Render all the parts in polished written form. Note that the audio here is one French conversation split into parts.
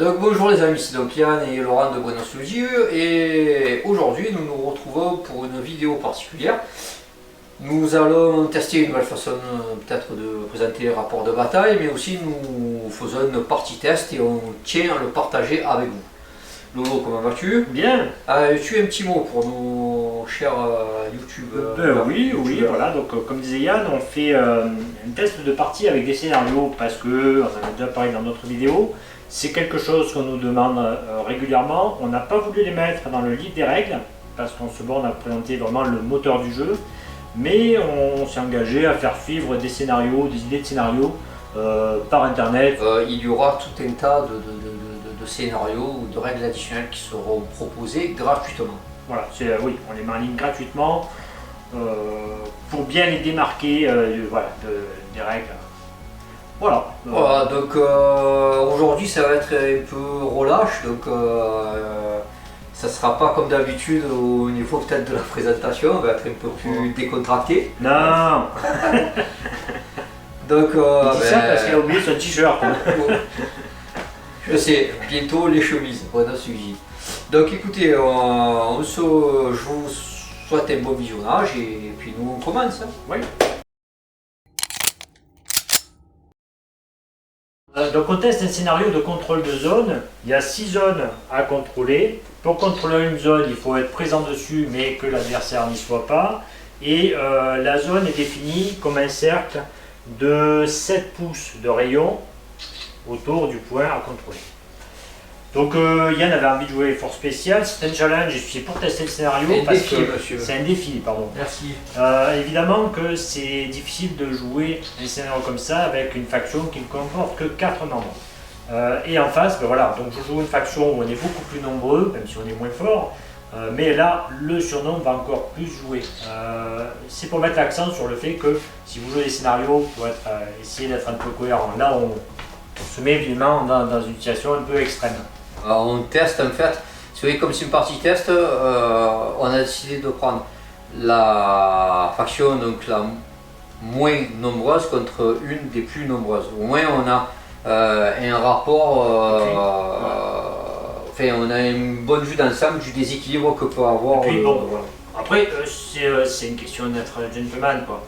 Donc bonjour les amis, c'est donc Yann et Laurent de Bueno Studio et aujourd'hui nous nous retrouvons pour une vidéo particulière. Nous allons tester une nouvelle façon peut-être de présenter les rapports de bataille, mais aussi nous faisons une partie test et on tient à le partager avec vous. Lolo, comment vas-tu? Bien. Tu as un petit mot pour nos chers YouTube Oui, voilà. Donc, comme disait Yann, on fait un test de partie avec des scénarios parce que, on en a déjà parlé dans notre vidéo, c'est quelque chose qu'on nous demande régulièrement. On n'a pas voulu les mettre dans le livre des règles parce qu'on se borne à présenter vraiment le moteur du jeu, mais on s'est engagé à faire suivre des scénarios, des idées de scénarios par internet. Il y aura tout un tas de scénarios ou de règles additionnelles qui seront proposées gratuitement. Voilà, oui, on les met en ligne gratuitement pour bien les démarquer des règles. Voilà. Voilà, donc aujourd'hui ça va être un peu relâche, donc ça sera pas comme d'habitude au niveau peut-être de la présentation, on va être un peu plus décontracté. Non. Donc il dit ça parce qu'il a oublié son t-shirt. Je sais, bientôt les chemises, voilà sujet. Donc écoutez, je vous souhaite un bon visionnage et puis nous on commence. Hein. Oui. Donc on teste un scénario de contrôle de zone. Il y a 6 zones à contrôler. Pour contrôler une zone, il faut être présent dessus mais que l'adversaire n'y soit pas. Et la zone est définie comme un cercle de 7 pouces de rayon autour du point à contrôler. Donc Yann avait envie de jouer l'effort spécial, c'est un challenge, c'est pour tester le scénario parce que c'est un défi, pardon. Merci. Évidemment que c'est difficile de jouer un scénario comme ça avec une faction qui ne comporte que 4 membres. Et en face, ben voilà, donc je joue une faction où on est beaucoup plus nombreux, même si on est moins fort, mais là le surnom va encore plus jouer. C'est pour mettre l'accent sur le fait que si vous jouez des scénarios, il faut essayer d'être un peu cohérent. Là on se met évidemment dans une situation un peu extrême. On teste en fait, vous voyez comme c'est une partie test, on a décidé de prendre la faction donc la moins nombreuse contre une des plus nombreuses. Au moins on a un rapport, enfin on a une bonne vue d'ensemble du déséquilibre que peut avoir. Et puis, bon, voilà. Après c'est une question d'être gentleman quoi.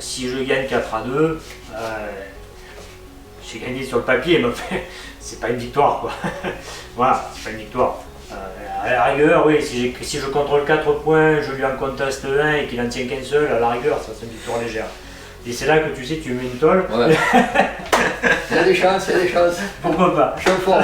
Si je gagne 4-2, j'ai gagné sur le papier, mais c'est pas une victoire quoi. Voilà, c'est pas une victoire. À la rigueur, oui, si je contrôle 4 points, je lui en conteste un et qu'il en tient qu'un seul, à la rigueur, ça c'est une victoire légère. Et c'est là que tu sais, tu mets une tôle. Ouais. Il y a des chances, il y a des chances. Pourquoi pas? Je suis fort.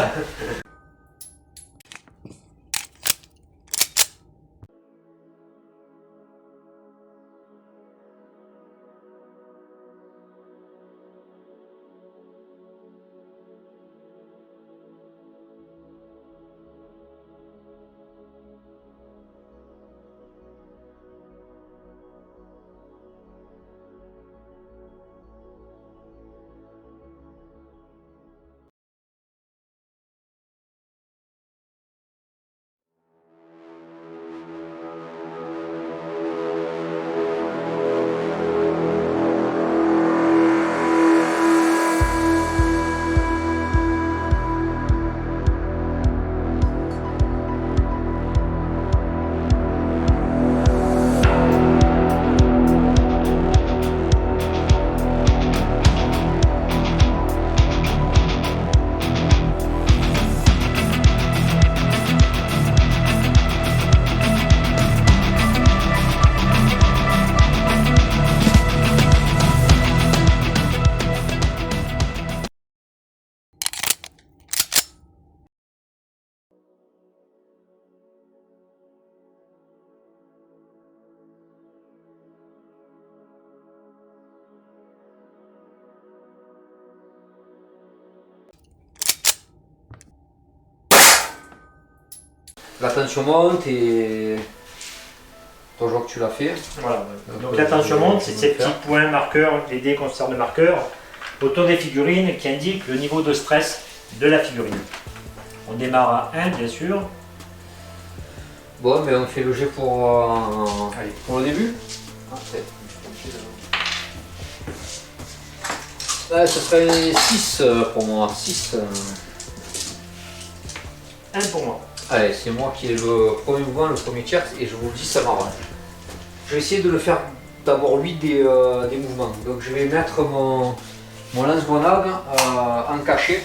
La tension monte et toujours que tu l'as fait. Voilà. Donc la tension monte, c'est ces petits points marqueurs, les dés qu'on sert de marqueurs, autour des figurines qui indiquent le niveau de stress de la figurine. On démarre à 1 bien sûr. Bon, mais on fait le jet pour le début. Ce serait 6 pour moi. 6. 1 pour moi. Allez, c'est moi qui ai le premier mouvement, le premier tir, et je vous le dis, ça m'arrange. Je vais essayer de le faire d'abord lui des mouvements. Donc je vais mettre mon lance-grenade en cachet,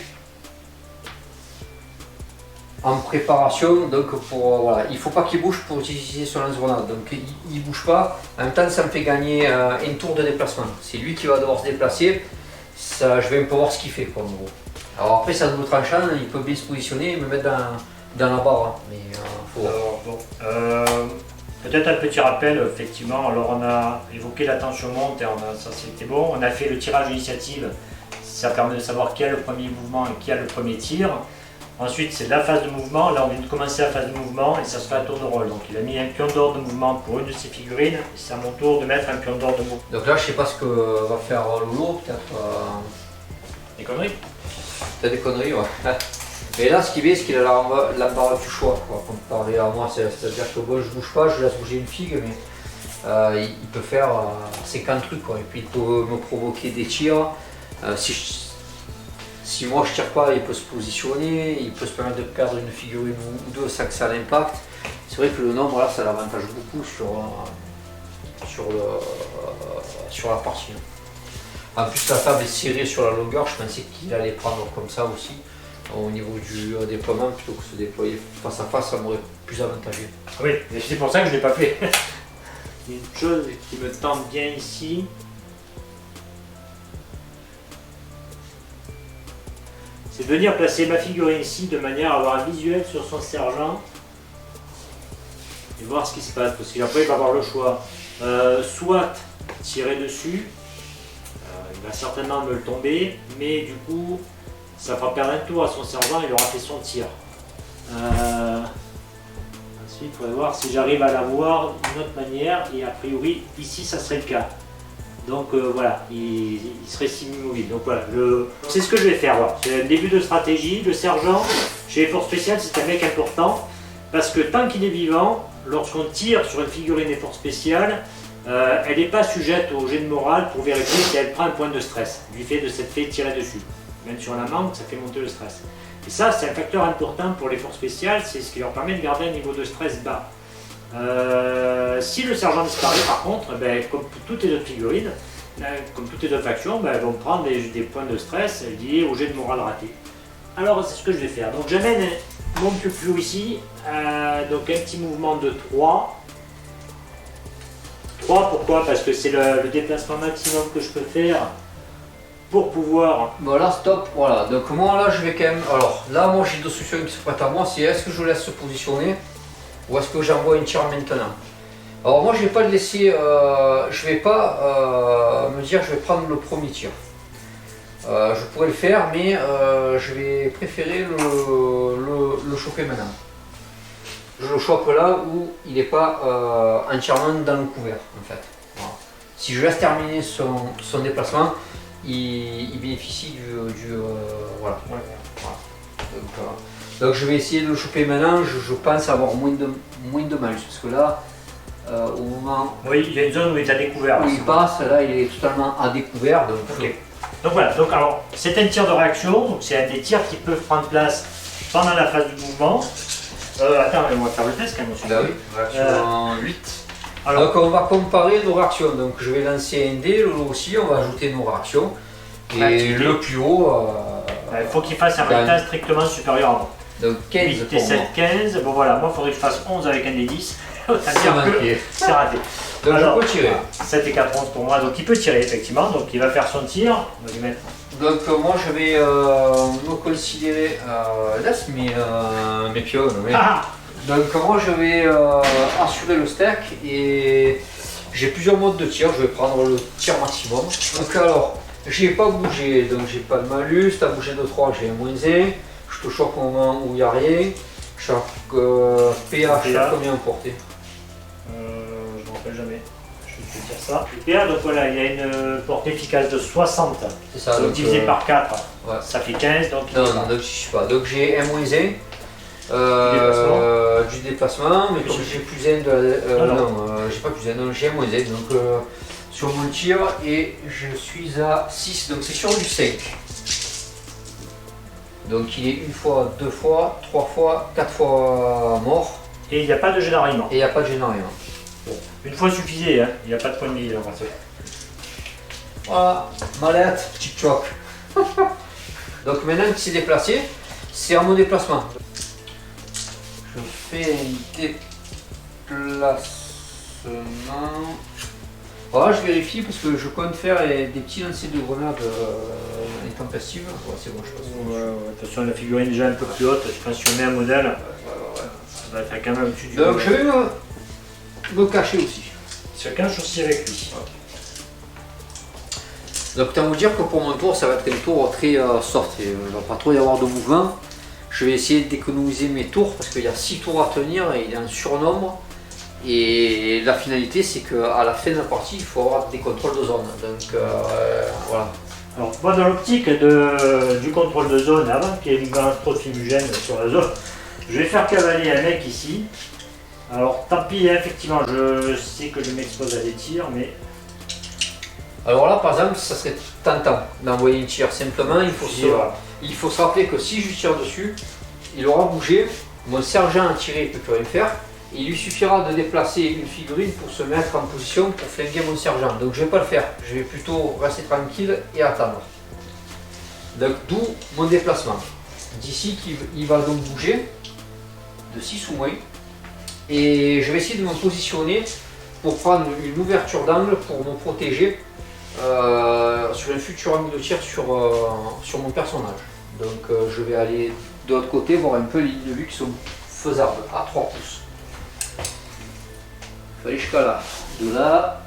en préparation. Donc pour voilà, il ne faut pas qu'il bouge pour utiliser son lance-grenade. Donc il ne bouge pas. En même temps, ça me fait gagner un tour de déplacement. C'est lui qui va devoir se déplacer. Ça, je vais un peu voir ce qu'il fait quoi, en gros. Alors après, ça double tranchant, il peut bien se positionner et me mettre dans la barre. Hein. Mais faut voir. Alors, bon, peut-être un petit rappel, effectivement. Alors, on a évoqué la tension monte et ça c'était bon. On a fait le tirage initiative. Ça permet de savoir qui a le premier mouvement et qui a le premier tir. Ensuite, c'est la phase de mouvement. Là, on vient de commencer la phase de mouvement et ça se fait à tour de rôle. Donc, il a mis un pion d'or de mouvement pour une de ses figurines. Et c'est à mon tour de mettre un pion d'or de mouvement. Donc là, je sais pas ce que va faire Lolo, peut-être. Des conneries? Peut-être des conneries, ouais. Mais là, ce qui est bien, c'est qu'il a l'embarras du choix, quoi, comparé à moi. C'est-à-dire que bon, je bouge pas, je laisse bouger une figue, mais il peut faire 50 trucs, quoi. Et puis il peut me provoquer des tirs. Si moi je tire pas, il peut se positionner, il peut se permettre de perdre une figurine ou deux sans que ça l'impacte. C'est vrai que le nombre là, ça l'avantage beaucoup sur la partie. En plus, la table est serrée sur la longueur, je pensais qu'il allait prendre comme ça aussi. Au niveau du déploiement, plutôt que se déployer face à face, ça m'aurait plus avantagé. Oui, et c'est pour ça que je ne l'ai pas fait. Une chose qui me tente bien ici, c'est de venir placer ma figurine ici de manière à avoir un visuel sur son sergent et voir ce qui se passe. Parce qu'après, il va avoir le choix. Soit tirer dessus, il va certainement me le tomber, mais du coup, ça fera perdre un tour à son sergent, il aura fait son tir. Ensuite, il faudrait voir si j'arrive à l'avoir d'une autre manière, et a priori, ici, ça serait le cas. Donc voilà, il serait semi-mobile. Donc voilà, c'est ce que je vais faire. Voilà. C'est un début de stratégie. Le sergent, chez les forces spéciales, c'est un mec important, parce que tant qu'il est vivant, lorsqu'on tire sur une figurine des forces spéciales, elle n'est pas sujette au jet de morale pour vérifier si elle prend un point de stress, du fait de s'être fait tirer dessus. Même si on la manque, ça fait monter le stress. Et ça, c'est un facteur important pour les forces spéciales, c'est ce qui leur permet de garder un niveau de stress bas. Si le sergent disparaît, par contre, ben, comme pour toutes les autres figurines, comme toutes les autres factions, ben, elles vont prendre des points de stress liés au jet de morale raté. Alors, c'est ce que je vais faire. Donc, j'amène mon piou-piou ici, donc un petit mouvement de 3. 3, pourquoi? Parce que c'est le déplacement maximum que je peux faire pour pouvoir... Bon là stop, voilà, donc moi là je vais quand même... Alors là moi j'ai deux solutions qui se prêtent à moi, c'est est-ce que je laisse se positionner ou est-ce que j'envoie une tir maintenant? Alors moi je vais pas le laisser, je vais pas me dire je vais prendre le premier tir. Je pourrais le faire mais je vais préférer le choper maintenant. Je le chope là où il n'est pas entièrement dans le couvert en fait. Voilà. Si je laisse terminer son déplacement, il bénéficie du voilà. Donc je vais essayer de le choper maintenant, je pense avoir moins de mal, parce que là, au moment oui, il y a une zone où il est à découvert. Où il passe, là il est totalement à découvert. Donc, okay. Donc voilà, donc alors c'est un tir de réaction, donc c'est un des tirs qui peuvent prendre place pendant la phase du mouvement. Attends, on va faire le test quand même aussi. Bah oui, réaction 8. Alors, donc on va comparer nos réactions, donc je vais lancer un dé, Lolo aussi, on va ajouter nos réactions. Et le plus haut... il faut qu'il fasse un résultat strictement supérieur à moi. Donc 15 8 et 7, 15. Bon voilà, moi il faudrait que je fasse 11 avec un des 10. C'est raté. Donc alors, je peux tirer. 7 et 4, 11 pour moi, donc il peut tirer effectivement, donc il va faire son tir. On va lui mettre. Donc moi je vais me considérer, laisse mes pions. Oui. Donc moi je vais assurer le stack et j'ai plusieurs modes de tir, je vais prendre le tir maximum. Donc alors, j'ai pas bougé, donc j'ai pas de malus, t'as bougé de 3, j'ai un moins 1. Je te choque au moment où il n'y a rien. Chaque PA, je sais combien porté. Je ne me rappelle jamais. Je vais te dire ça. Le PA, donc voilà, il y a une portée efficace de 60. C'est ça. Donc divisé par 4, ouais. Ça fait 15. Donc non, donc je suis pas. Donc j'ai un moins 1. Du déplacement, mais comme j'ai plus 1 de j'ai pas plus 1, non, j'ai un moins 1. Donc sur mon tir et je suis à 6, donc c'est sur du 5. Donc il est une fois, deux fois, trois fois, quatre fois mort. Et il n'y a pas de génériement. Et il n'y a pas de génériement. Bon, une fois suffisait, hein. Il n'y a pas de point de vie. Voilà, mallette, petit choc. Donc maintenant qu'il s'est déplacé, c'est à mon déplacement. Je fais un déplacement. Voilà, je vérifie parce que je compte faire des petits lancers de grenades intempestives. Ouais, c'est bon, je pense. Ouais, attention, la figurine est déjà un peu plus haute. Je pense que si on met un modèle, ça va être quand même au-dessus du. Donc je vais me cacher aussi. Il se cache aussi avec lui. Donc autant vous dire que pour mon tour, ça va être un tour très soft. Il ne va pas trop y avoir de mouvement. Je vais essayer d'économiser mes tours parce qu'il y a 6 tours à tenir et il y a un surnombre. Et la finalité, c'est qu'à la fin de la partie, il faut avoir des contrôles de zone. Donc voilà. Alors, moi, dans l'optique du contrôle de zone, avant qu'il y ait une balance trop de fumigène sur la zone, je vais faire cavaler un mec ici. Alors, tant pis, effectivement, je sais que je m'expose à des tirs, mais. Alors là, par exemple, ça serait tentant d'envoyer une tir. Simplement, il faut se rappeler que si je tire dessus, il aura bougé. Mon sergent a tiré, il ne peut plus rien faire. Il lui suffira de déplacer une figurine pour se mettre en position pour flinguer mon sergent. Donc je ne vais pas le faire. Je vais plutôt rester tranquille et attendre. Donc d'où mon déplacement. D'ici il va donc bouger de 6 ou moins. Et je vais essayer de me positionner pour prendre une ouverture d'angle pour me protéger sur un futur angle de tir sur mon personnage. Donc je vais aller de l'autre côté voir un peu les lignes de vue qui sont faisables à 3 pouces. Il faut aller jusqu'à là. De là,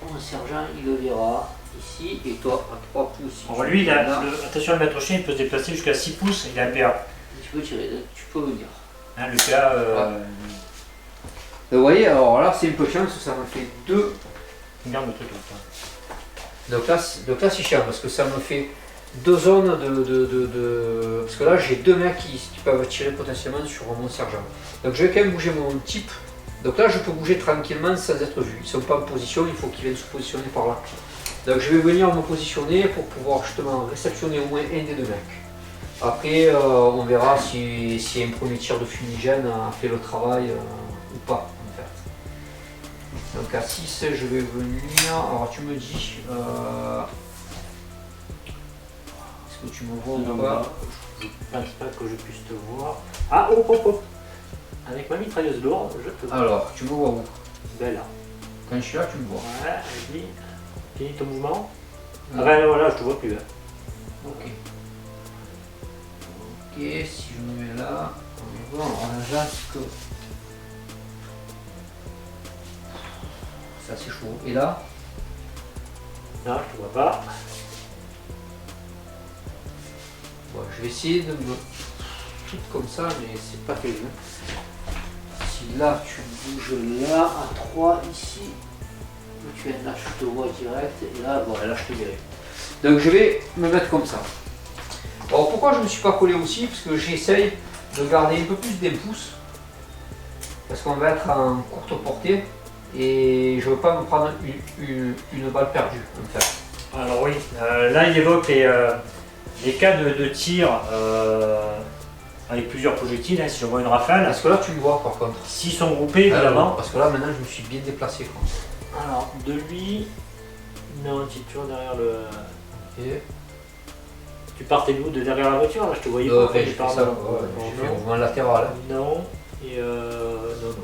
mon sergent il le verra ici et toi à 3 pouces. Alors lui, attention, le maître chien il peut se déplacer jusqu'à 6 pouces, il a un PA. Tu peux tirer, tu peux venir. Hein, le PA. Vous voyez, alors là c'est un peu chiant parce que ça me fait 2. Regarde le truc là. Donc là c'est chiant parce que ça me fait 2 zones de. Parce que là j'ai 2 mecs qui peuvent tirer potentiellement sur mon sergent. Donc je vais quand même bouger mon type. Donc là je peux bouger tranquillement sans être vu. Ils ne sont pas en position, il faut qu'ils viennent se positionner par là. Donc je vais venir me positionner pour pouvoir justement réceptionner au moins un des 2 mecs. Après on verra si un premier tir de fumigène a fait le travail ou pas en fait. Donc à 6 je vais venir. Alors tu me dis est-ce que tu me vois ou pas? Je pense pas que je puisse te voir. Ah hop hop hop. Avec ma mitrailleuse lourde, je te vois. Alors, tu me vois où? Ben là. Quand je suis là, tu me vois. Ouais, vas-y. Finis ton mouvement. Ah ben voilà, je te vois plus là. Ok. Ok, si je me mets là, on va voir, on a que... C'est assez chaud. Et là? Là, je te vois pas. Bon, je vais essayer de me... Tout comme ça, mais c'est pas terrible. Si là tu bouges là à 3 ici, tu es là, je te vois direct, et là, voilà, là je te verrai. Donc je vais me mettre comme ça. Alors pourquoi je ne me suis pas collé aussi? Parce que j'essaye de garder un peu plus d'un pouce. Parce qu'on va être en courte portée et je ne veux pas me prendre une balle perdue en fait. Alors oui, là il évoque les cas de tir avec plusieurs projectiles, hein, si je vois une rafale. Parce que là tu me vois par contre. S'ils sont groupés évidemment. Parce que là maintenant je me suis bien déplacé quoi. Alors de lui, non, tu es toujours derrière le... Okay. Tu partais d'où? De derrière la voiture? Là je te voyais pas. J'ai fait ça, j'ai fait un mouvement latéral. Non, et non.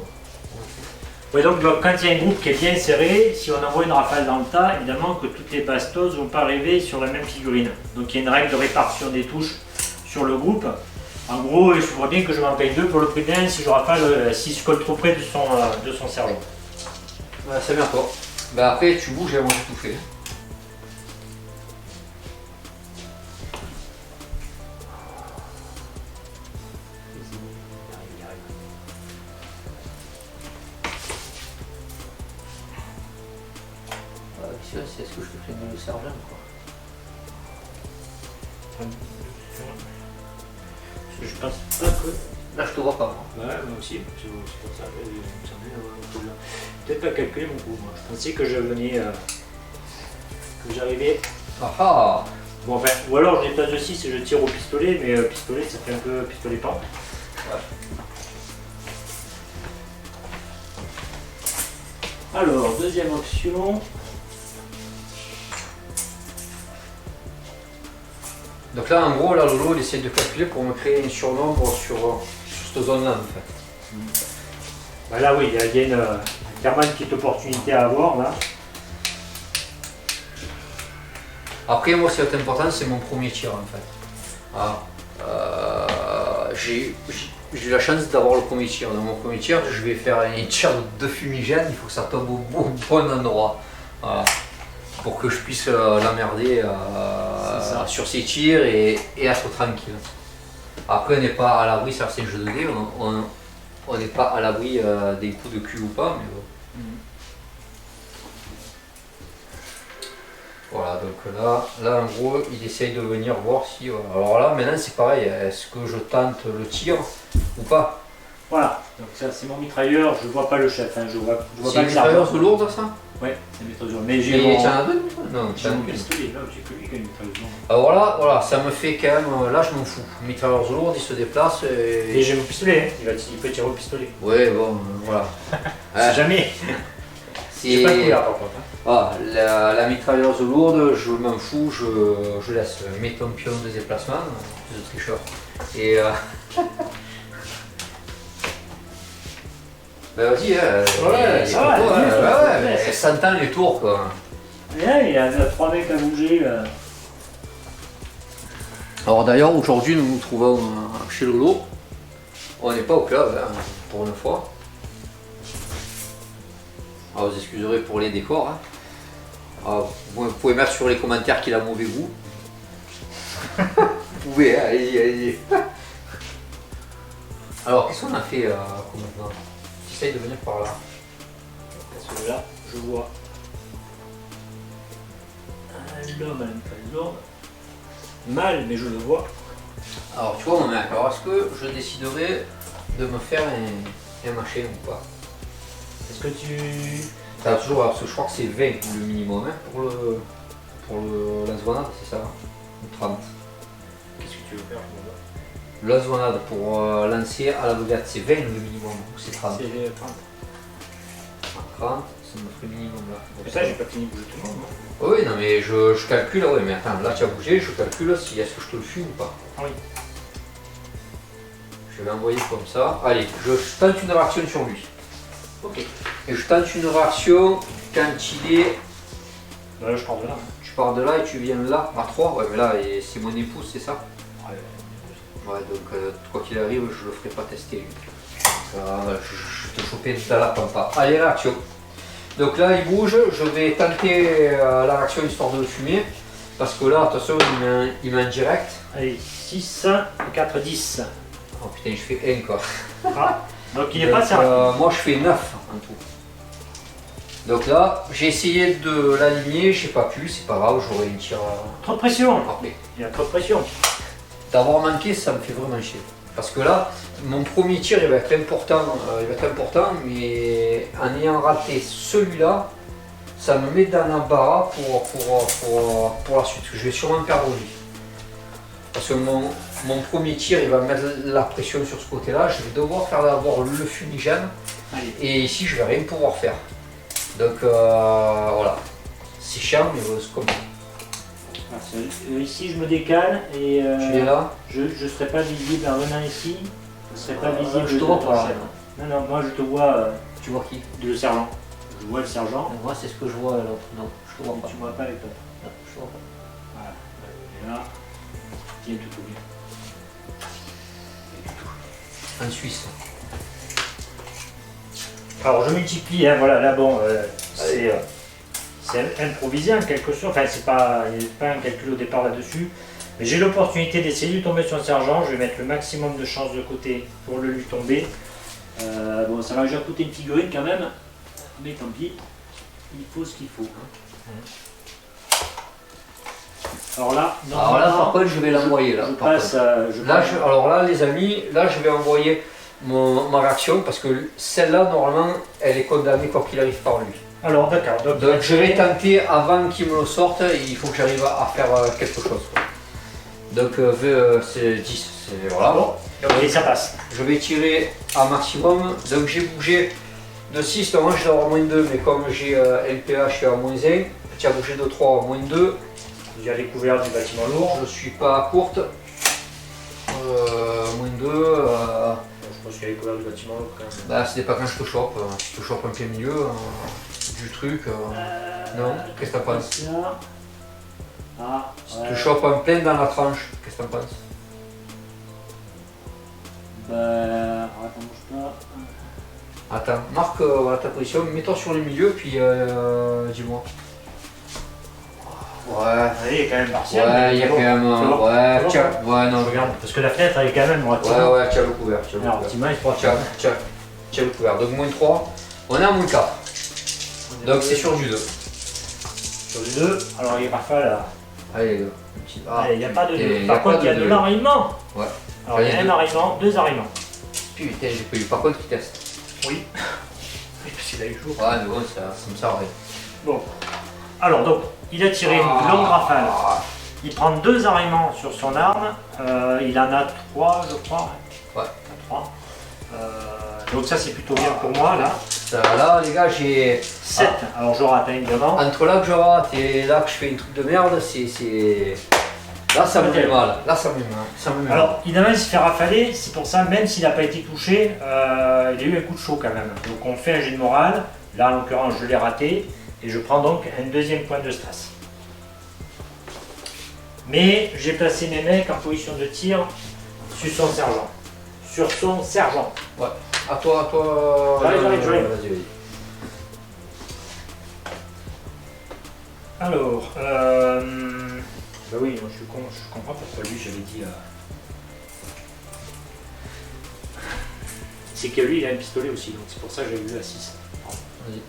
Ouais, donc quand il y a un groupe qui est bien serré, si on envoie une rafale dans le tas, évidemment que toutes les bastos ne vont pas arriver sur la même figurine. Donc il y a une règle de répartition des touches sur le groupe. En gros, il faudrait bien que je m'en paye 2 pour le prix d'un si je rafale, si je colle trop près de son cerveau. Ouais, c'est bien toi. Bah après tu bouges et moi j'ai tout fait. C'est est-ce que je te fais le sergent quoi? Parce que je pense pas que... Là je te vois pas moi. Ouais, moi aussi, c'est pour ça que peut-être pas calculer mon coup. Moi. Je pensais que je venais, que j'arrivais. Ah ah. Bon, enfin, ou alors je déplace de 6 et je tire au pistolet, mais pistolet ça fait un peu pistolet pente. Ouais. Alors, deuxième option. Donc là, en gros, là, Lolo, il essaie de calculer pour me créer une surnombre sur cette zone-là, en fait. Bah là, oui, il y a clairement une petite opportunité à avoir, là. Après, moi, ce qui est important, c'est mon premier tir, en fait. Ah, j'ai eu la chance d'avoir le premier tir. Dans mon premier tir, je vais faire un tir de fumigène, il faut que ça tombe au bon endroit. Voilà. Pour que je puisse l'emmerder sur ses tirs et être tranquille. Après, on n'est pas à l'abri, ça c'est un jeu de dés, on n'est pas à l'abri des coups de cul ou pas, mais bon. Voilà, donc là en gros, il essaye de venir voir si... Alors là, maintenant c'est pareil, est-ce que je tente le tir ou pas? Voilà, donc ça c'est mon mitrailleur, je vois pas le chef, hein, je vois pas C'est une le sergent. mitrailleuse lourde ça? Ouais, c'est une mitrailleuse lourde. Mais j'ai Et mon... t'en as deux? Non, J'ai t'en as mon qu'une. pistolet, là, j'ai que lui qui a une mitrailleuse lourde. Alors là, voilà, ça me fait quand même... Là je m'en fous. Mitrailleuse lourde, il se déplace Et et... j'ai mon pistolet, hein. Il peut tirer au pistolet. Ouais, bon, voilà. C'est jamais. J'ai pas de couleur par contre. Hein. Ah, la mitrailleuse lourde, je m'en fous, je laisse mes pion de déplacement, de tricheur. Et ben vas-y, Ouais, ça va, ouais, 100 ans les tours quoi. Ouais, il y a 3 mecs à bouger là. Alors d'ailleurs, aujourd'hui nous nous trouvons chez Lolo. On n'est pas au club, hein, pour une fois. Alors vous excuserez pour les décors. Hein. Alors, vous pouvez mettre sur les commentaires qu'il a mauvais goût. Vous pouvez, hein, allez. Alors, qu'est-ce qu'on a fait maintenant? J'essaye de venir par là. Parce que là, je vois un homme à une taille lourde. Mal, mais je le vois. Alors, tu vois mon mec, alors est-ce que je déciderai de me faire un machin ou pas? Est-ce que tu... T'as toujours, parce que je crois que c'est 20 le minimum hein, pour la zvanade, c'est ça? Ou 30? Qu'est-ce que tu veux faire? La zvanade pour lancer à la bogate, c'est 20 le minimum, ou c'est 30? C'est 30. 30, c'est notre minimum là. Mais ça, j'ai pas fini de bouger tout le monde. Oui, non mais je calcule, ouais, mais attends, là tu as bougé, je calcule si est-ce que je te le fume ou pas. Ah oui. Je vais envoyer comme ça. Allez, je tente une réaction sur lui. Ok. Et je tente une réaction quand il est... Bah là, je pars de là. Tu pars de là et tu viens de là, à 3, ouais mais là c'est mon épouse, c'est ça? Ouais. Ouais, donc quoi qu'il arrive, je le ferai pas tester lui. Je te choper dans la pampa. Allez, réaction. Donc là, il bouge, je vais tenter la réaction histoire de le fumer. Parce que là, attention, il met en direct. Allez, 6, 4, 10. Oh putain, je fais 1 quoi. Ah, donc il n'est pas servi. Moi, je fais 9 en tout. Donc là, j'ai essayé de l'aligner, j'ai pas pu, c'est pas grave, j'aurai une tir Trop de pression. après. Il y a trop de pression. D'avoir manqué, ça me fait vraiment chier. Parce que là, mon premier tir il va être important, mais en ayant raté celui-là, ça me met dans l'embarras pour la suite. Je vais sûrement perdre lui. Parce que mon premier tir, il va mettre la pression sur ce côté-là, je vais devoir faire d'abord le fumigène, Allez. et ici je vais rien pouvoir faire. Donc voilà, c'est chiant, mais c'est comme ça. Ici, je me décale et Tu es là? je ne serai pas visible en venant ici. Je ne serai pas visible. Je te vois pas. Non, non, moi je te vois Tu vois qui? le sergent. Je vois le sergent. Moi c'est ce que je vois l'autre. Non, je te vois pas. Tu ne vois pas avec toi. Non, je te vois pas. Voilà. Et là, tiens tout bien. En Suisse. Alors je multiplie, hein, voilà, là bon, c'est improvisé en quelque sorte, enfin c'est pas, il n'y a pas un calcul au départ là-dessus, mais j'ai l'opportunité d'essayer de lui tomber sur le sergent, je vais mettre le maximum de chances de côté pour le lui tomber. Bon, ça va déjà coûter une figurine quand même, mais tant pis, il faut ce qu'il faut. Hein. Alors là, par contre, je vais l'envoyer là. Je par passe contre. à... Alors là, les amis, là, je vais envoyer ma réaction parce que celle-là, normalement, elle est condamnée quoi qu'il arrive par lui. Alors d'accord. Donc je vais tenter avant qu'il me le sorte, il faut que j'arrive à faire quelque chose. Quoi. Donc c'est 10, c'est voilà. Bon. Et ça passe. Je vais tirer à maximum. Donc j'ai bougé de 6, donc moi je dois avoir -2, mais comme j'ai LPH, je suis à -1. Tu as bougé de 3 à -2. Il y a les couverts du bâtiment lourd. Je suis pas à courte. -2. Je pense qu'il y a les couverts du bâtiment lourd quand même. Bah c'était pas quand je te chope. Si je te chope en plein milieu du truc. Non, qu'est-ce que t'en penses? Ça. Ah, Si tu chopes en plein dans la tranche, qu'est-ce que t'en penses? Bah. Attends, bouge pas. Attends, marque voilà, ta position, mets-toi sur le milieu, puis dis-moi. Ouais. Il est quand même partiel. Ouais, il y a quand même. Ouais, tiens. Ouais, non, Je regarde. Parce que la fenêtre elle est quand même moitié. Ouais, tiens le couvert. Alors, Tima, il faut Tiens le couvert. Donc -3. On est à -4. Donc c'est sur du 2. Sur du 2. Alors il est parfait là. Allez, les gars. Allez, il n'y a pas de 2. y a Par contre, il y a pas de de- l'arrimement. Ouais. Alors il y a un arrimement, 2 arrimements. Putain, j'ai pas eu. Par contre, il teste. Oui. Oui, parce qu'il a eu chaud. Ouais, mais bon, ça me sert à rien. Bon. Alors donc, il a tiré une longue rafale. Il prend 2 arrimements sur son arme. Il en a 3, je crois. Ouais. 3. Donc ça c'est plutôt bien pour moi là. Ça, là, les gars, j'ai. 7. Alors je rate évidemment. Entre là que je rate et là que je fais une truc de merde, c'est. Là, ça me fait mal. Là, ça me met mal. Ça me met mal. Alors, évidemment, il se fait rafaler, c'est pour ça, même s'il n'a pas été touché, il a eu un coup de chaud quand même. Donc, on fait un jet de morale. Là, en l'occurrence, je l'ai raté. Et je prends donc un 2e point de stress. Mais j'ai placé mes mecs en position de tir sur son sergent. Sur son sergent. Ouais. À toi. J'arrive. Vas-y. Alors, bah oui, moi, je comprends pourquoi lui, j'avais dit. C'est que lui, il a un pistolet aussi, donc c'est pour ça que j'avais vu à 6. Vas-y.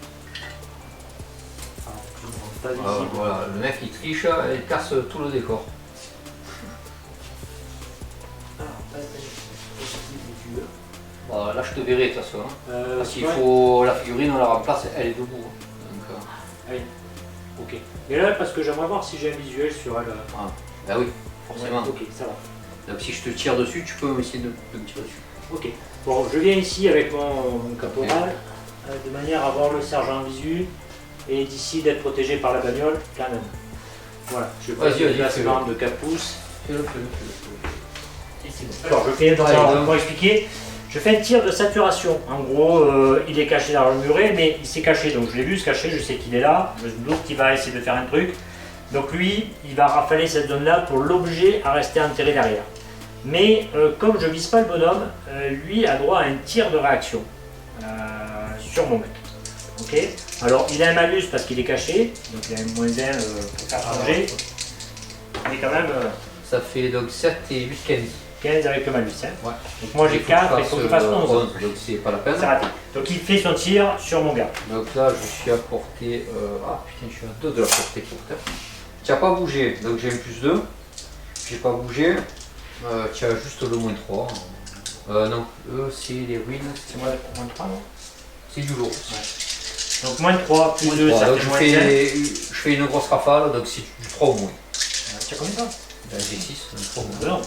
Pas visible. Voilà, le mec il triche et il casse tout le décor. Bon, là je te verrai de toute façon. Hein. Parce qu'il faut. La figurine on la remplace, elle est debout. Donc, Allez. Ok. Mais là, parce que j'aimerais voir si j'ai un visuel sur elle. bah oui, forcément. Ouais, ok, ça va. Donc si je te tire dessus, tu peux essayer de me tirer dessus. Ok. Bon, je viens ici avec mon caporal, de manière à voir le sergent en visu, et d'ici d'être protégé par la bagnole, quand même. Voilà, je fais Vas-y, le placement de 4 pouces. Fais-le. Alors, je fais, pour expliquer, je fais un tir de saturation. En gros, il est caché dans le muret, mais il s'est caché, donc je l'ai vu se cacher, je sais qu'il est là, je doute qu'il va essayer de faire un truc. Donc lui, il va rafaler cette zone-là pour l'objet à rester enterré derrière. Mais comme je vise pas le bonhomme, lui a droit à un tir de réaction sur mon mec. Ok. Alors il a un malus parce qu'il est caché, donc il a un -1 pour faire changer. Mais quand même, Ça fait donc 7 et 8 candies. 15 avec le malus. Hein. Ouais. Donc moi j'ai 4 et il faut que je fasse 11. Donc c'est pas la peine. C'est raté. Donc il fait son tir sur mon gars. Donc là je suis à portée. Ah putain, je suis à 2 de la portée courte. Tu n'as pas bougé, donc j'ai un +2. J'ai pas bougé. Tu as juste le -3. Non, c'est les ruines. C'est moi -3 non? C'est du lourd. Ouais. Donc -3 plus 2, ça donc fait je fais une grosse rafale, donc c'est du 3 au moins. Tu as combien ça? J'ai 6, donc 3 au moins. Non,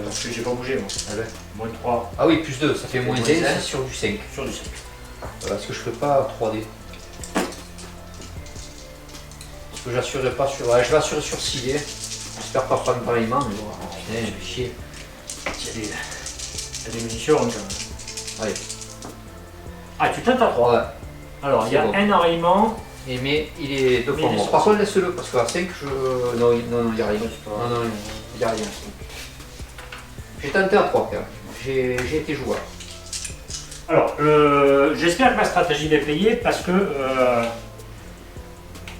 parce que j'ai pas bougé moi. Ah, ouais. -3 Ah oui, +2, ça fait moins -1, un. c'est sur du 5. sur du 5. Parce que je fais pas 3D. Parce que j'assurerai pas sur. Ouais, je vais assurer sur 6D. J'espère pas prendre pareillement, mais bon, putain, je vais chier. Il y a des munitions quand même. Allez. Ah, tu tentes à 3. Ouais. Alors, il y a C'est bon. un arrimement. Mais il est 2 Mais fois il est mort. sur Par six. contre, laisse-le parce qu'à 5, je. Non, il n'y a rien. Non, il n'y a rien. J'ai tenté à 3 quand même. J'ai été joueur. Alors, j'espère que ma stratégie va payer parce que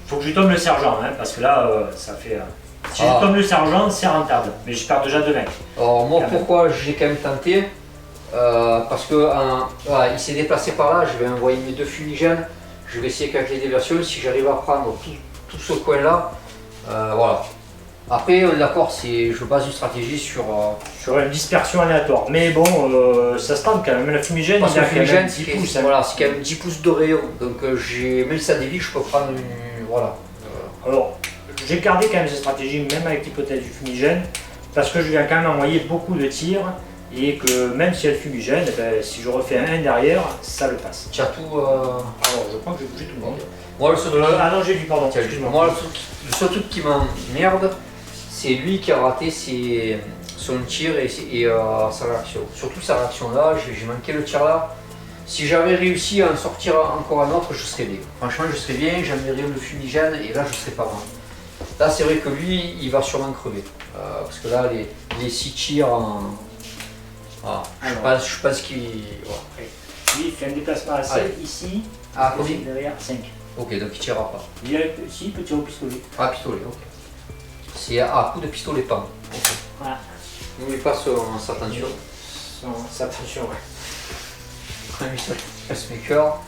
faut que je lui tombe le sergent, hein, parce que là, ça fait. Si je tombe le sergent, c'est rentable. Mais je perds déjà 2 mecs. Alors, moi, Quand même. pourquoi j'ai quand même tenté parce que voilà, il s'est déplacé par là, je vais envoyer mes 2 fumigènes. Je vais essayer avec les déversions. Si j'arrive à prendre tout ce coin-là, voilà. Après, on est d'accord, je base une stratégie sur. Sur une dispersion aléatoire. Mais bon, ça se tente quand même. La fumigène, Parce il que a le quand même fumigène, 10 pouces. Hein. voilà, c'est quand même 10 pouces de rayon. Donc, même si ça dévie, je peux prendre une. Voilà. Alors, j'ai gardé quand même cette stratégie, même avec l'hypothèse du fumigène, parce que je viens quand même envoyer beaucoup de tirs. Et que même si elle fumigène, eh ben, si je refais un derrière, ça le passe. Tu as tout. Alors, je crois que j'ai bougé tout le monde. Moi, le seul truc, Ah non, j'ai vu, pardon. Excuse-moi. moi, le seul truc qui m'emmerde, c'est lui qui a raté son tir et sa réaction. Surtout sa réaction là, j'ai manqué le tir là. Si j'avais réussi à en sortir encore un autre, je serais bien. Franchement, je serais bien, j'amènerais le fumigène et là, je serais pas mal. Là, c'est vrai que lui, il va sûrement crever. Parce que là, les 6 tirs en. Voilà. Je pense qu'il. Lui, il fait un déplacement à 7 ici. Ah, combien derrière 5. Ok, donc il tirera pas. Si, il peut tirer au pistolet. Ah, pistolet, ok. C'est à coup de pistolet pan. Ok. Voilà. N'oublie pas sa teinture. Sa tension, ouais. Un pacemaker.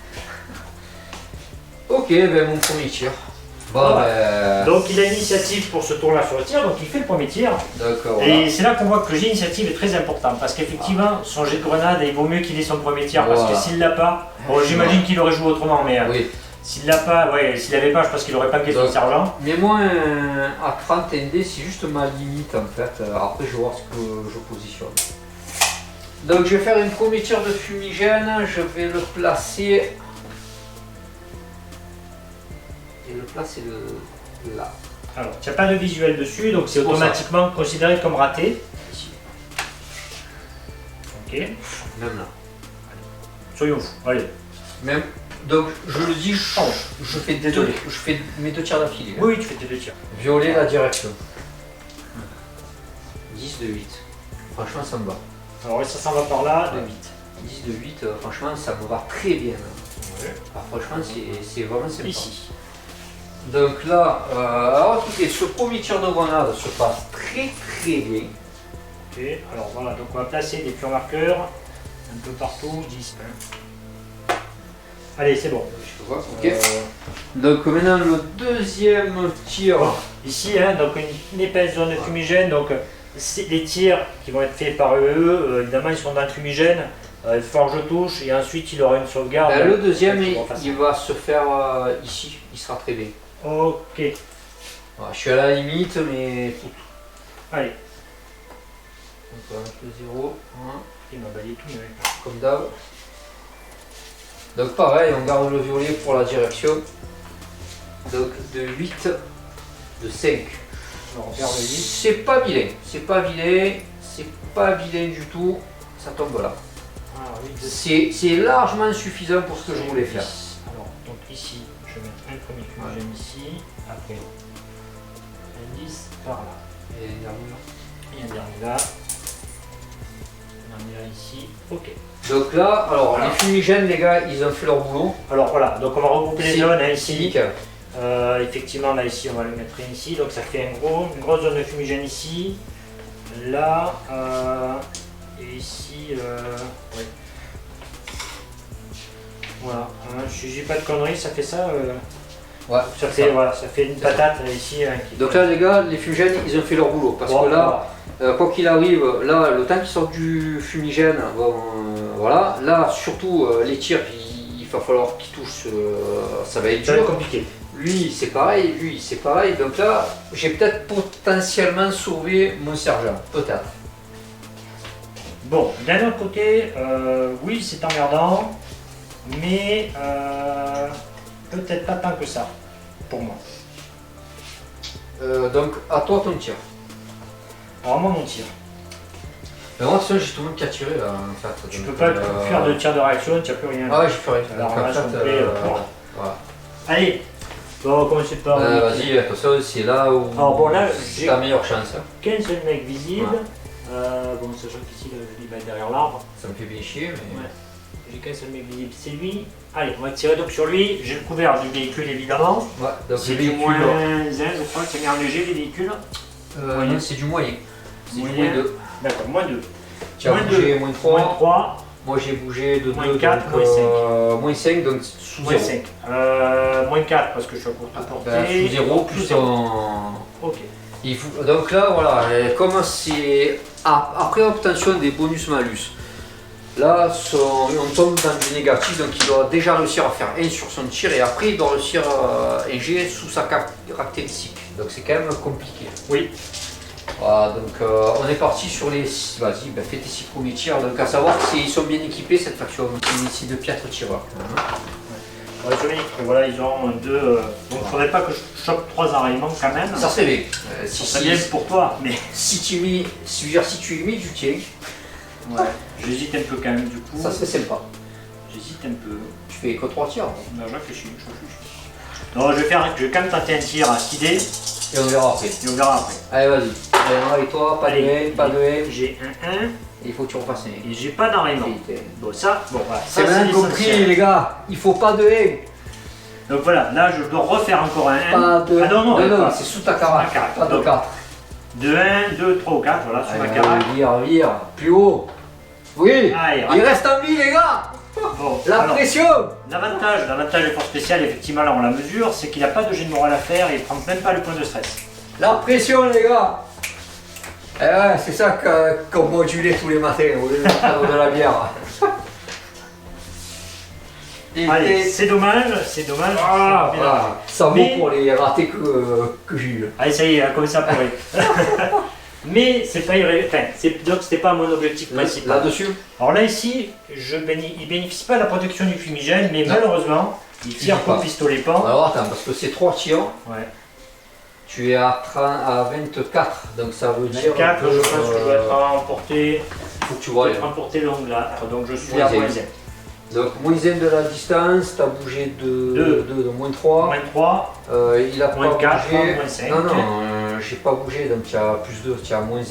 Ok, ben mon premier tir. Bon, Voilà. Donc il a l'initiative pour ce tour-là sur le tir, donc il fait le premier tir. D'accord. Et c'est là qu'on voit que le jet d'initiative est très important, parce qu'effectivement, son jet de grenade, il vaut mieux qu'il ait son premier tir, parce que s'il l'a pas, bon, j'imagine qu'il aurait joué autrement, mais oui. S'il l'a pas, ouais, s'il l'avait pas, je pense qu'il aurait pas piqué son sergent. Mais moi, à 30 ND, c'est juste ma limite en fait. Après, je vais voir ce que je positionne. Donc, je vais faire une premier tir de fumigène. Je vais le placer. Et le placer là. Alors, il n'y a pas de visuel dessus, donc c'est automatiquement considéré comme raté. Ici. Ok. Même là. Soyons fous, allez. Même. Donc, je le dis, je fais mes 2 tirs d'affilée. Oui, tu fais tes 2 tirs. Violer la direction. 10 de 8. Franchement, ça me va. Alors, ça s'en va par là, de 8. 10 de 8, franchement, ça me va très bien. Ouais. Ah, franchement, c'est vraiment sympa. Ici. Donc là, alors écoutez, ce premier tir de grenade se passe très très bien. Ok, alors voilà, donc on va placer des purs marqueurs un peu partout, 10. Allez, c'est bon. Je vois, ok. Donc maintenant, le deuxième tir. Ici, hein, donc une épaisse zone de fumigène, donc les tirs qui vont être faits par eux, évidemment, ils sont dans le fumigène. Il faut que je touche et ensuite il aura une sauvegarde. Le deuxième, il va se faire ici, il sera très bien. Ok. Voilà, je suis à la limite, mais tout. Allez. Donc on va mettre le 0, Il m'a balayé tout, mais... comme d'hab. Donc pareil, on garde le violet pour la direction. Donc de 8, de 5. C'est pas vilain, c'est pas vilain, c'est pas vilain du tout. Ça tombe là. C'est largement suffisant pour ce que je voulais faire. Alors, donc ici, je vais mettre un premier fumigène ici, après un 10 par là. Et un dernier là. Et un dernier là. Un dernier ici, ok. Donc là, alors les fumigènes, les gars, ils ont fait leur boulot. Alors voilà, donc on va regrouper les zones hein, ici. Nickel. Effectivement, là ici, on va le mettre ici, donc ça fait une grosse zone de fumigène ici. Là, et ici, ouais. Voilà, je dis pas de conneries, ça fait ça. Ouais, ça fait une patate ici. Donc là, les gars, les fumigènes, ils ont fait leur boulot. Parce que là, quoi qu'il arrive, là, le temps qu'ils sortent du fumigène, bon, voilà. Là, surtout, les tirs, il va falloir qu'ils touchent, ça va être dur. Ça va être compliqué. Lui, c'est pareil, lui, c'est pareil. Donc là, j'ai peut-être potentiellement sauvé mon sergent. Peut-être. Bon, d'un autre côté, oui, c'est emmerdant. Mais peut-être pas tant que ça, pour moi. Donc, à toi ton tir. Alors moi mon tir. Mais moi, de toute façon, j'ai tout le monde qui a tiré là, en fait. Tu peux pas faire de tir de réaction, tu n'as plus rien. Ah ouais, j'ai fait rien. Alors, Donc, en fait, voilà. Allez, on va commencer par... vas-y, attention, c'est là où alors bon, là, c'est ta meilleure chance. Qu'un seul mec visible. Bon, sachant qu'ici, il va être derrière l'arbre. Ça me fait bien chier, mais... Ouais. J'ai qu'un seul mec visible, c'est lui. Allez, on va tirer donc sur lui. J'ai le couvert du véhicule évidemment. Ouais, donc c'est du moins 1, je crois que c'est mis en léger les véhicules. Non, c'est du moyen. C'est du moins 2. D'accord, moins 2. Tu as bougé moins 3. Moins 3. Moi j'ai bougé de 2. Moins 4, donc, moins 5. Moins 5, donc sous 0. Moins 5. Moins 4 parce que je suis à courte portée. Sous 0 plus ton... Ok. Donc là, voilà, comme c'est après obtention des bonus-malus, là, on tombe dans du négatif, donc il doit déjà réussir à faire 1 sur son tir et après il doit réussir un jet sous sa caractéristique. Donc c'est quand même compliqué. Oui. Voilà, donc on est parti sur les. Vas-y, ben, fais tes 6 premiers tirs. Donc à savoir qu'ils sont bien équipés cette faction, ici de piètres tireurs. Ouais, voilà, ils ont 2. Donc il ne faudrait pas que je chope 3 enraillements quand même. Ça serait bien. Ça serait bien pour toi, mais. Si tu y mets du tien. Ouais, j'hésite un peu quand même du coup. Ça serait sympa. J'hésite un peu. Tu fais que 3 tirs. Non, je réfléchis. Non, je vais quand même tenter un tir à 6 dés. Et on verra après. Allez, vas-y. Allez, et toi, pas de haine, pas de haine. J'ai un 1. Il faut que tu refasses un. Et j'ai pas d'enraillement. Bon, ça, voilà. C'est bien compris, les gars. Il faut pas de haine. Donc voilà, là je dois refaire encore un 1. Pas de... Ah non, c'est sous ta carac. Pas de 4. De 1, 2, 3 ou 4, voilà, sur ma carac. Vire, plus haut. Oui, Allez, il reste en vie, les gars. Bon, la pression. L'avantage des forces spéciales, effectivement, là on la mesure, c'est qu'il n'a pas de jet de morale à faire et il ne prend même pas le point de stress. La pression, les gars. Eh ouais, c'est ça qu'on modulait tous les matins au lieu de faire de la bière. Allez, c'est dommage. Ah, voilà. Ça vaut pour les ratés que j'ai eu. Allez, ça y est, elle a commencé à pleurer. Mais c'est pas donc c'était pas mon objectif principal. Là-dessus. Alors là ici, il bénéficie pas de la protection du fumigène, mais malheureusement, il tire pas au pistolet pan. Alors attends, parce que c'est 3 tirs. Ouais. Tu es à 24, donc ça veut dire 24, je pense que je dois être emporté. Faut que tu vois. Emporté l'ongle là, donc je suis à moins 1. Donc moins 1 de la distance, tu as bougé de moins 3. Moins 3. Il a moins pas 4, bougé. moins 5. Non, j'ai pas bougé, donc tu as plus 2, tu as moins 1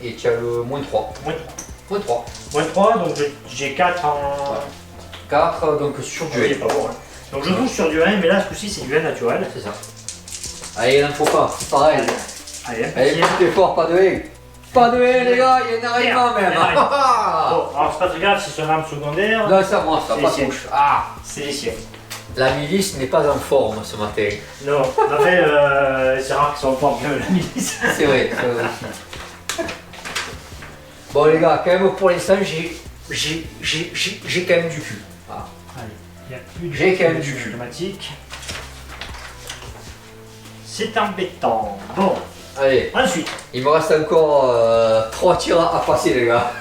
et tu as le moins 3. Moins 3. Moins 3, donc j'ai 4 en. 4, donc sur du 1. Pas bon, hein. Donc je touche sur du 1, mais là ce coup-ci c'est du 1 naturel. C'est ça. Allez, il n'en faut pas, c'est pareil. Allez, Allez, plus fort, pas de haie. Pas de haie, les gars, il y en a rien même. Bon, alors c'est pas très grave si c'est une arme secondaire. Non, ça moi, ça pas touche. Ah, c'est les siens. la milice n'est pas en forme ce matin. Non, en fait, c'est rare qu'ils soient en forme, la milice. C'est vrai. Bon, les gars, quand même, pour l'instant, j'ai quand même du cul. Ah. Allez, il n'y a plus de j'ai quand même du cul. automatique. C'est embêtant. Bon, allez, ensuite. Il me reste encore 3 tirs à passer, les gars.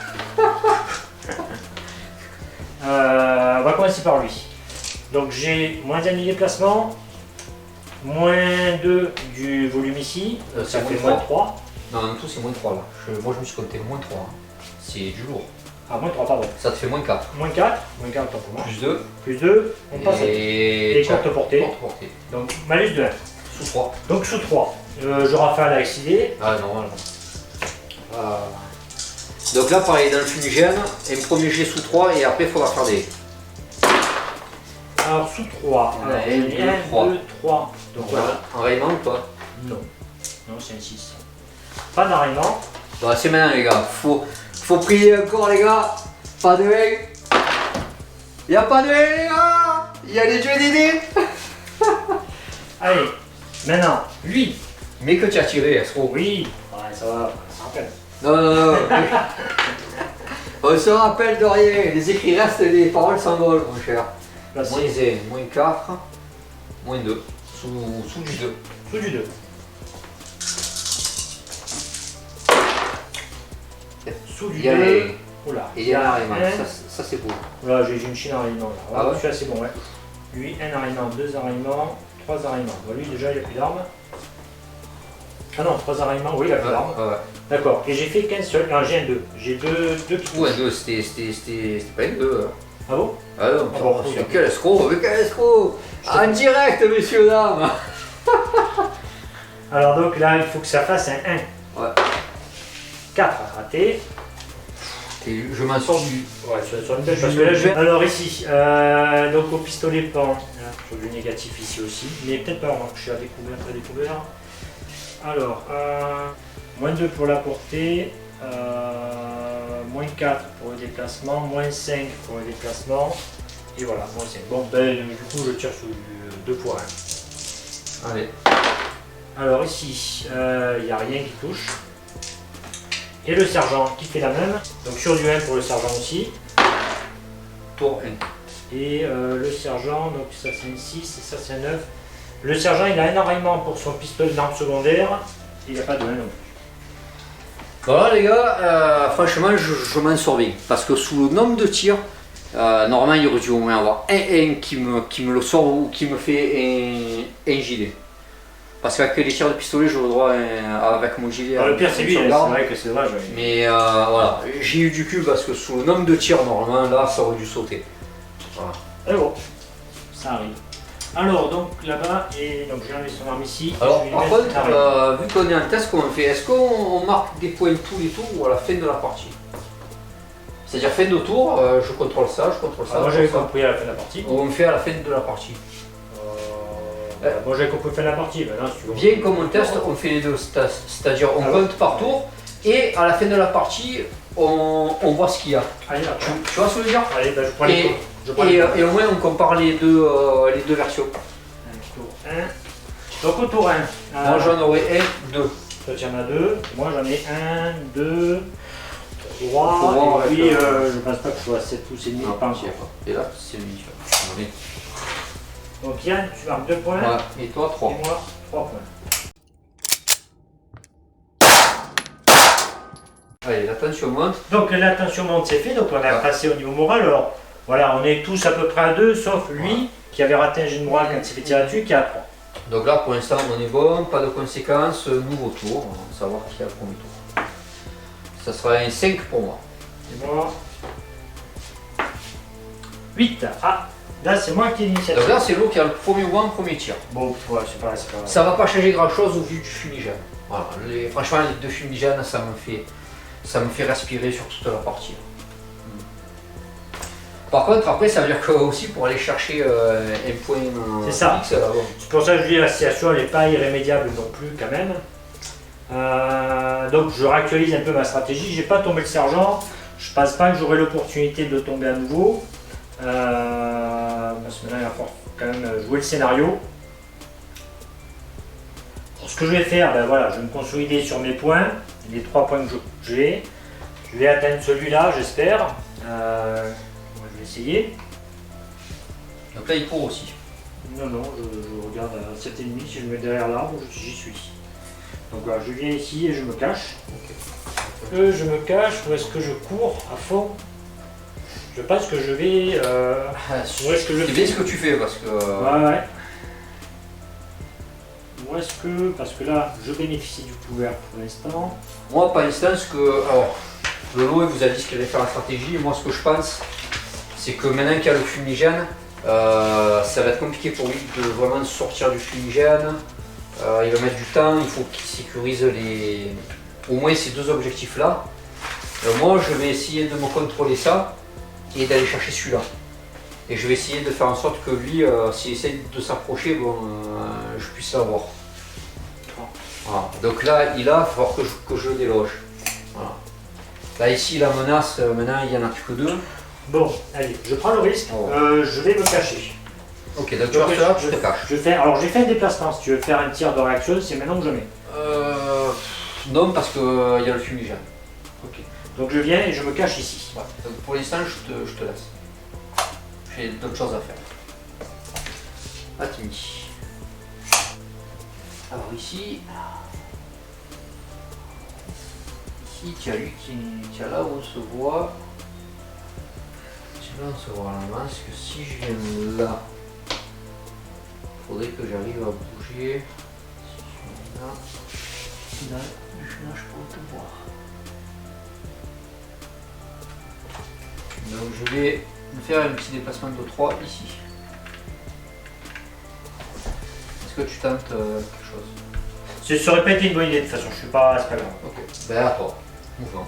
On va commencer par lui. Donc j'ai moins 1 de déplacement, moins 2 du volume ici, ça fait moins 3. Non, en tout c'est moins 3 là. Moi je me suis compté moins 3. C'est du lourd. Ah, moins 3, pardon. Ça te fait moins 4. Moins 4, moins 4 pour moi. Plus 2. Plus 2, on passe et courte portée. Donc malus de 1. Sous 3. Donc sous 3. Je rafale avec 6 dés. Ah non. Donc là pareil, dans le fumigène, un premier jet sous 3 et après il faudra faire des. Alors sous 3. 1, 2, 3. 2, 3. Donc voilà. Enraillement ou pas? Non. Non, c'est un 6. Pas d'enraillement. Bah c'est maintenant les gars. Faut prier encore les gars. Pas de haie. Il n'y a pas de haie les gars. Il y a les jeux d'idées. Allez, maintenant, lui. Mais que tu as tiré, Astro. Oui. Ouais, ça va, ça se rappelle. Non. On se rappelle de rien. Les écrits restent et les paroles s'envolent, mon cher. Là, Moins 1, moins 4, moins 2. Sous du 2. Sous du 2. Sous du 2. Oula. Et il y a un arrivement. Ça c'est beau. Là, j'ai une chine enraillement. Ah ouais? Je suis assez bon, ouais. Lui, un enraillement, 2 enraillements, 3 enraillements. Bon, lui, déjà, il n'y a plus d'armes. Ah non, 3 enraillements, oui, il a plus d'armes. Ouais. D'accord. Et j'ai fait qu'un seul. Non, j'ai un 2. J'ai deux qui Ou un 2, c'était pas une 2. Ah bon? Ah non, Ah bon, c'est quel escroc, en direct, messieurs, dames. Alors donc là, il faut que ça fasse un 1. Ouais. 4 raté. Je m'en sors du... Ouais, sur une belle parce que là, alors ici, donc au pistolet pan, sur du négatif ici aussi, mais peut-être pas, je suis à découvert. Alors, moins 2 pour la portée, moins 4 pour le déplacement, moins 5 pour le déplacement, et voilà, moins 5. Bon, ben du coup, je tire sur du 2 pour 1. Allez. Alors ici, il n'y a rien qui touche. Et le sergent qui fait la même. Donc sur du 1 pour le sergent aussi. Tour 1. Et le sergent, donc ça c'est un 6 et ça c'est un 9. Le sergent il a un enraillement pour son pistolet d'arme secondaire. Il n'y a pas de 1 non plus. Voilà les gars, franchement je m'en sors bien. Parce que sous le nombre de tirs, normalement il aurait dû au moins avoir un qui me le sort ou qui me fait un gilet. Parce qu'avec les tirs de pistolet, j'ai le droit avec mon gilet. Alors, le pire c'est lui, c'est vrai que c'est vrai. Mais voilà, j'ai eu du cul parce que sous le nombre de tirs, normalement là ça aurait dû sauter. Voilà. Et bon, ça arrive. Alors donc là-bas, et donc j'ai enlevé son arme ici. Alors par contre, vu qu'on est en test, comment on fait? Est-ce qu'on marque des points tous les tours ou à la fin de la partie? C'est-à-dire fin de tour, je contrôle ça, je contrôle ça. Moi j'avais compris à la fin de la partie. Ou on me fait à la fin de la partie. Moi j'avais compris à la fin de la partie. Maintenant, si tu veux... Bien comme on teste, on fait les deux. C'est-à-dire on compte par tour et à la fin de la partie, on voit ce qu'il y a. Allez, tu vois ce que je veux dire? Allez, je prends les tours. Et au moins on compare les deux versions. Tour 1. Donc au tour 1. Moi j'en aurais 1, 2. Toi tu en as 2. Moi j'en ai 1, 2, 3. Et puis je pense pas que je sois à 7 ou 7 Non, pas encore. Et là c'est lui. Donc Yann, tu marques 2 points. Voilà. Et toi 3. Et moi 3 points. Allez, la tension monte. Donc la tension monte, c'est fait. Donc on a passé au niveau moral. Alors voilà, on est tous à peu près à 2, sauf lui qui avait raté un jet de morale quand il s'est fait tirer dessus, qui est à 3. Donc là pour l'instant on est bon, pas de conséquences, nouveau tour, on va savoir qui a le premier tour. Ça sera un 5 pour moi. Et moi 8. Ah, là c'est moi qui ai l'initiative. Donc là c'est l'eau qui a le premier one, premier tir. Bon, ouais, c'est pas grave. Ça va pas changer grand chose au vu du fumigène. Voilà, franchement les deux fumigènes ça me fait respirer sur toute la partie. Par contre, après, ça veut dire que aussi pour aller chercher un point c'est ça. fixe, bon. C'est pour ça que je dis la situation n'est pas irrémédiable non plus quand même. Donc je réactualise un peu ma stratégie. J'ai pas tombé le sergent. Je pense pas que j'aurai l'opportunité de tomber à nouveau. Parce que maintenant il va falloir quand même jouer le scénario. Pour ce que je vais faire, ben voilà, je vais me consolider sur mes points, les 3 points que j'ai. Je vais atteindre celui-là, j'espère. Je vais essayer. Donc là il court aussi. Non, je regarde à 7,5, si je me mets derrière l'arbre, j'y suis. Donc voilà, je viens ici et je me cache. Okay. Je me cache, où est-ce que je cours à fond? Je pense que je vais... où est-ce que je fais bien ce que tu fais parce que... Ouais. Où est-ce que... Parce que là, je bénéficie du couvert pour l'instant. Moi, pour l'instant, ce que... Alors, le lot vous a dit ce qu'il allait faire la stratégie. Moi, ce que je pense, c'est que maintenant qu'il y a le fumigène, ça va être compliqué pour lui de vraiment sortir du fumigène. Il va mettre du temps, il faut qu'il sécurise au moins ces deux objectifs-là. Moi, je vais essayer de me contrôler ça et d'aller chercher celui-là. Et je vais essayer de faire en sorte que lui, s'il essaie de s'approcher, bon, je puisse l'avoir. Voilà. Donc là, il va falloir que je le déloge. Voilà. Là, ici, la menace, maintenant, il n'y en a plus que 2. Bon, allez, je prends le risque, je vais me cacher. Ok, donc tu restes là, je te cache. Alors j'ai fait un déplacement, si tu veux faire un tir de réaction, c'est maintenant que je mets. Non, parce qu'il y a le fumigène. Ok, donc je viens et je me cache ici. Ouais. Donc pour l'instant, je te laisse. J'ai d'autres choses à faire. Atimi. Alors ici, tu as lui qui a là où on se voit. Là, on se voit la main, parce que si je viens là, il faudrait que j'arrive à bouger. Si je viens là, je peux te voir. Donc je vais me faire un petit déplacement de 3 ici. Est-ce que tu tentes quelque chose? Ça aurait pas été une bonne idée de toute façon, je suis pas, c'est pas grave. Ok, ben à toi, mouvement.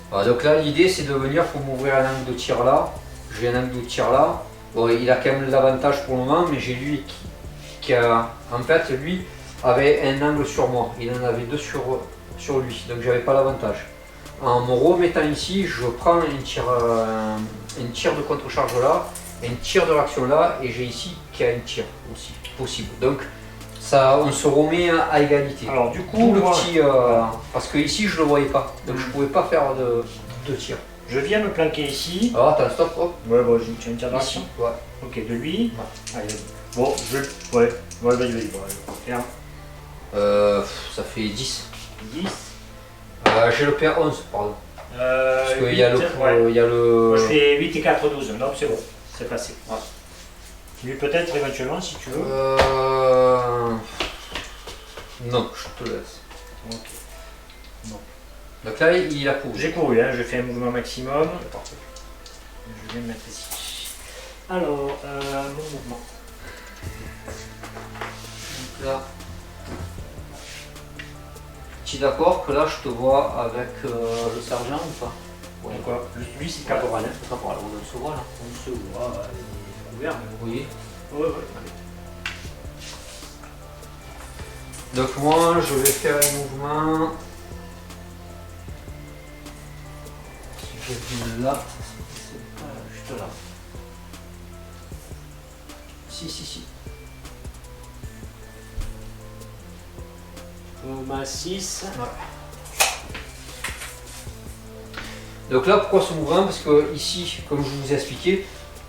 Voilà, donc là l'idée c'est de venir pour m'ouvrir un angle de tir là. J'ai un angle de tir là. Bon, il a quand même l'avantage pour le moment, mais j'ai lui qui a. En fait, lui avait un angle sur moi. Il en avait 2 sur lui, donc j'avais pas l'avantage. En me remettant ici, je prends un tir de contre-charge là un tir de réaction là, et j'ai ici qu'il y a un tir aussi possible. Donc ça, on se remet à égalité. Alors du coup, Tout le moi, petit, parce que ici je le voyais pas, donc je pouvais pas faire de tir. je viens me planquer ici. Alors attends, stop, hop. Ouais, bon, j'ai une tir de Ici, réaction. ouais. Ok, de lui. Ouais. Allez, vas-y. Bon, ouais, vas-y, vas-y. Bon, allez, ferme. Ça fait 10. 10. J'ai le paire 11, pardon. Parce qu'il 8, y a le. ouais. Il y a le... Moi, je fais 8 et 4, 12. Non, c'est bon, c'est passé. Ouais. Lui, peut-être, éventuellement, si tu veux. Non, je te laisse. Ok. Non. Donc là, il a couru. J'ai couru, hein, je fais un mouvement maximum. Parfait. Je vais me mettre ici. Alors, mon mouvement. Donc là, tu es d'accord que là, je te vois avec le sergent ou pas? Ouais. Pourquoi? Lui, c'est le caporal. Hein. Le caporal, on se voit là. On se voit, il est ouvert, mais Oui. bon. Ouais, ouais. Donc moi, je vais faire un mouvement. Si je viens là, c'est pas juste là. Si. Mouvement 6. Ouais. Donc là, pourquoi ce mouvement? Parce que ici, comme je vous ai expliqué,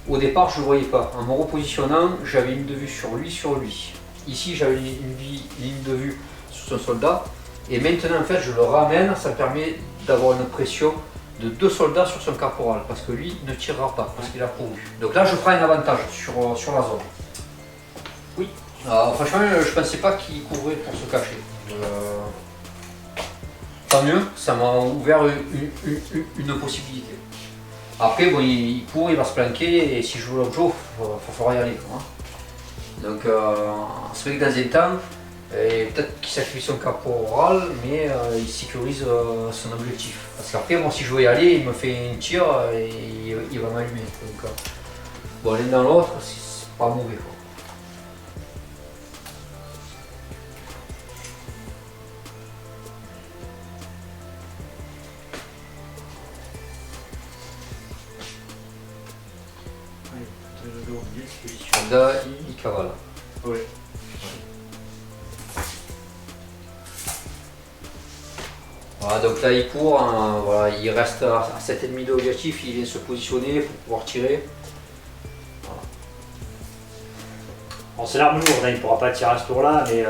au départ, je ne le voyais pas. En me repositionnant, j'avais une ligne de vue sur lui. Ici, j'avais une ligne de vue sur son soldat. Et maintenant, en fait, je le ramène. Ça me permet d'avoir une pression de 2 soldats sur son caporal. Parce que lui ne tirera pas, parce qu'il a couru. Donc là, je prends un avantage sur la zone. Oui. Alors, franchement, je ne pensais pas qu'il couvrait pour se cacher. Tant mieux, ça m'a ouvert une possibilité. Après, bon, il court, il va se planquer, et si je joue l'autre jour, il faudra y aller. Quoi. Donc, c'est vrai que dans un temps, peut-être qu'il sacrifie son caporal, mais il sécurise son objectif. Parce qu'après, bon, si je veux y aller, il me fait un tir et il va m'allumer. Donc, bon, l'un dans l'autre, c'est pas mauvais. Quoi. Là, il cavale. Oui. Voilà, donc là il court, hein, voilà, il reste à 7,5 d'objectif, il vient se positionner pour pouvoir tirer. Voilà. Bon, c'est l'arme lourde, hein, il ne pourra pas tirer à ce tour-là, mais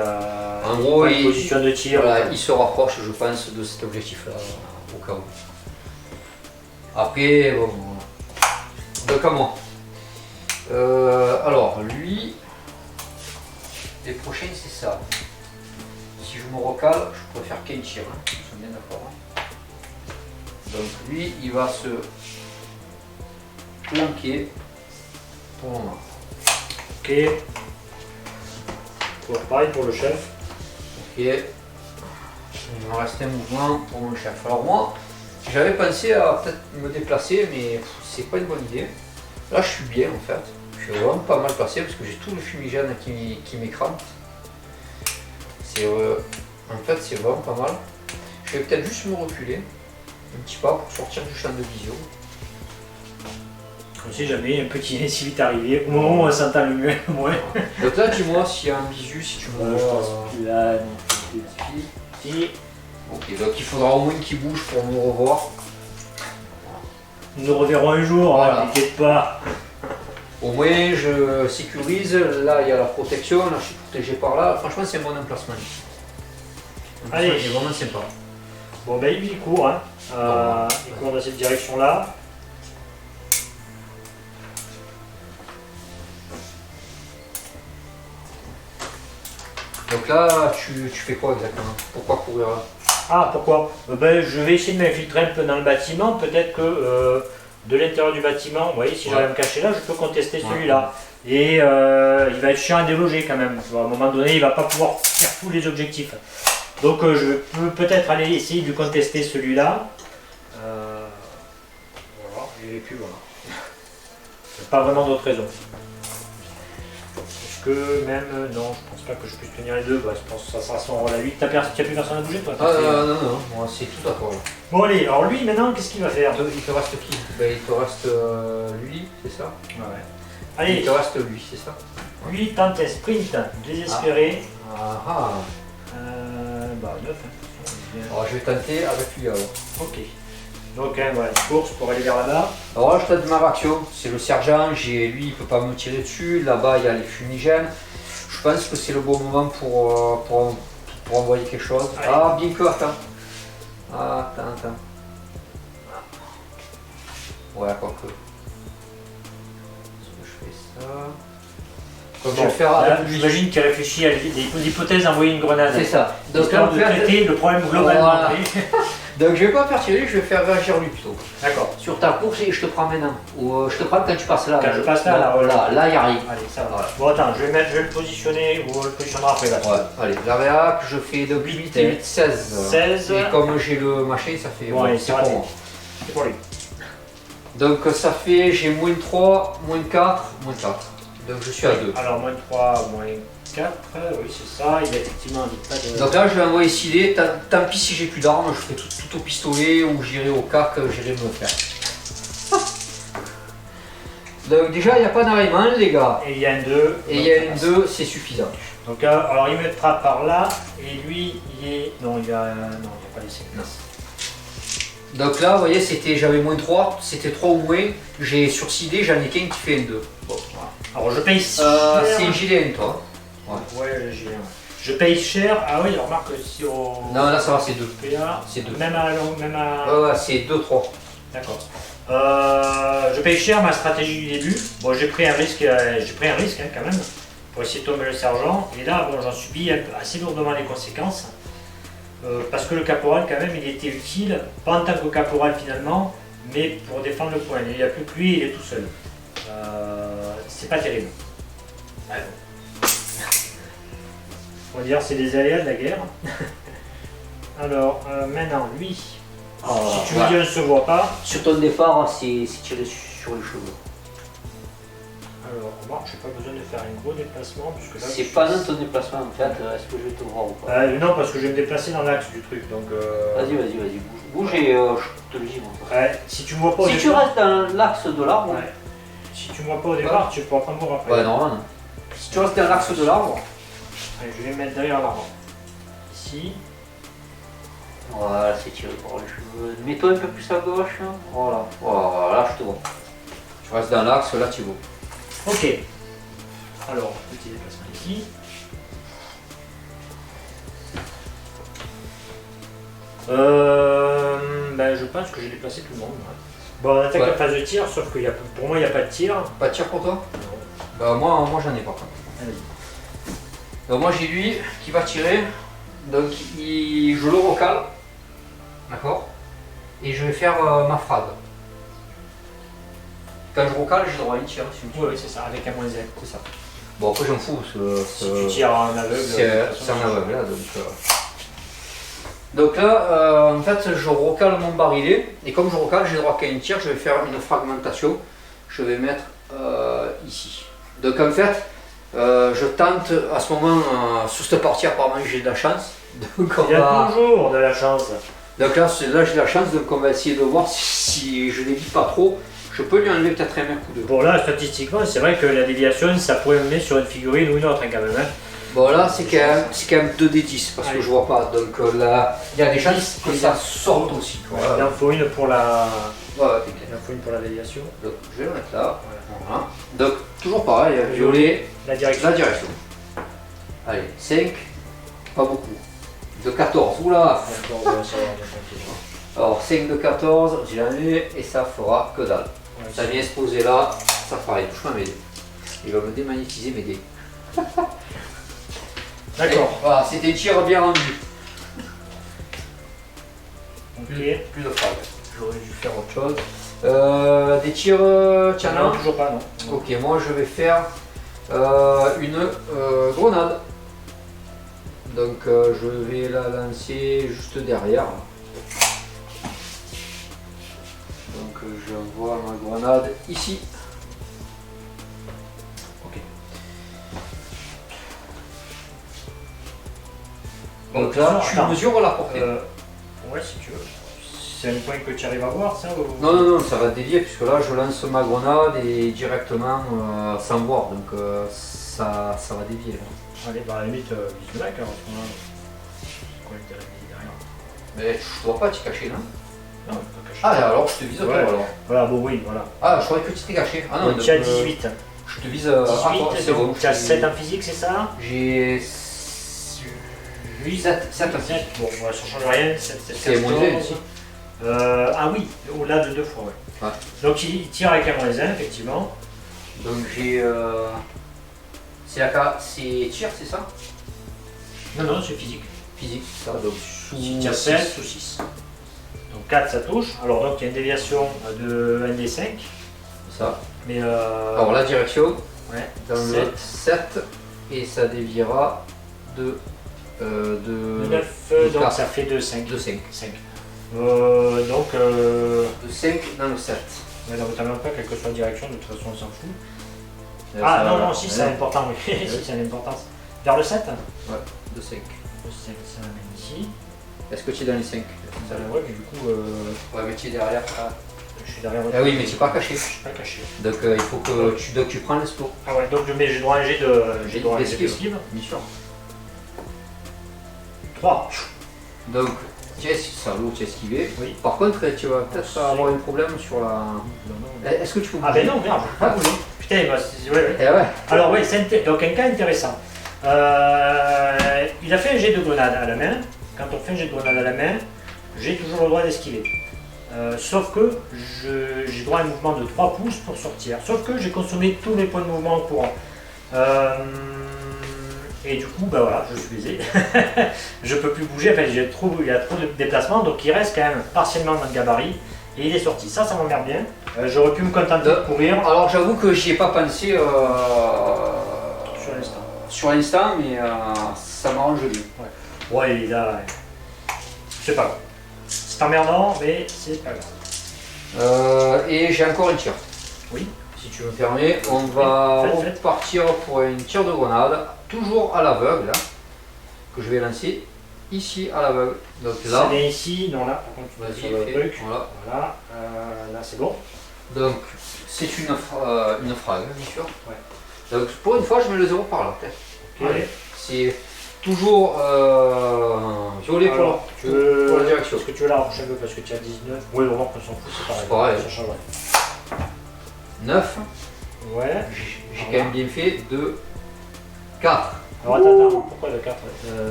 en gros, il position de tir. Voilà, il se rapproche, je pense, de cet objectif-là, au cas où. Après, bon, voilà. Donc à moi. Alors, lui, les prochaines, c'est ça. Si je me recale, je peux faire qu'un tir, hein. Nous sommes bien d'accord. Hein. Donc lui, il va se planquer pour le moment. Ok. Pareil pour le chef. Ok. Il me reste un mouvement pour mon chef. Alors moi, j'avais pensé à peut-être me déplacer, mais c'est pas une bonne idée. Là, je suis bien en fait. Je suis vraiment pas mal placé parce que j'ai tout le fumigène qui m'écrante. En fait, c'est vraiment pas mal. Je vais peut-être juste me reculer un petit pas pour sortir du champ de vision. On sait jamais, un petit si vite arrivé. Au moment où on s'entend le mieux, ouais. Donc là, dis-moi s'il y a un bisu, si tu me Je vois. pense que là, non, c'est petit. Ok, donc il faudra au moins qu'il bouge pour me revoir. Nous nous reverrons un jour, Voilà. n'inquiète pas. Au moins, je sécurise. Là, il y a la protection. Là, je suis protégé par là. Franchement, c'est un bon emplacement. Allez. C'est vraiment sympa. Bon, ben lui, il court, hein. Il court dans cette direction-là. Donc là, tu fais quoi exactement? Pourquoi courir là? Ah, pourquoi? Ben, je vais essayer de m'infiltrer un peu dans le bâtiment. Peut-être que de l'intérieur du bâtiment, vous voyez, si j'arrive à me cacher là, je peux contester celui-là. Et il va être chiant à déloger quand même. À un moment donné, il va pas pouvoir faire tous les objectifs. Donc je peux peut-être aller essayer de contester celui-là. Voilà, et puis voilà. Pas vraiment d'autres raisons. Est-ce que même, non, je pense pas que je puisse tenir les deux. Bah, je pense que ça sera son rôle à lui. T'as plus personne à bouger toi? Non, moi c'est tout d'accord. Bon allez, alors lui maintenant, qu'est-ce qu'il va faire? Il te reste qui? Ben, il te reste lui, c'est ça? Ouais. Il Allez, te reste lui, c'est ça? lui tente un sprint désespéré. Ah ah. Bah 9. Alors je vais tenter avec lui alors. Ok. Donc voilà, une course pour aller vers là-bas. Alors là je tente ma réaction, c'est le sergent, lui il peut pas me tirer dessus, là-bas il y a les fumigènes. Je pense que c'est le bon moment pour envoyer quelque chose. Allez. Ah bien que, attends. Attends. Ouais, quoique. Je fais ça. Comme je vais le faire Là, avec lui. j'imagine qu'il réfléchit à l'hypothèse d'envoyer une grenade. C'est ça. Donc, Histoire en de fait, traiter le problème globalement. Voilà. donc je vais pas faire tirer lui, je vais faire réagir lui plutôt. D'accord. Sur ta course, je te prends maintenant. Ou je te prends quand tu passes là. Quand je passe là, là, il y arrive. Allez, ça va. Ouais. Bon, attends, je vais le positionner ou on le positionnera après là. Ouais, allez, la réac, je fais de 8 et 8, 16. 16. Et comme j'ai le machin, ça fait. Bon, allez, c'est pour raté. moi. C'est pour lui. Donc ça fait, j'ai moins 3, moins 4, moins 4. Donc je suis à 2. Alors, moins 3, moins 4, oui, c'est ça. Il a effectivement dit pas de. Donc là, je vais envoyer Silé. Tant pis si j'ai plus d'armes, je ferai tout au pistolet ou j'irai au cac, j'irai me faire. Donc déjà, il n'y a pas d'arrêtement, les gars. Et il y a un 2. Et il y a une 2, c'est suffisant. Donc, alors il me frappe par là. Et lui, il est. Non, il y a pas laissé de place. Donc là, vous voyez, j'avais moins 3, c'était 3 ou moins. J'ai sur Silé, j'en ai qu'un qui fait un 2. Bon, voilà. Alors, je paye cher. C'est un gilet, toi. Ouais, j'ai un. Je paye cher. Ah oui, remarque si on. Non, là, ça va, c'est 2. PA, C'est 2. même à long, même à. Ouais, c'est 2-3. D'accord. Je paye cher ma stratégie du début. Bon, j'ai pris un risque, quand même, pour essayer de tomber le sergent. Et là, bon, j'en subis assez lourdement les conséquences. Parce que le caporal, quand même, il était utile, pas en tant que caporal finalement, mais pour défendre le point. Il n'y a plus que lui, il est tout seul. C'est pas terrible. Ouais, bon. On va dire c'est des aléas de la guerre. Alors, maintenant, lui, si tu me dis on ne se voit pas. Sur ton départ, c'est tiré sur les cheveux. Alors, moi, je n'ai pas besoin de faire un gros déplacement. Puisque là, C'est pas dans ton déplacement en fait, est-ce que je vais te voir ou pas? non, parce que je vais me déplacer dans l'axe du truc. Donc, Vas-y, bouge et je te le dis. Moi. Ouais, si tu me vois pas au Si tu départ. restes dans l'axe de l'arbre. Ouais. Si tu me vois pas au départ, tu pourras pas me voir après. Ouais, normalement. Si tu restes dans l'axe de l'arbre. Allez, je vais me mettre derrière l'arbre. Ici. Voilà, c'est tiré par les cheveux. Mets-toi un peu plus à gauche. Voilà, là je te vois. Tu restes dans l'axe, là tu vois. Ok. Alors, petit déplacement ici. Ben, je pense que j'ai déplacé tout le monde. Ouais. Bon, on attaque la phase de tir, sauf que pour moi, il n'y a pas de tir. Pas de tir pour toi? Non. Bah moi j'en ai pas. Allez. Donc moi j'ai lui qui va tirer. Donc je le recale. D'accord? Et je vais faire ma phrase. Quand je recale, j'ai le droit à une tir. Oui, c'est ça, avec un moins Z. C'est ça. Bon après j'en fous. Si tu tires en aveugle, C'est un aveugle là. Donc là, en fait, je recale mon barillet. Et comme je recale, j'ai le droit qu'à une tir. Je vais faire une fragmentation. Je vais mettre ici. Donc en fait, je tente à ce moment, sur cette partie apparemment j'ai de la chance. Donc, il y a toujours de la chance. donc là j'ai de la chance, donc on va essayer de voir si je ne dévie pas trop. Je peux lui enlever peut-être un coup de. Bon là, statistiquement, c'est vrai que la déviation, ça pourrait mener sur une figurine ou une autre hein, quand même. Hein. Bon là c'est quand même 2d10 parce que je vois pas. Donc là, il y a des chances que ça sorte aussi. Il en faut une pour la. Ouais, il en faut une pour la déviation. donc je vais le mettre là. Voilà. Donc toujours pareil, violet. La direction. La direction. Allez, 5, pas beaucoup. De 14, oula. D'accord, ouais, ça va, on est tranquille. Alors 5 de 14, j'ai enlevé et ça fera que dalle. Ouais, Ça vient se poser là, ça fera rien, touche pas mes dés. Il va me démagnétiser mes dés. D'accord. Et voilà, c'était un tir bien rendu. Ok. Plus de frappe. J'aurais dû faire autre chose. Des tirs, tiens Non, là. toujours pas, non. Ok, moi je vais faire une grenade. Donc je vais la lancer juste derrière. Donc j'envoie ma grenade ici. Ok. Donc là, tu Attends. mesures la portée. Ouais, si tu veux. c'est un point que tu arrives à voir, ça ou... Non, non, non, ça va dévier, puisque là, je lance ma grenade et directement sans voir, donc ça va dévier. Là. Allez, bah à la limite, vise le mec, alors, à ce moment-là. C'est quoi l'intérêt de viser derrière? Mais je vois pas, tu es caché, non? Non, pas caché. Ah, alors je te vise à toi, Ouais. alors. Voilà, bon, oui, voilà. Ah, je croyais que tu étais caché. Ah non, Tu as donc, 18. je te vise à toi, 18, c'est bon. donc tu as 7 en physique, c'est ça? J'ai 7 en 7. Bon, bah, ça change rien. C'est moins 1 aussi. Ah oui, au-delà de 2 fois, ouais. Ouais. Donc il tire avec un moins 1, effectivement. Donc j'ai. C'est tir, c'est ça? Non, non, c'est physique. Physique, ça. Donc Si tu as 7 ou 6. Donc 4, ça touche. Alors donc il y a une déviation de 1 des 5. ça. Mais Alors la direction, ouais, dans le 7, et ça déviera de 9, donc 4. ça fait de 5. De 5. 5. De 5 dans le 7. Ouais, donc t'as même pas quelle que soit la direction, de toute façon on s'en fout. Ça- non, non, si c'est non. important, oui. Si c'est une importance. Vers le 7? Ouais, de 5. Le 7, ça l'amène ici. Est-ce que tu es dans les 5? Ouais, mais du coup, Ouais, mais tu es derrière. je suis derrière. Ah oui, mais tu n'es pas caché. Je suis pas caché. Donc il faut que tu prends l'explo. Ah ouais, donc j'ai droit à un jet d'esquive. Bien sûr. 3. Donc, tu as esquivé. Oui. Par contre, tu vas peut-être avoir un problème sur la. Est-ce que tu peux Ah ben non, merde, je peux pas bouger. Putain, bah, ouais. Eh ouais. Alors oui, donc un cas intéressant. Il a fait un jet de grenade à la main. Quand on fait un jet de grenade à la main, j'ai toujours le droit d'esquiver. Sauf que j'ai droit à un mouvement de 3 pouces pour sortir. Sauf que j'ai consommé tous mes points de mouvement en courant. Et du coup, bah voilà, je suis baisé. Je peux plus bouger, enfin, il y a trop de déplacements, donc il reste quand même partiellement dans le gabarit. Et il est sorti. Ça m'emmerde bien. J'aurais pu me contenter de courir. Alors j'avoue que j'y ai pas pensé Sur l'instant. sur l'instant, mais ça m'arrange bien. Ouais, il a. C'est pas grave. C'est emmerdant, mais c'est pas grave. Et j'ai encore un tir. Oui. Si tu me permets, on va Faites. partir pour un tir de grenade, toujours à l'aveugle, hein, que je vais lancer ici à l'aveugle. Donc Ça là, vient ici, non là, par contre, tu vas vas-y, sur le fais, truc. voilà. Voilà, là c'est bon. Donc c'est une frag, bien sûr. Ouais. Donc pour une fois, je mets le 0 par là, peut-être. Ok. Allez. C'est toujours violet pour Alors, la, pour la direction. Est-ce que tu veux la rapprocher un peu parce que tu as 19? Oui, on qu'on s'en fout, c'est pareil. C'est pareil. Ça change rien. 9, Ouais. j'ai quand même bien fait de 4. Alors attends, pourquoi le 4?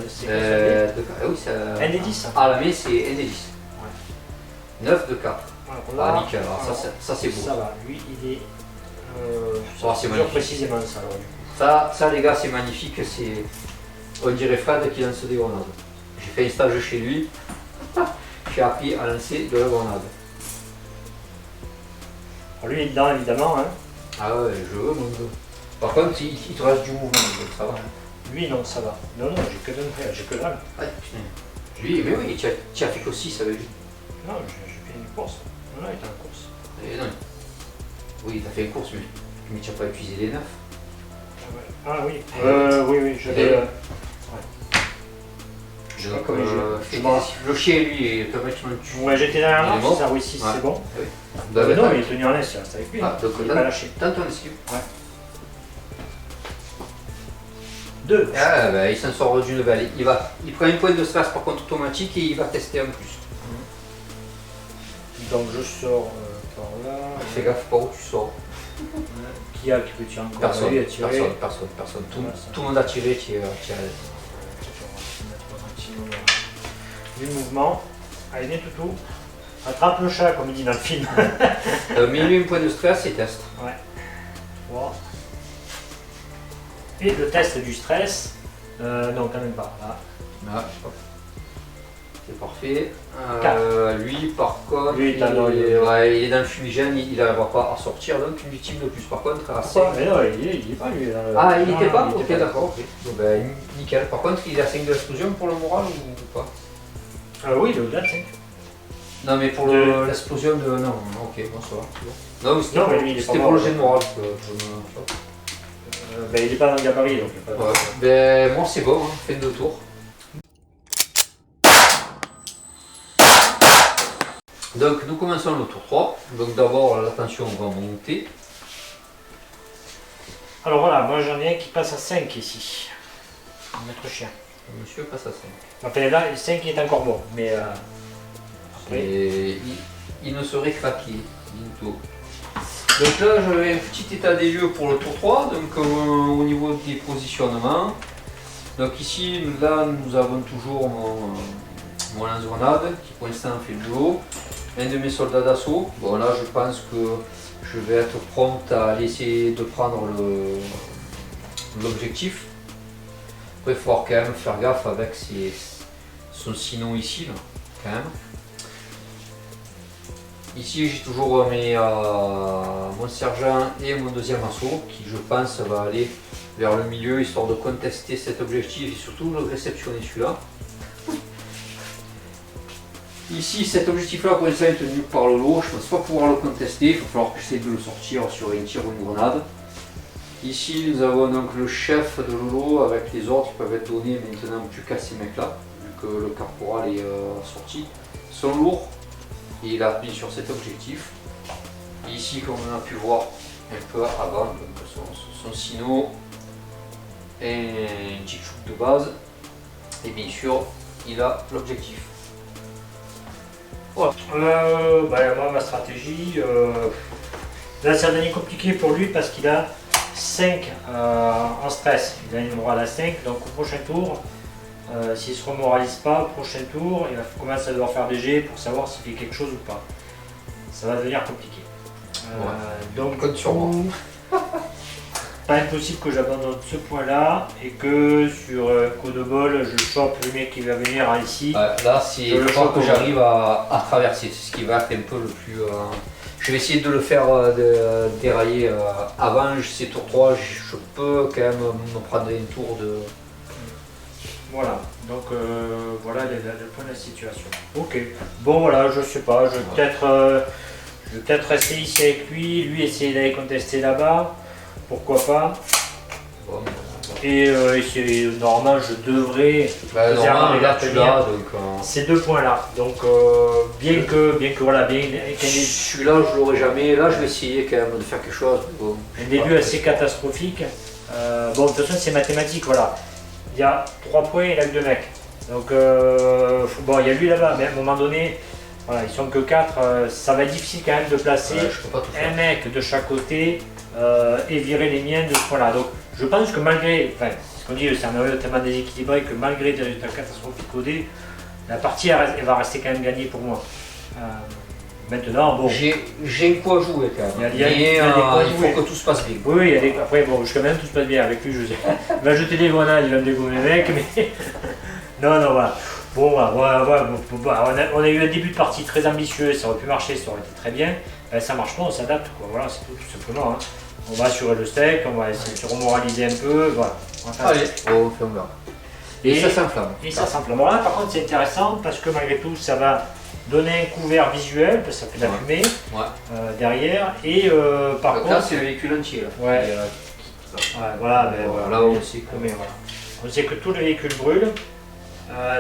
C'est quoi ça? Oui, ça... Un des 10. Ah, la main, c'est un des 10. 9 de 4. Alors, Ah, nickel, alors ça c'est beau. Ça va, lui il est. C'est toujours magnifique. précisément ça alors du coup. Ça les gars, c'est magnifique. On dirait Fred qui lance des grenades. J'ai fait un stage chez lui. J'ai appris à lancer de la grenade. Alors lui il est dedans évidemment. Hein. Ah ouais, je veux mon gars. Par contre, il te reste du mouvement, donc ça va. Lui non, ça va. Non, j'ai que dalle. Ah, putain. Lui, mais oui, tu as fait que 6 avec lui. Non, j'ai fait une course. Non, il était en course. Et non. Oui, tu as fait une course, mais tu n'as pas utilisé les 9. Ah oui. Oui, j'avais. Je sais pas comment Le chien, lui, est automatiquement tué. Ouais, j'étais derrière Il est là, mort. c'est ça, oui, si, Ouais. c'est bon. Oui. Non, mais il est tenu en laisse, c'est avec lui. Ah, donc Il est pas lâché. tente ton esquive. 2. Ah, bah, il s'en sort d'une balle. Il prend un point de stress par contre automatique et il va tester en plus. Donc je sors par là. Fais gaffe pas où tu sors. Qui peut tirer encore? Personne, Lui a tiré. personne. Tout Ouais, ça. le monde a tiré, tu es à l'aise. Du mouvement. Allez, viens toutou. Attrape le chat, comme il dit dans le film. Mets-lui un point de stress et teste. Ouais. 3. Et le test du stress. Non, quand même pas. Là. Ah, c'est parfait. Quatre. Lui, par contre, Lui, il est dans le fumigène, il n'arrivera pas à sortir, donc une victime de plus. Par contre, à 5. Mais non, il est pas lui. Ah, il n'était pas. il Ok, était pas. d'accord. Ok. Bon, ben, nickel. Par contre, il a 5 de l'explosion pour le moral ou pas? Oui, il est au-delà de 5. Non, mais pour l'explosion de. Non, ok, bon, ça va. Non, Non, mais lui, il est c'était pas pour le mort. jet de moral. Ben, il est pas dans le gabarit, donc il n'y a pas de... Ouais. Ben, moi, c'est bon, hein. Fin de tour. Donc nous commençons le tour 3. Donc d'abord la tension va monter. Alors voilà, moi j'en ai un qui passe à 5 ici. Maître chien. Monsieur passe à 5. Enfin là, le 5 est encore bon, mais après... Et il ne serait craqué bientôt. Donc là j'avais un petit état des lieux pour le tour 3, donc au niveau des positionnements. Donc ici, là nous avons toujours mon lance-grenade qui pour l'instant fait le boulot. Un de mes soldats d'assaut. Bon là je pense que je vais être prompt à essayer de prendre l'objectif. Après il faut quand même faire gaffe avec son sinon ici là, quand même. Ici j'ai toujours mon sergent et mon deuxième assaut qui je pense va aller vers le milieu histoire de contester cet objectif et surtout de réceptionner celui-là. Ici cet objectif là pour l'instant est tenu par le lot, je ne pense pas pouvoir le contester, il va falloir que j'essaie de le sortir sur un tir ou une grenade. Ici nous avons donc le chef de Lolo avec les ordres qui peuvent être donnés maintenant plus qu'à ces mecs là, vu que le caporal est sorti. Son lourd, et il a appuyé sur cet objectif. Et ici comme on a pu voir un peu avant, donc son sino, un Jigsaw de base, et bien sûr il a l'objectif. Voilà. Moi ma stratégie, là c'est un dernier compliqué pour lui parce qu'il a 5 en stress, il a une morale à 5, donc au prochain tour, s'il ne se remoralise pas, au prochain tour, il va commencer à devoir faire des jets pour savoir s'il fait quelque chose ou pas. Ça va devenir compliqué. Donc Compte sur moi. Pas impossible que j'abandonne ce point là et que sur coup de bol je chope le mec qui va venir ici. Là c'est je crois que j'arrive à traverser, c'est ce qui va être un peu le plus... Je vais essayer de le faire dérailler avant ces tours 3, je peux quand même me prendre un tour de... Voilà, donc voilà le point de la situation. Ok, bon voilà, je sais pas, je vais peut-être rester ici avec lui essayer d'aller contester là-bas, pourquoi pas. Bon. Et normalement je devrais... normalement là tu l'as, donc... Ces deux points là, donc bien que voilà, celui-là je l'aurai jamais, là je vais essayer quand même de faire quelque chose. Bon, un début assez catastrophique. Bon de toute façon c'est mathématique, voilà. Il y a 3 points et il a que 2 mecs. Donc bon il y a lui là-bas, mais à un moment donné, voilà, ils sont que 4, ça va être difficile quand même de placer un mec de chaque côté et virer les miens de ce point-là. Donc je pense que malgré, enfin ce qu'on dit, c'est un scénario tellement déséquilibré que malgré des résultats catastrophiques codés, la partie elle va rester quand même gagnée pour moi. Maintenant, bon. J'ai un coup à jouer quand même. Il faut que tout se passe bien. Oui, après, bon, jusqu'à même tout se passe bien avec lui. Il va jeter des grenades, il va me dégommer les mecs, mais. non, voilà. Bon, on a eu un début de partie très ambitieux, ça aurait pu marcher, ça aurait été très bien. Ça marche pas, on s'adapte, quoi. Voilà, c'est tout simplement. Hein. On va assurer le steak, on va essayer de se remoraliser un peu, voilà. Allez, on fait un verre. Et ça s'inflamme. Et ça s'inflamme. Bon, là, par contre, c'est intéressant parce que malgré tout, ça va donner un couvert visuel, parce que ça fait de la fumée derrière. Et par contre. Là, c'est le véhicule entier. Là. Ouais. Voilà, là, on sait que. Voilà. On sait que tout le véhicule brûle.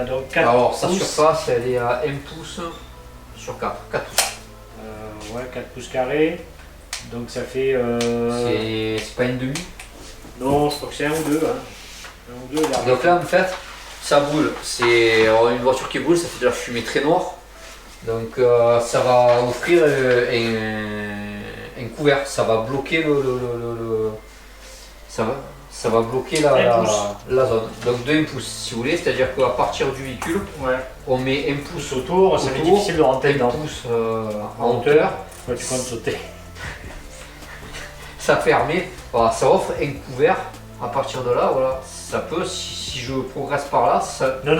Donc 4 Alors, pouces. sa surface, elle est à 1 pouce sur 4. 4 pouces. 4 pouces carrés. Donc ça fait. C'est pas une demi? Non, je crois que c'est 1 ou 2. Hein. 1 ou 2 donc là, en fait, ça brûle. C'est une voiture qui brûle, ça fait de la fumée très noire. Donc ça va offrir un couvert, ça va bloquer ça va bloquer la zone. Donc de 1 pouce si vous voulez, c'est-à-dire qu'à partir du véhicule, on met 1 pouce autour, ça va être difficile de rentrer dedans. 1 pouce en hauteur. Ouais, tu comptes sauter. Ça permet, voilà, ça offre un couvert à partir de là, voilà. Ça peut, si je progresse par là, ça... Non,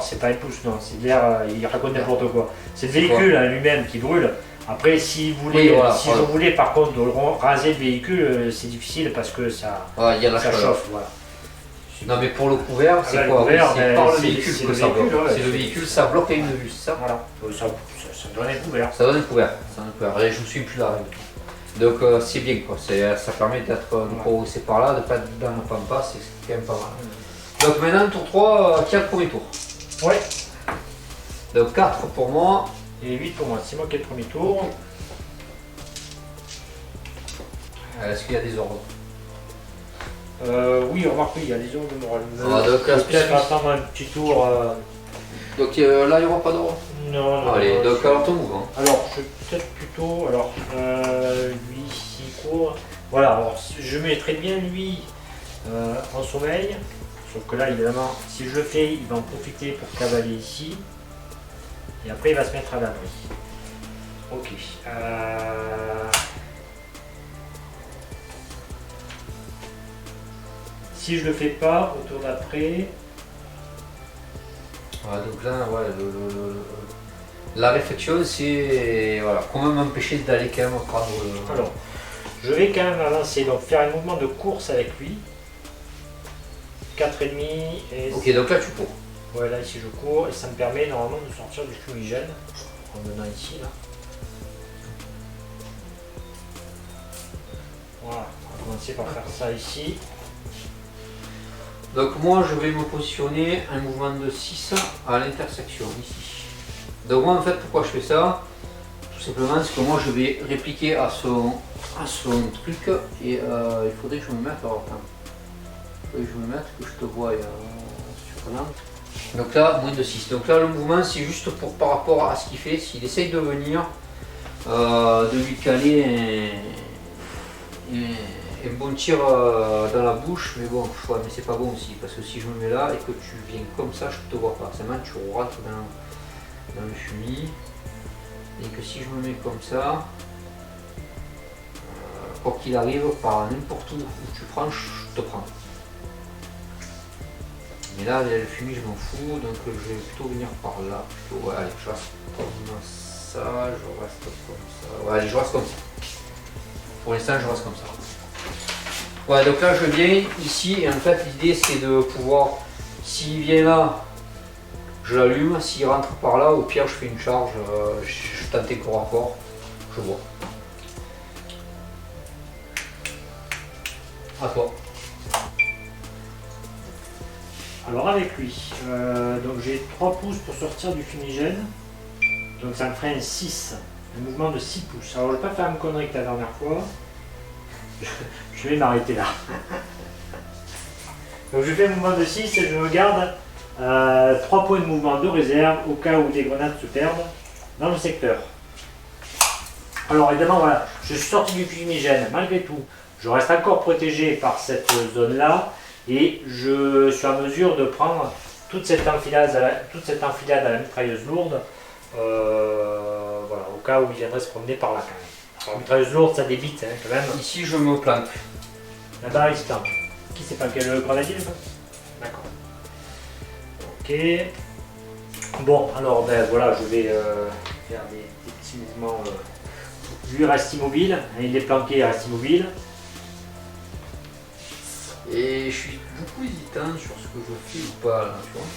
c'est pas 1 pouce, non, c'est de l'air, il raconte n'importe quoi. C'est le véhicule lui-même qui brûle. Après, si je voulais par contre de raser le véhicule, c'est difficile parce que ça, ça chauffe. Voilà. Non mais pour le couvert, c'est quoi? C'est par le véhicule que ça bloque. C'est le véhicule, ça bloque à une vue, c'est ça? Voilà, ça donne un couvert. Ça donne un couvert, je me suis plus là. Donc c'est bien quoi, ça permet de progresser par là, de pas être dans le pampa, c'est quand même pas mal. Donc maintenant tour 3, qui a le premier tour? Ouais. Donc 4 pour moi Et 8 pour moi, c'est moi qui ai le premier tour. Est-ce qu'il y a des ordres? Oui, remarque, oui, il y a des ordres de morale. Donc là, Peut-être attendre un petit tour. Donc là, il n'y aura pas d'ordre? Non. Allez, non, donc alors ton mouvement. Alors, je vais peut-être plutôt. Alors, lui, s'il court. Voilà, alors je mettrais bien lui en sommeil. Sauf que là, évidemment, si je le fais, il va en profiter pour cavaler ici. Et après, il va se mettre à l'abri. Ok. Si je le fais pas, au tour d'après. Donc là, ouais, la réflexion, c'est voilà, comment m'empêcher d'aller quand même prendre. Alors, je vais quand même avancer, donc faire un mouvement de course avec lui. 4,5 et. Ok, donc là tu cours. Ouais, là ici je cours et ça me permet normalement de sortir du fumigène en venant ici là. Voilà, on va commencer par faire ça ici. Donc moi je vais me positionner un mouvement de 6 à l'intersection ici. Donc moi en fait pourquoi je fais ça? Tout simplement parce que moi je vais répliquer à son truc et il faudrait que je me mette. Alors attends. Il faudrait que je me mette, que je te vois sur l'angle. Donc là, moins de 6. Donc là le mouvement c'est juste pour par rapport à ce qu'il fait, s'il essaye de venir, de lui caler un bon tir dans la bouche, mais bon, ouais, mais c'est pas bon aussi, parce que si je me mets là et que tu viens comme ça, je te vois pas. Seulement tu rentres dans le fumier, et que si je me mets comme ça, quoi qu'il arrive, par n'importe où tu prends, je te prends. Mais là, le fumier, je m'en fous, donc je vais plutôt venir par là. Plutôt, ouais, allez, je reste comme ça, je reste comme ça. Ouais, allez, je reste comme ça. Pour l'instant, je reste comme ça. Ouais, donc là je viens ici et en fait l'idée c'est de pouvoir, s'il vient là, je l'allume, s'il rentre par là, au pire je fais une charge, je tente corps à corps, je vois. À toi. Alors avec lui, donc j'ai 3 pouces pour sortir du fumigène, donc ça me ferait un 6, un mouvement de 6 pouces. Alors je ne vais pas faire une connerie que la dernière fois. Je vais m'arrêter là. Donc je fais un mouvement de 6 et je me garde 3 points de mouvement de réserve au cas où des grenades se perdent dans le secteur. Alors évidemment voilà, je suis sorti du fumigène malgré tout. Je reste encore protégé par cette zone là et je suis en mesure de prendre toute cette enfilade à la mitrailleuse lourde. Voilà, au cas où il viendrait se promener par là quand même. Alors, mitrailleuse lourde, ça débite hein, quand même. Ici je me planque. Là-bas, il se plante. Qui c'est pas quel grenadier ça? D'accord. Ok. Bon, alors ben voilà, je vais faire des petits mouvements. Lui reste immobile, hein, il est planqué, il reste immobile. Et je suis beaucoup hésitant sur ce que je fais ou pas là, tu vois.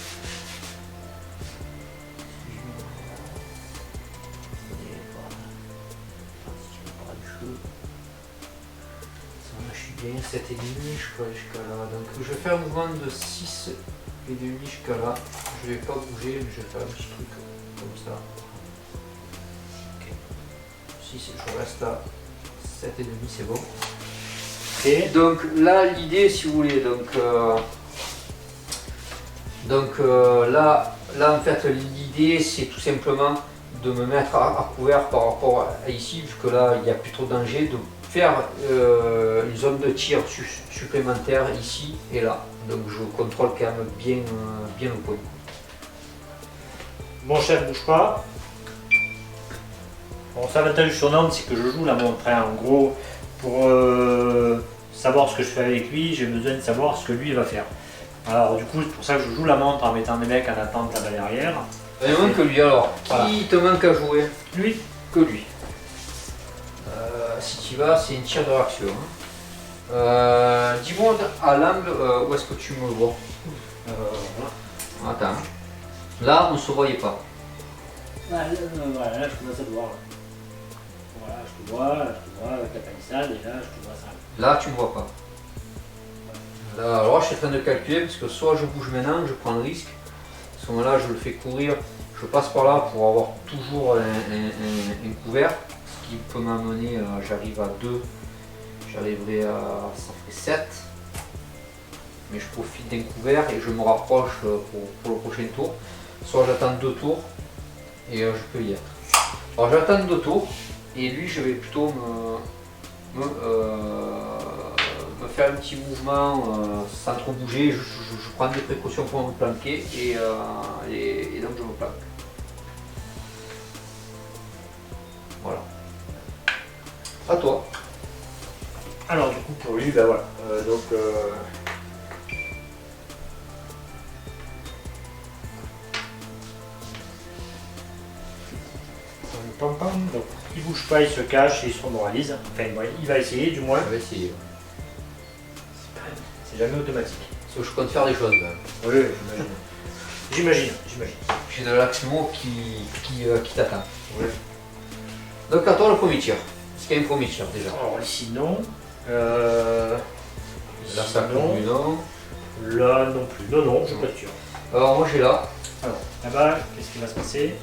Bien 7,5 je peux aller jusqu'à là. Donc je vais faire un mouvement de 6,5 jusqu'à là. Je vais pas bouger, mais je vais faire un petit truc comme ça. Okay. 6, je reste à 7,5, c'est bon. Et donc là l'idée si vous voulez, là en fait l'idée c'est tout simplement de me mettre à couvert par rapport à ici, puisque là il n'y a plus trop de danger, de faire une zone de tir supplémentaire ici et là. Donc je contrôle quand même bien le point. Mon chef bouge pas. Bon, ça l'avantage sur Nantes, c'est que je joue la montre. Hein. En gros, pour savoir ce que je fais avec lui, j'ai besoin de savoir ce que lui va faire. Alors du coup, c'est pour ça que je joue la montre en mettant des mecs en attente à la derrière. Il manque que lui alors. Voilà. Qui te manque à jouer? Lui. Que lui. Si tu vas, c'est une tir de réaction. Hein. Dis-moi à l'angle où est-ce que tu me vois. Voilà. Attends. Là, on ne se voyait pas. Voilà, là, je commence à te voir. Voilà, je te vois avec la palissade et là, je te vois ça. Là, tu ne me vois pas. Alors, je suis en train de calculer parce que soit je bouge maintenant, je prends le risque. À ce moment-là, je le fais courir je passe par là pour avoir toujours un couvert, ce qui peut m'amener, j'arrive à 2, j'arriverai à, ça fait 7, mais je profite d'un couvert et je me rapproche pour le prochain tour. Soit j'attends 2 tours et je peux y être. Alors j'attends 2 tours et lui je vais plutôt me faire un petit mouvement sans trop bouger, je prends des précautions pour me planquer et donc je me planque. Voilà. À toi. Alors du coup pour lui, ben voilà. Pam, pam. Donc il bouge pas, il se cache et il se remoralise. Enfin ouais, il va essayer du moins. Je vais essayer. C'est jamais automatique. Parce que je compte faire des choses quand même. Oui, j'imagine. J'ai de l'action qui t'attend. Oui. Donc à toi le premier tir. Est-ce qu'il y a un premier tir déjà? Alors ici non. Là ça conclut non. Là non plus. Non, je pas de tir. Alors moi j'ai là. Alors là-bas, qu'est-ce qui va se passer?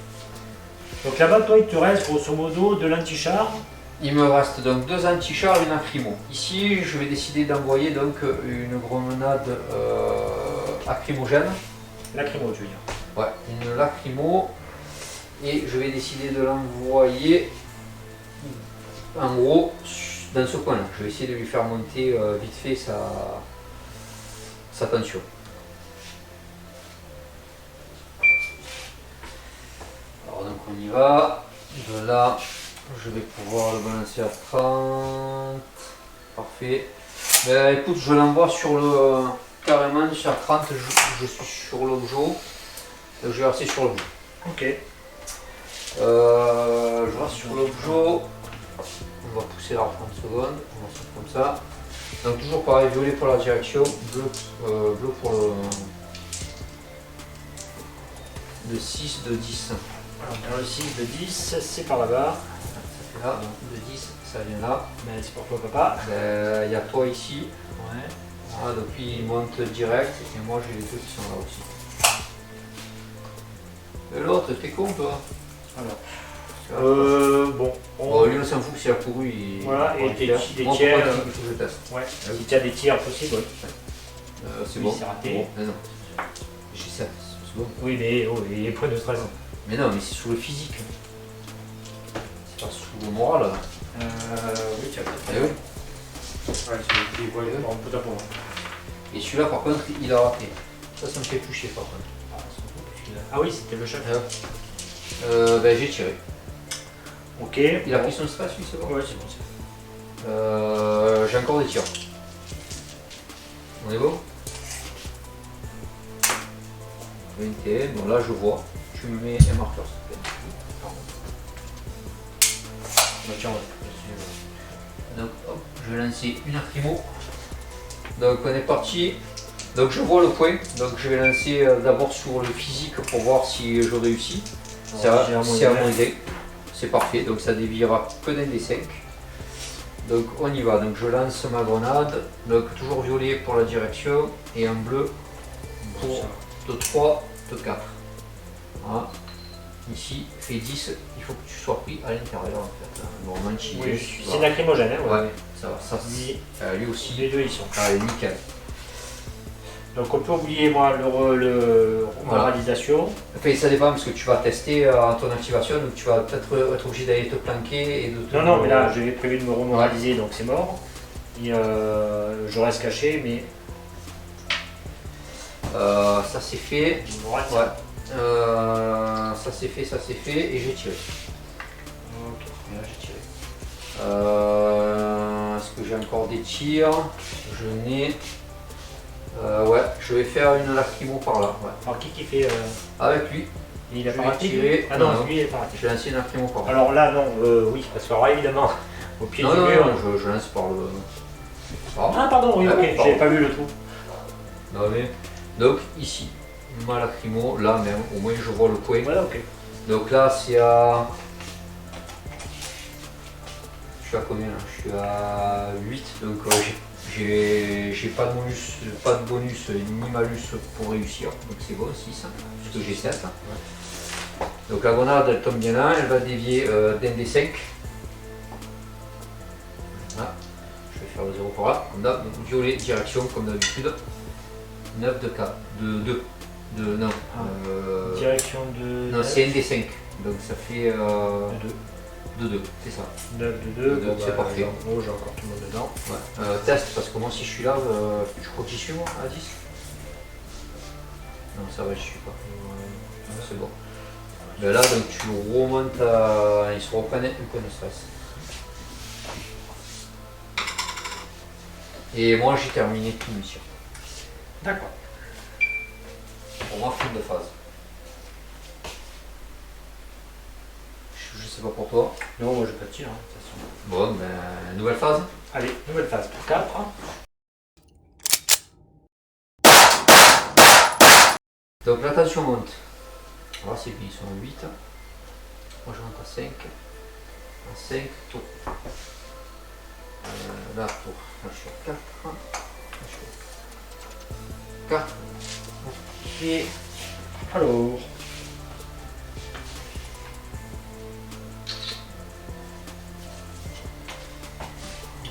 Donc là-bas, toi, il te reste grosso modo de l'anti-char. Il me reste donc 2 anti-chars et une lacrymo. Ici, je vais décider d'envoyer donc une grenade acrymogène. Lacrymo, tu veux dire? Ouais, une lacrymo. Et je vais décider de l'envoyer en gros dans ce coin-là. Je vais essayer de lui faire monter vite fait sa tension. Alors donc on y va. De là, je vais pouvoir le balancer à 30. Parfait. Ben, écoute, je l'envoie sur le. Carrément sur 30, je suis sur l'objet. Donc je vais rester sur l'objet. Ok. Je reste sur l'objet. On va pousser la 30 secondes. On va faire comme ça. Donc toujours pareil, violet pour la direction, bleu pour le 6 de 10. Alors, dans le 6 de 10, c'est par là-bas. Ça fait là, donc le 10, ça vient là. Mais c'est pour toi, papa. Il y a toi ici. Ouais. Voilà, donc lui il monte direct et moi j'ai les deux qui sont là aussi. Et l'autre, t'es con toi? Alors. Bon. Bon, lui on s'en fout, s'il a couru, il. Voilà, et des tirs. Moi, il faut que je teste. Ouais. Si tu as des tirs possibles, oui. C'est Oui, bon. c'est raté. Bon, mais non. J'ai 7, c'est bon. Oui, mais il est point de stress. Mais non, mais c'est sous le physique. C'est pas sous le moral. Oui, tu as peut-être. Eh oui. Ouais, c'est des voies en bout à bout. Et celui-là par contre, il a raté. Ça me fait toucher par contre. Ah oui, c'était le chef. Ben j'ai tiré. Ok. Il a pris son stress lui, c'est bon? Ouais, c'est bon. J'ai encore des tirs. On est bon? 21, bon là je vois. Tu me mets un marqueur s'il te plaît. Bah, tiens, ouais. Donc hop, je vais lancer une lacrymo. Donc on est parti. Donc je vois le point. Donc je vais lancer d'abord sur le physique pour voir si je réussis. C'est à moins 1. C'est parfait. Donc ça déviera que d'un des 5. Donc on y va. Donc je lance ma grenade. Donc toujours violet pour la direction et un bleu pour de 3, de 4. Voilà. Ici fait 10, il faut que tu sois pris à l'intérieur en fait. Normalement, oui, c'est lacrymogène, hein, ouais. Ça va, ça lui aussi. Les deux ils sont. Allez, nickel. Donc on peut oublier moi le moralisation. Enfin, ça dépend parce que tu vas tester ton activation, donc tu vas peut-être être obligé d'aller te planquer et de te. Non, mais là j'avais prévu de me remoraliser, donc c'est mort. Et je reste caché, mais. Ça c'est fait. Ouais. Ça c'est fait et j'ai tiré. Ok. Et là j'ai tiré. Est-ce que j'ai encore des tirs? Je n'ai. Ouais, je vais faire une lacrymo par là. Ouais. Alors qui fait avec lui. Il a je pas vais raté tirer. Ah non, lui il est pas raté. Je vais lancer une lacrymo par là. Alors là non, oui, parce que alors, évidemment, au pied du mur. Non, je lance par le. Ah pardon, oui, ok, j'avais pas vu le trou. Non mais. Donc ici, ma lacrymo, là même, au moins je vois le point. Voilà, ok. Donc là c'est à. Je suis à combien là? Je suis à 8, donc j'ai pas de bonus ni malus pour réussir, donc c'est bon, 6, parce que j'ai 7. Donc la grenade elle tombe bien là, elle va dévier d'un des 5. Voilà. Je vais faire le 0 par là, comme d'hab. Donc violet, direction comme d'habitude. 9 de K. De 2. Non. Direction de. Non, c'est un des 5. Donc ça fait. De 2, c'est ça. 9 de 2, c'est parfait. Oh, j'ai encore tout le monde dedans. Ouais. Test, parce que moi si je suis là, je crois que j'y suis moi, à 10. Non, ça va, j'y suis pas. C'est bon. Ben là, donc tu remontes à. Ils se reprennent un point de stress. Et moi j'ai terminé toute mission. D'accord. Pour moi, fin de phase. Je sais pas pour toi. Non, moi je vais pas de tir. Hein, de toute façon. Bon, ben, nouvelle phase. Allez, nouvelle phase. 4. Donc la tension monte. Alors c'est bien, ils sont à 8. Moi je monte à 5. À 5 tours. Là, tour. Là je suis à 4. Là je suis à 4. Ok. Alors.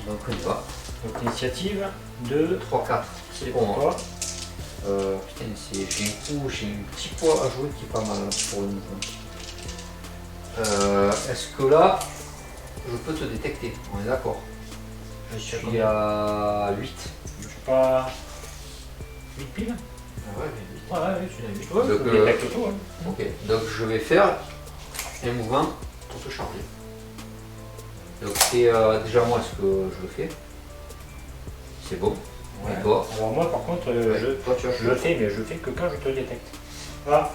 Donc on y va. Donc l'initiative 2, 3, 4. c'est pour pour moi. toi. Putain, j'ai un petit poids à jouer qui est pas mal pour le mouvement. Est-ce que là, je peux te détecter? On est d'accord. Je suis à 8. Je suis pas. 8 piles? Ah ouais, mais 8. Ouais, tu l'as 8. Ouais, Donc, tu détectes auto. Hein. Ok, donc je vais faire un mouvement pour te charger. Donc c'est déjà moi ce que je le fais. C'est bon. Ouais. Et toi? Alors moi par contre, Toi, tu as je le fais, mais je le fais que quand je te détecte. Voilà.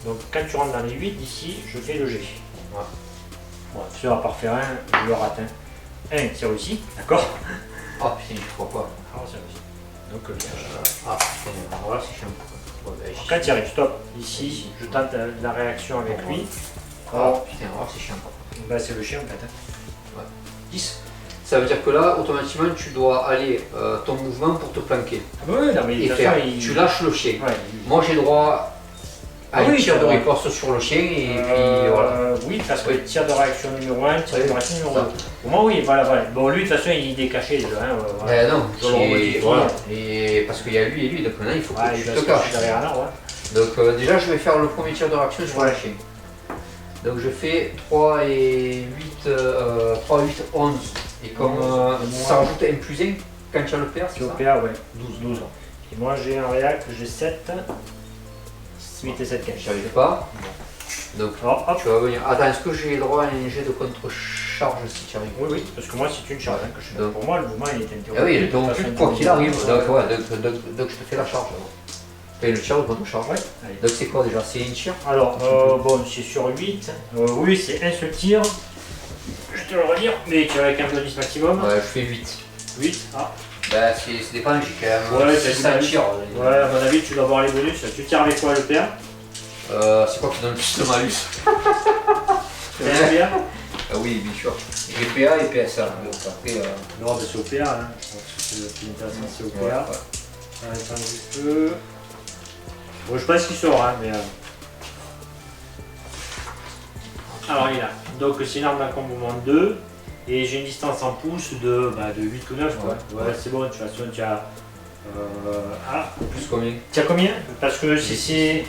Donc quand tu rentres dans les 8 d'ici, je fais le G. Voilà. Bon, sûr, à part faire un, je le rate. 1, c'est réussi, d'accord? Ah putain, je crois pas. Alors c'est réussi. Donc Ah putain, alors là c'est chiant. Bon, ben, quand tu arrives, stop. Ici, je tente la réaction avec lui. Ah putain, alors c'est chiant. Bah, c'est le chien en fait. Hein. 10. Ça veut dire que là, automatiquement, tu dois aller ton mouvement pour te planquer. Ah bah oui, non, mais Et de toute faire. façon, Tu lâches le chien. Ouais, Moi, j'ai droit à une tir c'est de vrai. riposte sur le chien et puis voilà. Oui, parce que tir de réaction numéro 1, tir de Oui, réaction numéro ça. 2. Pour moi, oui, voilà. Bon, lui, de toute façon, il est caché déjà. Hein, voilà. Non, Je le remodifie. voilà. Et parce qu'il y a lui et lui, donc maintenant il faut Ouais, que il tu va te se cacher caches. derrière un arbre. Ouais. Donc déjà, je vais faire le premier tir de réaction sur Ouais. le chien. Donc je fais 3 et 8, 3, 8, 11. Et comme ça rajoute un plus 1 quand tu as le PR, c'est Au ça? PA, ouais, 12. Et moi, j'ai un réac, j'ai 7, 8 et 7 caches. J'y arrive pas. Donc Alors, hop. tu vas venir. Attends, est-ce que j'ai le droit à un jet de contre-charge si tu arrives? Oui, parce que moi, c'est une charge hein, que je fais. Donc- Pour moi, le mouvement, il est interrompu. Ah oui, il est De toute interrompu façon, quoi qu'il arrive. Ouais. Donc, ouais, donc je te fais la charge. Alors. Fais le tir de contre-charge. Ouais, allez. Donc c'est quoi déjà? C'est une tir? Alors, bon, c'est sur 8. Oui, c'est un seul tir. Je te le redire, mais tu as avec un bonus maximum. Ouais, je fais 8. 8. Ah. Bah, c'est dépend, j'ai quand même Ouais, 5 tirs. Ouais, à mon avis, tu dois avoir les bonus. Tu tires avec quoi le PA? C'est quoi qui donne le plus de malus? C'est un PA? Ah oui, bien sûr. J'ai PA et PSA. Donc après, Non, mais c'est au PA. Hein. Je pense que c'est le plus intéressant, c'est au PA. ouais. Attends un petit peu. Bon, je sais pas ce qu'il sort, hein, mais. Alors, il est là. Donc, c'est une arme d'accompagnement 2. Et j'ai une distance en pouces de 8 ou 9. Quoi. Ouais, c'est bon, de toute façon, tu as. Ah, Plus combien? tu as combien? Parce que si c'est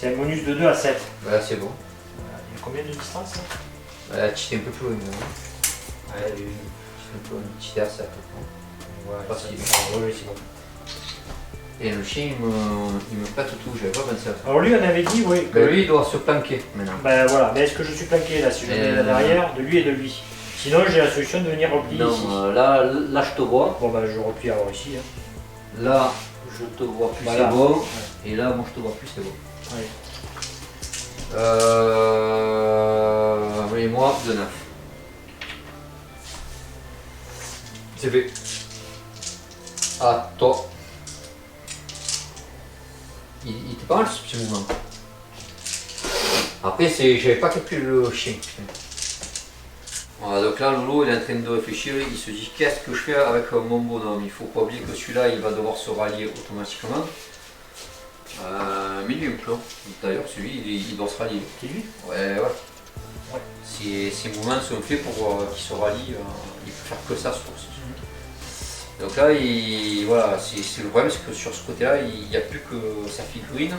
un bonus de 2 à 7. Ouais, c'est bon. Il y a combien de distance là? Tu t'es un peu plus loin. Ouais, tu t'es un peu plus loin. Tu t'es à 7. Ouais, Pas si. oui, c'est bon. Et le chien, il me pète tout. J'avais pas pensé à ça. Alors, lui, on avait dit, oui. Ben, lui, il doit se planquer maintenant. Ben voilà, mais est-ce que je suis planqué là? Si je mets là derrière, de lui et de lui. Sinon, j'ai la solution de venir replier ici. Non, là, je te vois. Bon, bah, je replie alors ici. Hein. Là, je te vois plus, Voilà. c'est bon. Ouais. Et là, moi, je te vois plus, c'est bon. Ouais. Et moi, de 9. C'est fait. Ah, toi. Il était pas mal ce petit mouvement. Après, j'avais pas calculé le chien. Voilà, donc là, Lolo, il est en train de réfléchir. Il se dit qu'est-ce que je fais avec mon bonhomme. Il faut pas oublier que celui-là, il va devoir se rallier automatiquement. Medium clos. D'ailleurs, celui, il doit se rallier. C'est lui? Ouais. Ces mouvements sont faits pour qu'il se rallie. Il peut faire que ça sur ce. Donc là, voilà, c'est le problème, c'est que sur ce côté-là, il n'y a plus que sa figurine.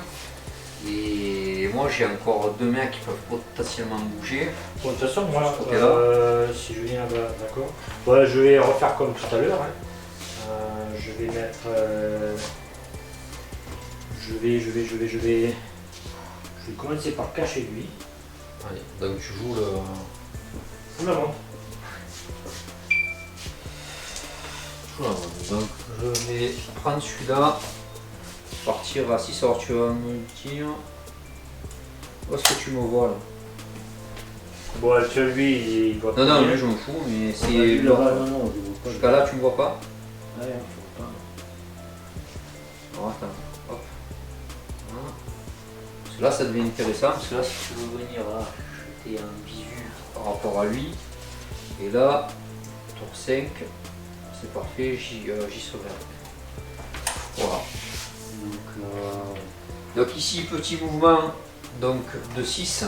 Et moi, j'ai encore deux mains qui peuvent potentiellement bouger. Bon, de toute façon, moi, si je viens là-bas, d'accord. Ouais, je vais refaire comme tout à l'heure. Hein. Je vais mettre. Je vais commencer par cacher lui. Allez, donc tu joues le. Non. Donc je vais prendre celui-là, partir à 6 heures, tu vas me dire où est-ce que tu me vois là? Bon, tu lui, il voit pas. Non, lui je m'en fous, mais c'est. Non, je vois pas. Jusqu'à là, tu me vois pas? Ouais, je vois pas. Alors, attends, hop. Voilà. Parce que là, ça devient intéressant, parce que là, si tu veux venir là, jeter un visu par rapport à lui, et là, tour 5. C'est parfait, j'y serai. Voilà. Donc ici, petit mouvement donc, de 6.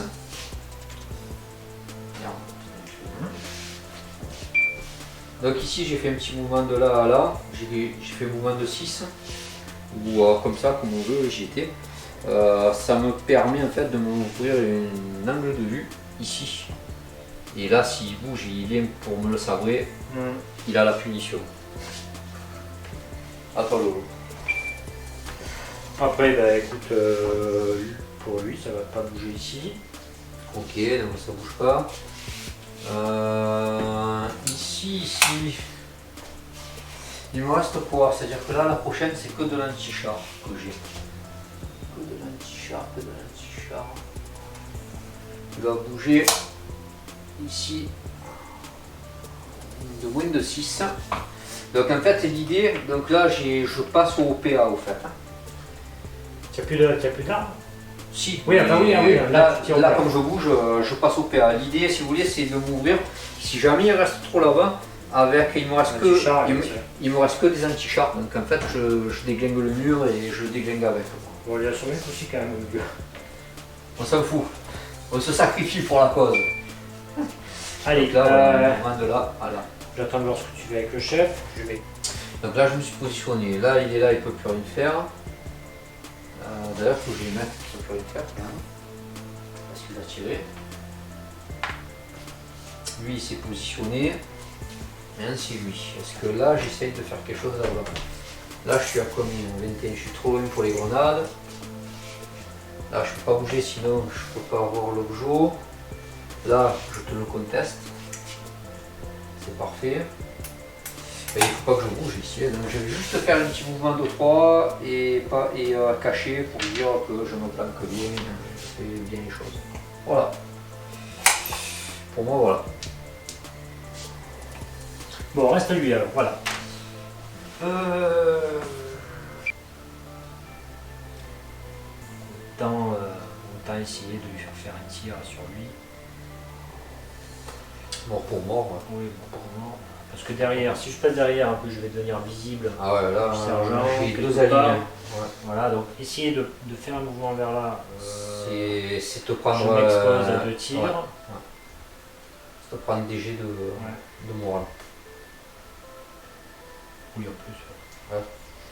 Donc ici, j'ai fait un petit mouvement de là à là. J'ai fait un mouvement de 6. Ou comme ça, comme on veut, j'y étais. Ça me permet en fait de m'ouvrir un angle de vue ici. Et là, s'il bouge, il vient pour me le sabrer. Il a la punition. À toi, Lolo. Après, bah écoute, pour lui, ça va pas bouger ici. Ok, donc ça bouge pas. Ici, il me reste quoi? C'est-à-dire que là, la prochaine, c'est que de l'anti-char que j'ai. Que de l'anti-char. Il va bouger ici de moins de 6. Donc en fait l'idée, donc là je passe au PA au fait. Tu n'as plus d'armes? Si, oui, là comme je bouge, je passe au PA. L'idée, si vous voulez, c'est de m'ouvrir. Si jamais il reste trop là-bas, avec il me reste que des anti-chars. Donc en fait je déglingue le mur et je déglingue avec. Bon, il y a son mec aussi quand même. On s'en fout. On se sacrifie pour la cause. Allez, donc là, de là à là. J'attends de voir ce que tu fais avec le chef. Donc là, je me suis positionné. Là, il est là, il ne peut plus rien faire. D'ailleurs, il faut que je les mette, il ne peut plus rien faire. Parce qu'il a tiré. Lui, il s'est positionné. Maintenant, c'est lui. Est-ce que là, j'essaye de faire quelque chose là-bas? Là, je suis à combien? 21. Je suis trop loin pour les grenades. Là, je ne peux pas bouger, sinon je ne peux pas avoir l'objet. Là, je te le conteste. C'est parfait. Et il ne faut pas que je bouge ici. Donc, je vais juste faire un petit mouvement de 3 et cacher pour dire que je me planque bien, je fais bien les choses. Voilà. Pour moi, voilà. Bon, reste lui alors, voilà. Autant essayer de lui faire un tir sur lui. Mort pour mort. Ouais. Oui, mort pour mort. Parce que derrière, si je passe derrière un peu, je vais devenir visible. Ah ouais, là, j'ai deux alliés. Ouais. Voilà, donc essayer de faire un mouvement vers là. C'est te prendre. Je m'expose à 2 tirs. Ouais. C'est te prendre des jets de morale. Oui, en plus. Ouais.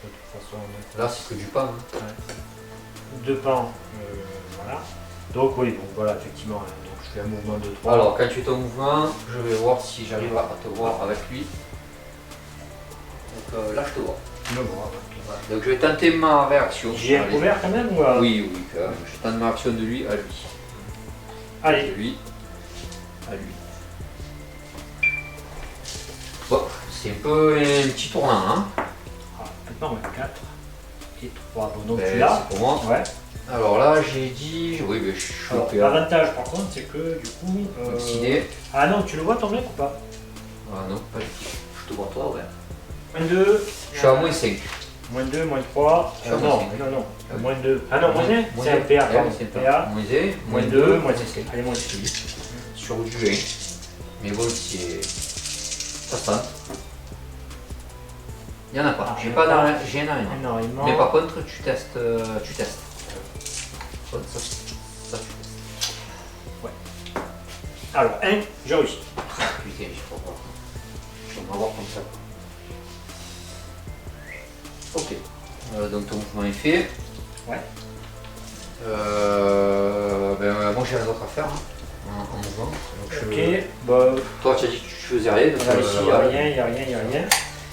De toute façon, là, c'est que du pain. Hein. Ouais. 2 pans, voilà. Donc oui, donc voilà, effectivement. Donc je fais un mouvement de 3. Alors, quand tu es en mouvement, je vais voir si j'arrive à te voir avec lui. Donc là, je te vois. Donc je vais tenter ma réaction. J'ai un couvert quand même ou Oui, quand même. Je tente ma réaction de lui à lui. Allez. De lui à lui. Bon, c'est un peu un petit tournant. Hein. Maintenant, on a 4 et 3. Bon, donc ben, tu l'as. C'est pour moi. Ouais. Alors là, j'ai dit. Oui, mais je suis au PA. L'avantage par contre, c'est que du coup. Ah non, tu le vois ton mec ou pas? Ah non, pas du tout. Je te vois toi, ouais. Moins 2. Je suis à moins 5. Moins 2, moins 3. Non. Moins 2. Ah non, moins 1. C'est un PA, pardon. C'est un PA. Moins 2, moins 5. Allez, moins 6. Sur du 1. Mais bon, c'est. Ça se tente. Il n'y en a pas. Ah, J'ai il y en pas a pas. d'arrêt- j'ai énormément. Énormément. Mais par contre, tu testes. Tu testes. Ça, tu testes. Alors, 1, j'ai réussi. Putain, je vais voir. Je vais m'avoir comme ça. Ok. Donc ton mouvement est fait. Ouais. Moi j'ai rien d'autre à faire hein, en mouvement. Donc, Ok, bah, toi tu as dit que tu faisais rien. Donc, voilà, ici, il n'y a voilà. rien, il n'y a rien, il n'y a rien.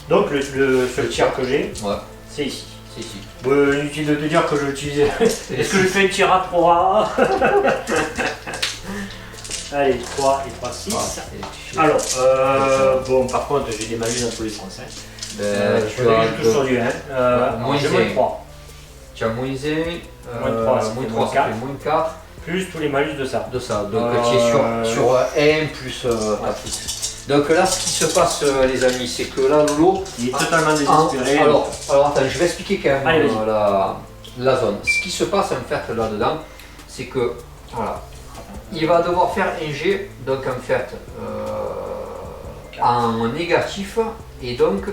Donc, le seul tir que j'ai, Ouais, c'est ici. c'est ici. Inutile de te dire que je l'utilise. Est-ce que je fais un tir à 3? Allez, 3 et 3, 6. Alors, bon, par contre, j'ai des malus dans tous les sens. Hein. Tu Je as touche sur du 1. moins J'ai un. moins 3. Tu as moins 1, Moins 3, ça fait moins moins 3, ça 4. fait moins 4 Plus tous les malus de ça. de ça. Donc tu es sur 1 plus ta plus. Donc là, ce qui se passe, les amis, c'est que là, Lolo. Il est totalement désespéré. Alors attends, je vais expliquer quand même Allez, vas-y. la zone. Ce qui se passe en fait là-dedans, c'est que voilà, il va devoir faire un jet, donc en fait en négatif, et donc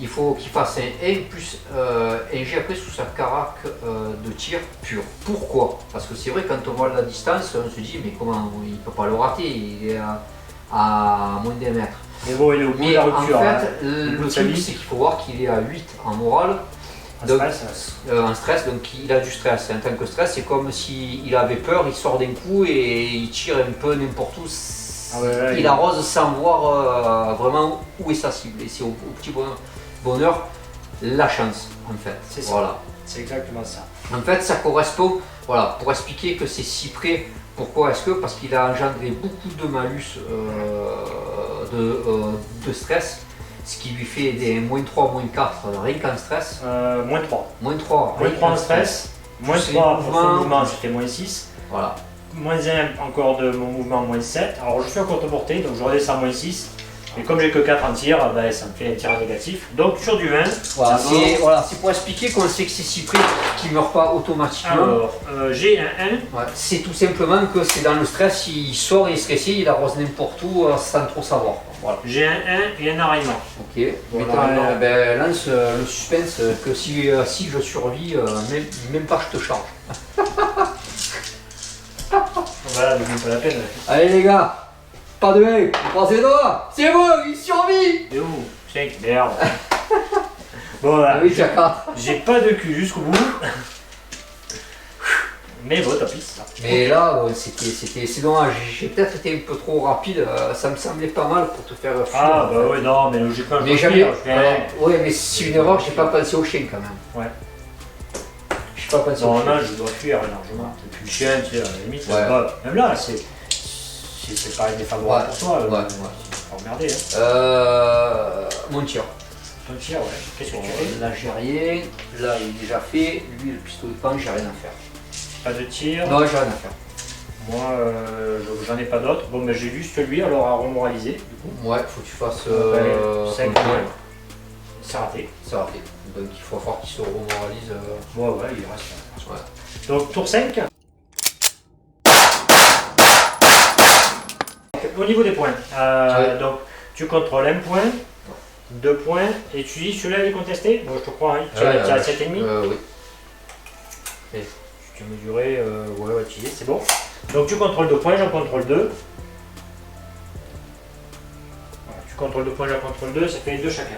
il faut qu'il fasse un 1 plus un jet après sous sa carac de tir pur. Pourquoi? Parce que c'est vrai, quand on voit la distance, on se dit mais comment il ne peut pas le rater, il est à moins d'un mètre. Mais bon, il est au bout de Mais la en rupture. fait, hein. le bout de sa truc vie. c'est qu'il faut voir qu'il est à 8 en morale, Un donc, stress. en stress, donc il a du stress. En tant que stress, c'est comme s'il avait peur, il sort d'un coup et il tire un peu n'importe où. Ah ouais, là, Il arrose sans voir vraiment où est sa cible. Et c'est au petit bonheur la chance en fait. C'est ça. Voilà. C'est exactement ça. En fait, ça correspond, voilà, pour expliquer que c'est si près. Pourquoi est-ce que? Parce qu'il a engendré beaucoup de malus de stress, ce qui lui fait des moins 3, moins 4, rien qu'en stress. Moins 3. Moins 3, Moins rien 3 en qu'en stress. Moins Plus 3 les pour son mouvements. mouvement, c'était moins 6. Voilà. Moins 1 encore de mon mouvement, moins 7. Alors je suis à courte portée, donc je redescends moins 6. Et comme j'ai que 4 en tir, ben, ça me fait un tir négatif. Donc sur du 20. Voilà, d'abord, c'est pour expliquer qu'on sait que c'est si près qu'il ne meurt pas automatiquement. Alors, j'ai un 1. Ouais, c'est tout simplement que c'est dans le stress, il sort, il est stressé, il arrose n'importe où sans trop savoir. Voilà. J'ai un 1 et un enraillement. Ok, Voilà. mais lance le suspense que si je survis, même pas je te charge. Voilà, donc pas la peine. Allez les gars, pas de haie, on croise les doigts, c'est bon, il survit. Et où 5, merde. Bon, voilà. Ah oui, tu as 4. J'ai pas de cul jusqu'au bout. Mais bon, tant pis. Mais là, c'est dommage, j'ai peut-être été un peu trop rapide, ça me semblait pas mal pour te faire fuir. Ah, bah ouais, non, mais logiquement, je Mais peux jamais. fuir, je fais- Ouais, mais c'est une erreur, j'ai pas pensé au chien quand même. Ouais. J'ai pas pensé au chien. Normalement, je dois fuir largement. Et puis le chien, tu sais, à la limite, Ouais. même là, c'est pas défavorable pour toi. Ouais. C'est pas emmerdé. Hein. Mon tir. Ton tir, ouais. Qu'est-ce que tu fais? Là, j'ai rien. Là, il est déjà fait. Lui, le pistolet de pan, j'ai rien à faire. Pas de tir. Non, j'ai rien à faire. Moi, j'en ai pas d'autres. Bon, mais j'ai juste lui alors à remoraliser, du coup. Ouais, faut que tu fasses. 5 contrôle. points. C'est raté. C'est raté. Donc, il faut voir qu'il se remoralise. Ouais, il reste. Ouais. Donc, tour 5. Au niveau des points, Ouais. donc tu contrôles 1 point, 2 points, et tu dis celui-là il est contesté. Bon, je te crois, hein. Tu as 7,5. Oui. Tu as mesuré, ouais, tu dis, c'est bon. Donc tu contrôles 2 points, j'en contrôle 2. Voilà, tu contrôles 2 points, j'en contrôle 2, ça fait 2 chacun.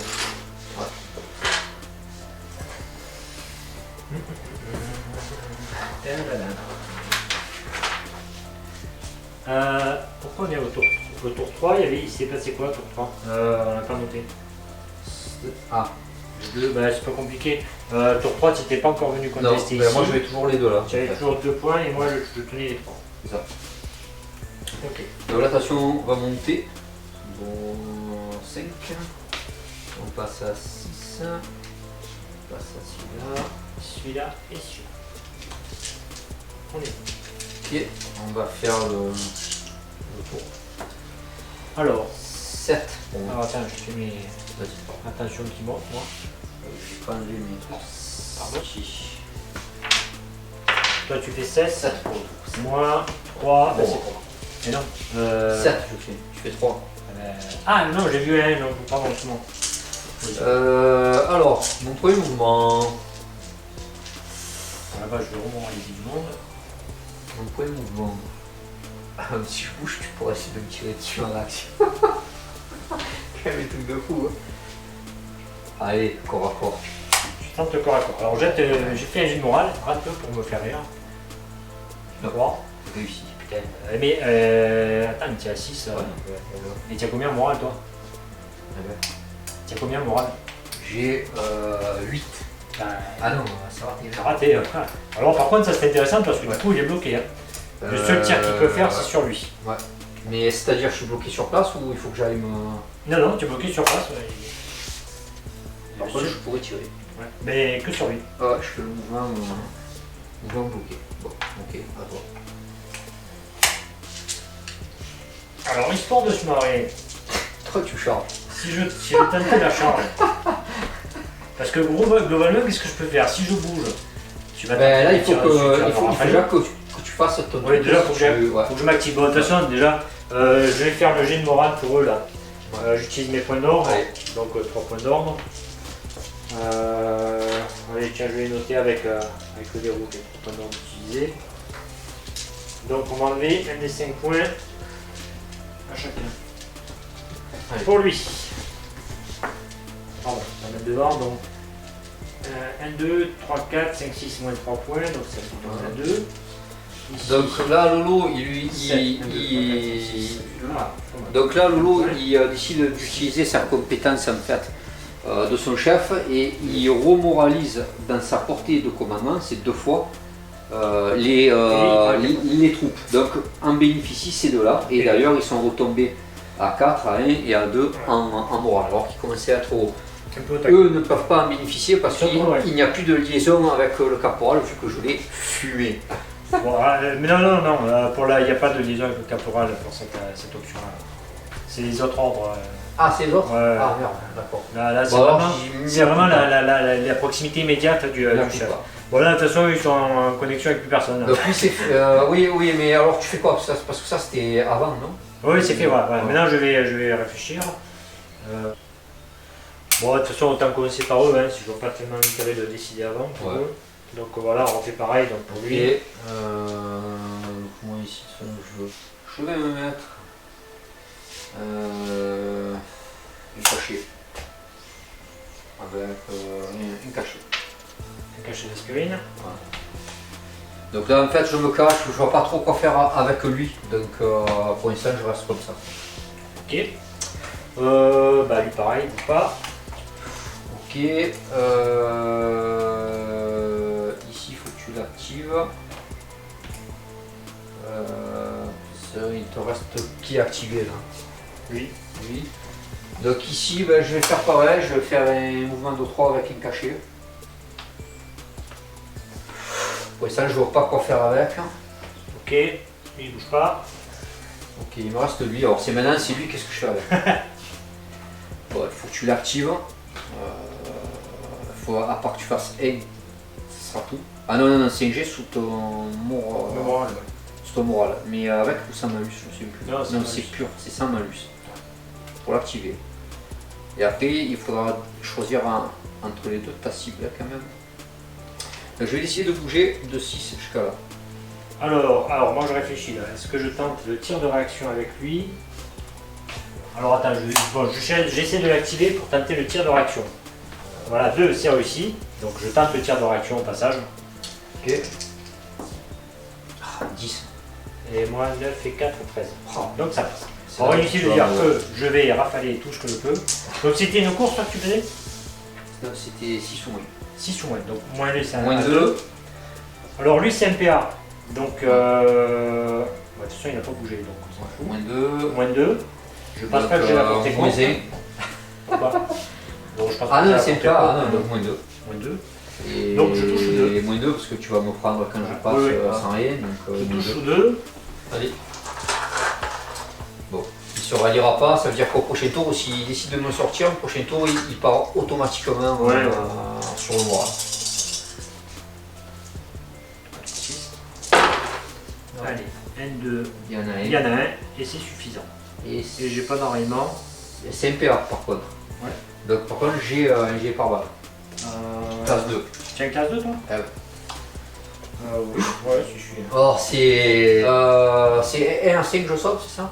Pourquoi on est au tour 3, il s'est passé quoi au tour 3 on n'a pas noté. Ah. 2, bah, c'est pas compliqué. Tour 3, tu n'étais pas encore venu Non, contester ben, ici. moi, je vais toujours les deux là. Tu avais toujours 2 points et moi je tenais les 3. C'est ça. Ok. Donc, la tension va monter. Bon, 5. On passe à 6. On passe à celui-là. Celui-là et celui-là. On est bon. Ok, on va faire le tour. Alors, 7 pour moi. alors attends, je fais mes. Vas-y. Attention qui monte, moi. Je vais pas enlever mes trucs. Pardon. Si. Toi tu fais 16, 7 pour le tour. moi 3, Bon. c'est pour moi. Mais non. 7 je fais. Tu fais 3. Ah non, j'ai vu un, non, pardon, c'est bon. Alors, mon premier mouvement. Là-bas, je vais remoraliser du monde. Mon premier mouvement. Si je bouge, tu pourrais essayer de me tirer dessus en action. Quel truc de fou. Hein. Allez, corps à corps. Je tente le corps à corps. Alors, j'ai fait un jet de morale, rate-le pour me faire rire. D'accord. Réussi. Putain. Mais attends, tu es à 6. Et tu as combien en morale, toi? Tu as combien en morale? J'ai 8. Ah non, ça va. Il a raté. Alors, par contre, ça c'est intéressant parce que du coup, il est bloqué. Hein. Le seul tir qu'il peut faire, c'est sur lui. Ouais. Mais c'est-à-dire que je suis bloqué sur place ou il faut que j'aille me. Non, tu es bloqué sur place. Ouais. Par contre, je pourrais tirer. Ouais. Mais que sur lui. Ouais, je fais le mouvement bloqué. Bon, ok, à toi. Alors, histoire de se marrer, Toi, tu charges. si je tentais la charge, parce que globalement, qu'est-ce que je peux faire? Si je bouge, tu vas Là, il faut déjà que tu fasses ton. Oui, déjà, faut que je m'active. Bon, de toute façon, déjà, je vais faire le jet de morale pour eux là. J'utilise mes points d'ordre, donc 3 points d'ordre. Allez, tiens, je vais les noter avec le verrou, les 3 points d'ordre utilisés. Donc, on va enlever un des 5 points à chacun. Allez. Pour lui. Pardon, on va mettre devant, donc 1, 2, 3, 4, 5, 6, moins 3 points, donc ça fait 2. Ici, Donc là, Lolo, il décide d'utiliser sa compétence en fait de son chef et il remoralise dans sa portée de commandement, c'est 2 fois les troupes. Donc en bénéficie ces deux-là et d'ailleurs ils sont retombés à 4, à 1 et à 2 en morale alors qu'ils commençaient à être haut. Eux ne peuvent pas en bénéficier parce qu'il n'y a plus de liaison avec le caporal vu que je l'ai fumé. Bon, mais non, pour là, il n'y a pas de liaison avec le caporal pour cette option-là. C'est les autres ordres. Ah, c'est les autres? Ouais. Ah merde, d'accord. Là, c'est vraiment la proximité immédiate du chef. Bon, là, de toute façon, ils sont en connexion avec plus personne. Donc, lui, c'est. Oui, mais alors tu fais quoi? Parce que ça, c'était avant, non? Oui, c'est fait, ouais. Maintenant, je vais réfléchir. Bon, de toute façon, autant commencer par eux, hein, si je ne vois pas tellement l'intérêt de décider avant pour eux. Donc voilà, on fait pareil donc pour lui. Et moi ici, je vais me mettre un cachet. Avec un cachet. Un cachet d'aspirine. Ouais. Donc là en fait je me cache, je vois pas trop quoi faire avec lui. Donc pour l'instant je reste comme ça. Ok. Lui pareil, il bouge pas. Ok. Ici il faut que tu l'actives. Il te reste qui est activé là? Oui. Lui. Donc ici je vais faire pareil, je vais faire un mouvement de 3 avec un cachet. Pour l'instant je vois pas quoi faire avec. Ok, il bouge pas. Ok, il me reste lui. Alors c'est maintenant c'est lui, qu'est-ce que je fais avec? Bon, il faut que tu l'actives. Faut à part que tu fasses un, ce sera tout. Ah non, c'est un jet sous ton moral. Sous ton moral. Mais avec ou sans malus, je ne sais plus. Non, c'est pur, c'est sans malus. Pour l'activer. Et après, il faudra choisir entre les deux ta cible quand même. Donc, je vais décider de bouger de 6 jusqu'à là. Alors moi je réfléchis là. Est-ce que je tente le tir de réaction avec lui? Alors attends, j'essaie de l'activer pour tenter le tir de réaction. Voilà, 2 c'est réussi. Donc je tente le tir de réaction au passage. Ok. 10. Et moi 9 et 4, 13. Donc ça passe. C'est Alors vrai, inutile tu de vas dire que je vais rafaler tout ce que je peux. Donc c'était une course toi, que tu faisais? Non, c'était 6 ou moins. 6 ou moins. Donc moins 2 c'est un Moins 2. Alors lui c'est MPA. Donc de toute façon il n'a pas bougé. Donc on s'en fout. Moins 2. Moins 2. Je pense pas que j'ai la portée moins contre. 1. Pourquoi? Bon, je pense Ah que j'ai non, la c'est portée pas. contre. Ah non, donc moins 2. Moins 2. Et Donc je touche 2. Et moins 2 parce que tu vas me prendre quand je passe sans rien. Donc, Je moins touche 2. 2. Allez. Bon, il se ralliera pas, ça veut dire qu'au prochain tour, s'il décide de me sortir, au prochain tour, il part automatiquement sur le moral. Allez, N2. Il y en a un. Il y en a un et c'est suffisant. Et Et j'ai pas d'enrayement. c'est un PA par contre. Ouais. Donc par contre j'ai un jet par balle. Classe 2. Tu as une classe 2 toi? Ah ouais. Oui, ouais, si je suis. Or c'est 1 à 5 je saute, c'est ça?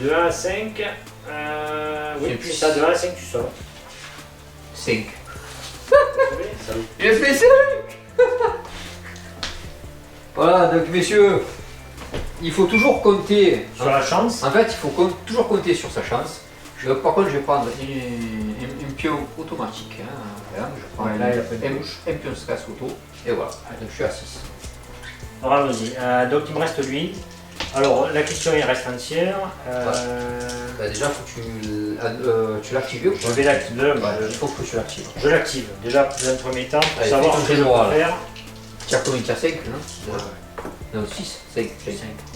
De 1 à 5, oui, C'est c'est ça, de 1 à 5 tu sors. 5. Salut. J'ai fait 5. Voilà, donc messieurs, il faut toujours compter. Sur la chance. En fait, il faut toujours compter sur sa chance. Par contre, je vais prendre un pion automatique. Hein. Voilà, je prends Ouais, là, il a pas de un pion stress auto. Et voilà, donc je suis à 6. Alors allons-y. Donc il me reste lui. Alors la question il reste entière. Bah, déjà, il faut que tu l'actives ou Je vais l'activer. il faut que tu l'actives. Je l'active. Déjà dans un premier temps pour Allez, savoir fais ton ce que je jet peux moral. faire. Tire combien? Tire 5, non? Non, 6. 5.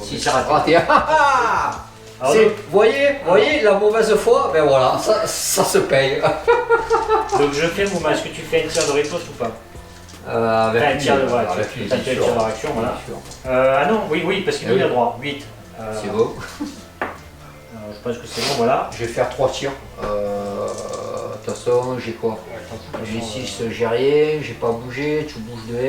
6, c'est raté. raté. Alors, Vous voyez, la mauvaise foi, ben voilà, ça se paye. donc je fais mon match. Est-ce que tu fais un tir de riposte ou pas? Avec un tir de réaction. avec Tu lui, as bien fait un sûr. tir de réaction, voilà. Bien sûr. Ah non, oui, parce qu'il Ah oui. a droit. 8. C'est beau. Je pense que c'est bon, voilà. Je vais faire 3 tirs. De toute façon, j'ai quoi? J'ai 6, j'ai rien, j'ai pas bougé, tu bouges de 1.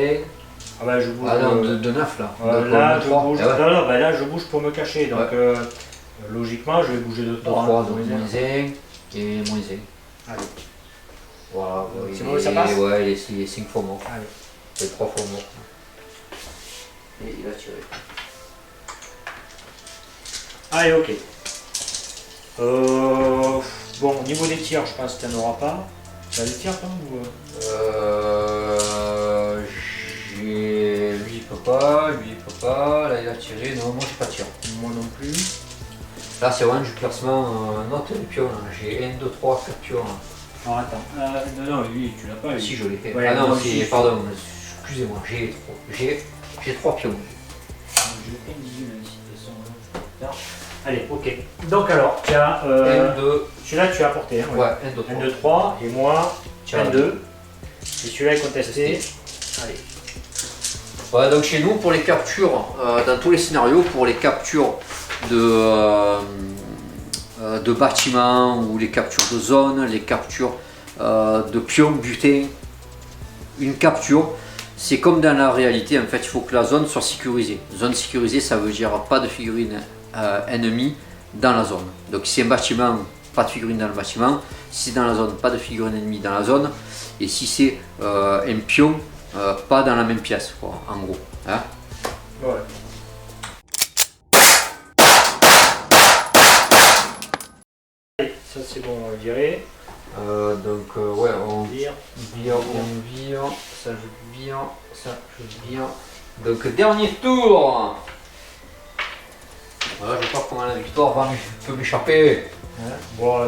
Ah bah je bouge. Ah non, de 9 là. Donc, Là, de je 3. bouge. Eh ouais. Non, bah là, je bouge pour me cacher. Donc, logiquement, je vais bouger de 3. 3, donc moins 1 et moins 1. Allez. Voilà, C'est bon, ça passe? Ouais, il est 5 fois mort. Allez. Il est 3 fois mort. Et il a tiré. Allez, ok. Bon, au niveau des tirs, je pense qu'il n'y en aura pas. Tu as des tirs, toi ou... Lui il peut pas, là il a tiré, non, moi j'ai pas de tir. Moi non plus. Là c'est vraiment du classement note des pions, là. J'ai 1, 2, 3, 4 pions. Là. Alors attends, non, lui, tu l'as pas. Si je l'ai fait. Ouais, ah non, moi c'est, aussi. pardon, excusez-moi, j'ai 3 pions. J'ai aucun 18 même si de toute façon. Allez, ok. Donc alors, tu as. 1, 2, Celui-là, tu as apporté. Hein, ouais, 1, 2, 3. 1, 2, 3. Et moi, Tiens, 1, 2. Et celui-là est contesté. Allez. Ouais, donc chez nous, pour les captures, dans tous les scénarios, pour les captures de bâtiments ou les captures de zones, les captures de pions, butins, une capture, c'est comme dans la réalité, en fait, il faut que la zone soit sécurisée. Zone sécurisée, ça veut dire pas de figurines ennemies dans la zone. Donc si c'est un bâtiment, pas de figurines dans le bâtiment. Si c'est dans la zone, pas de figurines ennemies dans la zone. Et si c'est un pion, pas dans la même pièce, quoi, en gros. Hein. Ouais. Allez, ça c'est bon, on va virer. Donc ouais, on Vire. vire, ça je vire, ça je vire. Donc dernier tour. Voilà, je vais voir comment la victoire peut m'échapper. Hein, bon, on va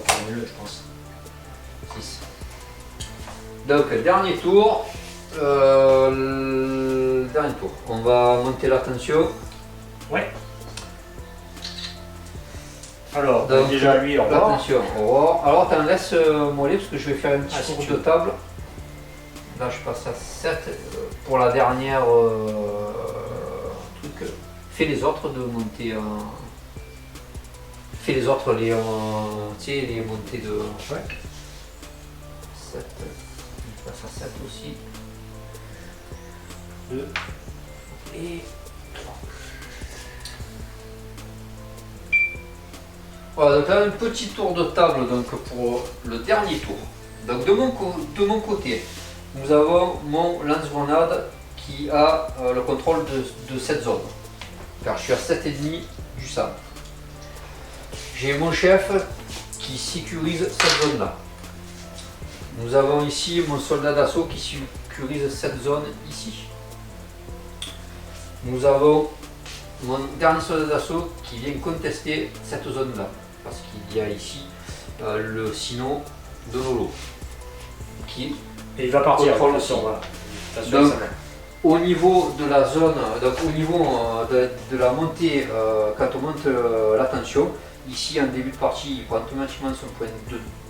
terminer le, je pense. 6. Donc dernier tour. Le dernier tour. On va monter la tension. Ouais. Alors, Donc, déjà lui, au revoir. Attention, au revoir. Alors t'en laisses mollet parce que je vais faire un petit Ah, si tour tu de veux. table. Là je passe à 7 pour la dernière truc. Fais les autres de monter fais les autres les tu sais les montées de. Ouais. 7. Je passe à 7 aussi. 2. Et 3. Voilà, donc là un petit tour de table donc pour le dernier tour. Donc de mon côté, nous avons mon lance-grenade qui a le contrôle de cette zone. Car je suis à 7,5 du centre. J'ai mon chef qui sécurise cette zone là. Nous avons ici mon soldat d'assaut qui sécurise cette zone ici. Nous avons mon dernier soldat d'assaut qui vient contester cette zone là. Parce qu'il y a ici le sino de Lolo. Qui Et il va partir. Contrôle de toute façon, aussi. voilà. T'as sûr Donc, que ça va. au niveau de la zone, donc au niveau de la montée, quand on monte la tension, ici en début de partie, il prend automatiquement son point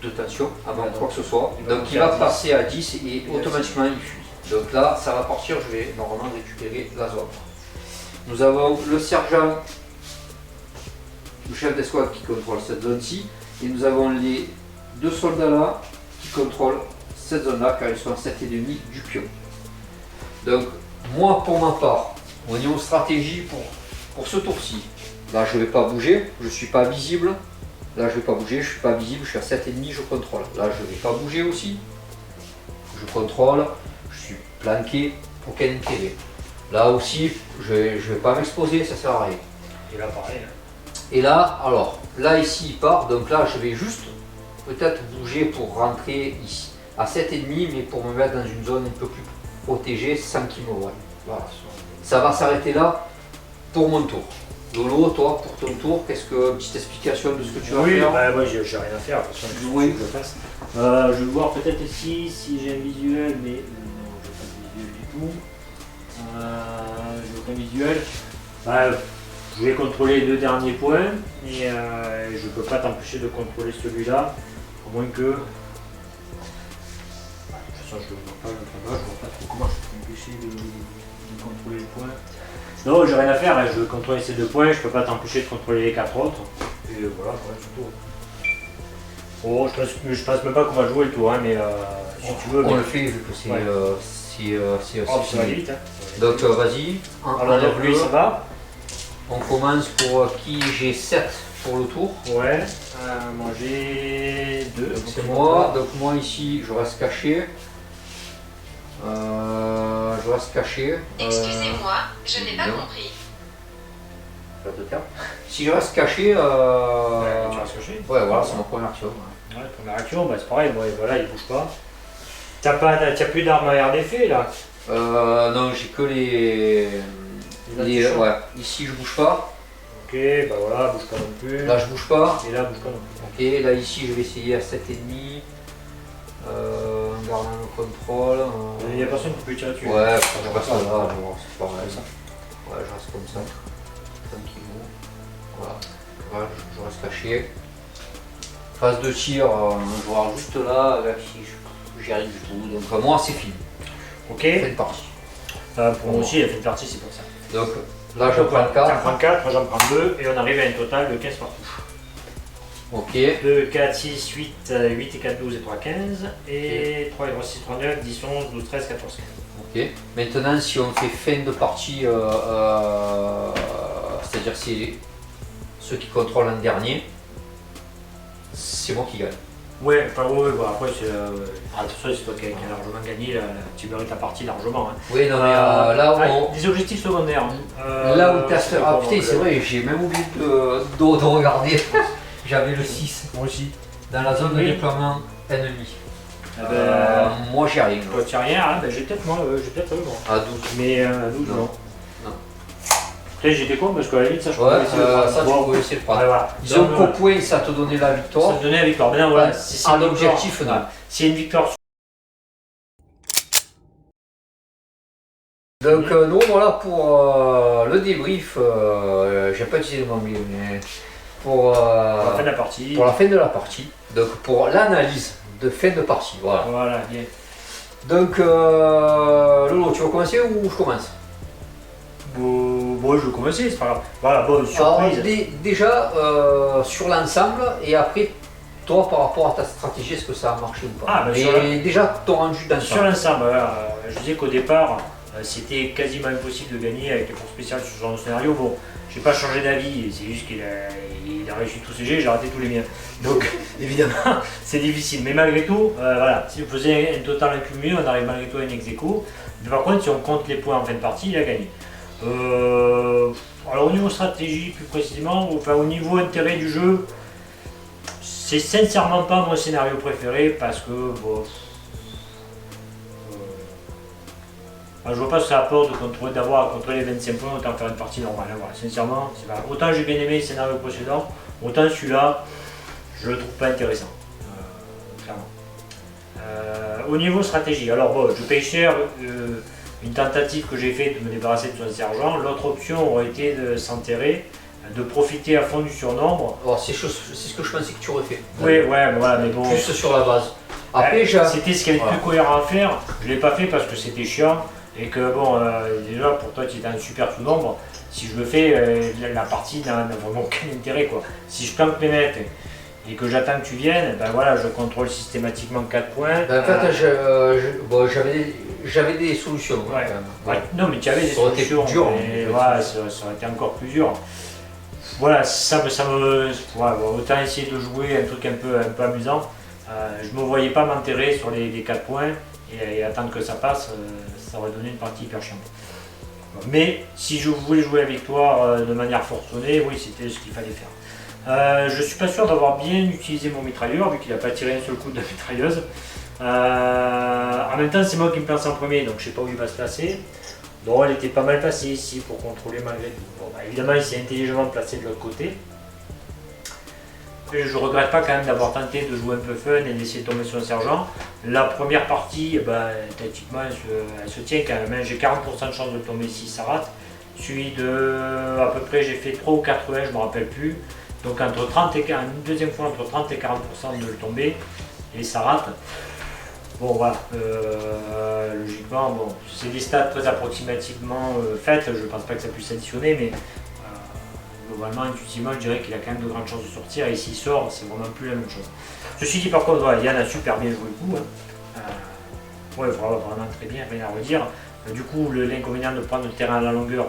de tension avant quoi que ce soit. Il va Donc monter il va à 10. passer à 10 et automatiquement il fuit. Donc là, ça va partir, je vais normalement récupérer la zone. Nous avons le sergent, le chef d'escouade qui contrôle cette zone-ci, et nous avons les 2 soldats là qui contrôlent cette zone là car ils sont à 7,5 du pion. Donc moi pour ma part, au niveau stratégie pour ce tour-ci, là je ne vais pas bouger, je ne suis pas visible. Là je ne vais pas bouger, je ne suis pas visible, je suis à 7,5, je contrôle. Là je ne vais pas bouger aussi. Je contrôle, je suis planqué, aucun intérêt. Là aussi, je ne vais pas m'exposer, ça sert à rien. Et là pareil. Et là, alors, là ici il part, donc là je vais juste peut-être bouger pour rentrer ici à 7,5 mais pour me mettre dans une zone un peu plus protégée sans qu'il me voie. Voilà. Ça va s'arrêter là pour mon tour. Lolo, toi, pour ton tour, qu'est-ce que petite explication de ce que tu vas faire? Bah, moi j'ai rien à faire, de toute façon, oui. je le fasse. Je vais voir peut-être ici si j'ai un visuel, mais non, je n'ai pas de visuel du tout. J'ai aucun visuel. Bah, je vais contrôler les 2 derniers points et je ne peux pas t'empêcher de contrôler celui-là, à moins que. De toute façon, je ne vois pas le là-bas, je ne vois pas trop comment je peux m'empêcher de contrôler les points. Non, j'ai rien à faire, hein. Je veux contrôler ces 2 points, je peux pas t'empêcher de contrôler les 4 autres. Et voilà, surtout. Oh, je pense même pas qu'on va jouer le tour, hein, mais si tu veux. On le fait vu que c'est Ça va vite. Hein. Donc vas-y. Alors donc lui ça va. On commence pour qui j'ai 7 pour le tour. Ouais, moi j'ai 2. C'est moi, donc moi ici je reste caché. Je reste caché. Excusez-moi, je n'ai pas compris. Si je reste caché, Tu restes caché. ouais, voilà, c'est ma première action. Ouais, première action, bah, c'est pareil, moi, voilà, il bouge pas. T'as plus d'armes à air d'effet là? Non, j'ai que les. Ouais, ici je bouge pas. Ok, bah voilà, bouge pas non plus. Là je bouge pas. Et là, bouge pas non plus. Ok, là ici je vais essayer à 7,5. En gardant le contrôle. Il n'y a personne qui peut tirer dessus. Ouais, je reste là, c'est pas mal. Ouais, je reste comme ça. Tranquillement. Voilà, je reste caché. Phase de tir, je vois juste là, avec si j'y arrive du tout. Donc moi c'est fini. Ok. Fin de partie. Pour moi aussi, il a fait une partie, c'est pour ça. Donc là je prends 4. J'en prends 4, moi j'en prends 2, et on arrive à un total de 15 partout. Ok. 2, 4, 6, 8, 8 et 4, 12 et 3, 15. Et 3 et 3, 6, 3, 9, 10, 11, 12, 13, 14, 15. Ok. Maintenant si on fait fin de partie, c'est-à-dire c'est ceux qui contrôlent en dernier, c'est moi qui gagne. Ouais, enfin ouais, bon, après attention, c'est toi qui as largement gagné, tu mérites la partie largement. Hein. Oui, non mais là on... Des objectifs secondaires. Là où t'as... Ah putain, c'est vrai, j'ai même oublié de regarder. J'avais le 6, moi aussi, dans la zone de déploiement ennemi. Moi j'y arrive. Toi tu rien, hein, j'ai peut-être moi, À 12. Mais à 12 non. Après j'étais con parce qu'à la limite ça je Ouais, pouvais essayer de prendre. ça tu pouvais essayer de prendre. Ouais, voilà. Disons qu'au point ça te donnait la victoire. Ça te donnait la victoire. Maintenant voilà, si c'est l'objectif, non. S'il y a une victoire. Donc nous voilà pour le débrief, j'ai pas utilisé le mot anglais, mais pour la fin de la partie. Pour la fin de la partie, donc pour l'analyse de fin de partie, voilà. Voilà, bien. Donc Lolo, tu veux commencer ou je commence? Bon, je vais commencer, c'est pas grave. Voilà, bonne surprise. Alors, déjà sur l'ensemble et après toi par rapport à ta stratégie, est-ce que ça a marché ou pas? Mais déjà ton rendu d'ensemble. Sur l'ensemble, je disais qu'au départ c'était quasiment impossible de gagner avec les forces spéciales sur ce genre de scénario. Bon, j'ai pas changé d'avis, c'est juste qu'il a réussi tous ses jets, j'ai raté tous les miens. Donc évidemment c'est difficile, mais malgré tout, voilà, si on faisait un total incumulé, on arrive malgré tout à un ex-aequo. Mais par contre, si on compte les points en fin de partie, il a gagné. Alors au niveau stratégie plus précisément, enfin au niveau intérêt du jeu, c'est sincèrement pas mon scénario préféré parce que bon, je vois pas ce que ça apporte d'avoir à contrôler les 25 points autant faire une partie normale. Voilà, sincèrement, c'est pas... autant j'ai bien aimé les scénarios précédents, autant celui-là, je le trouve pas intéressant. Clairement. Au niveau stratégie, alors bon, je paye cher une tentative que j'ai faite de me débarrasser de son sergent. L'autre option aurait été de s'enterrer, de profiter à fond du surnombre. Alors c'est ce que je pensais que tu aurais fait. Oui, ouais, voilà, mais bon. Juste sur la base. Après, c'était ce qui avait le plus cohérent à faire. Je l'ai pas fait parce que c'était chiant. Et que bon, déjà pour toi qui es un super sous-nombre, si je le fais, la partie n'a vraiment aucun intérêt quoi. Si je planque mes mecs et que j'attends que tu viennes, ben voilà, je contrôle systématiquement 4 points. Ben, en fait, bon, j'avais des solutions. Ouais. Quand même. Ouais, non, mais tu avais des Ça aurait été solutions, dur, mais hein, voilà, ça aurait été encore plus dur. Voilà, voilà, autant essayer de jouer un truc un peu amusant. Je ne me voyais pas m'enterrer sur les 4 points et attendre que ça passe, ça aurait donné une partie hyper chiante. Mais si je voulais jouer la victoire de manière fortunée, oui, c'était ce qu'il fallait faire. Je suis pas sûr d'avoir bien utilisé mon mitrailleur, vu qu'il n'a pas tiré un seul coup de mitrailleuse. En même temps, c'est moi qui me place en premier, donc je sais pas où il va se placer. Bon, elle était pas mal placée ici pour contrôler malgré tout. Bon, bah, évidemment, il s'est intelligemment placé de l'autre côté. Et je regrette pas quand même d'avoir tenté de jouer un peu fun et d'essayer de tomber sur un sergent. La première partie, tactiquement, elle se tient quand même. J'ai 40% de chance de tomber si ça rate. Suivi de, à peu près, j'ai fait 3 ou 4 je me rappelle plus. Donc entre 30 et une deuxième fois entre 30 et 40% de le tomber et ça rate. Bon voilà, logiquement, bon, c'est des stats très approximativement faites, je pense pas que ça puisse additionner, mais globalement, intuitivement, je dirais qu'il a quand même de grandes chances de sortir, et s'il sort, c'est vraiment plus la même chose. Ceci dit, par contre, voilà, Yann a super bien joué le coup, ouais, vraiment très bien, rien à redire. Du coup, l'inconvénient de prendre le terrain à la longueur,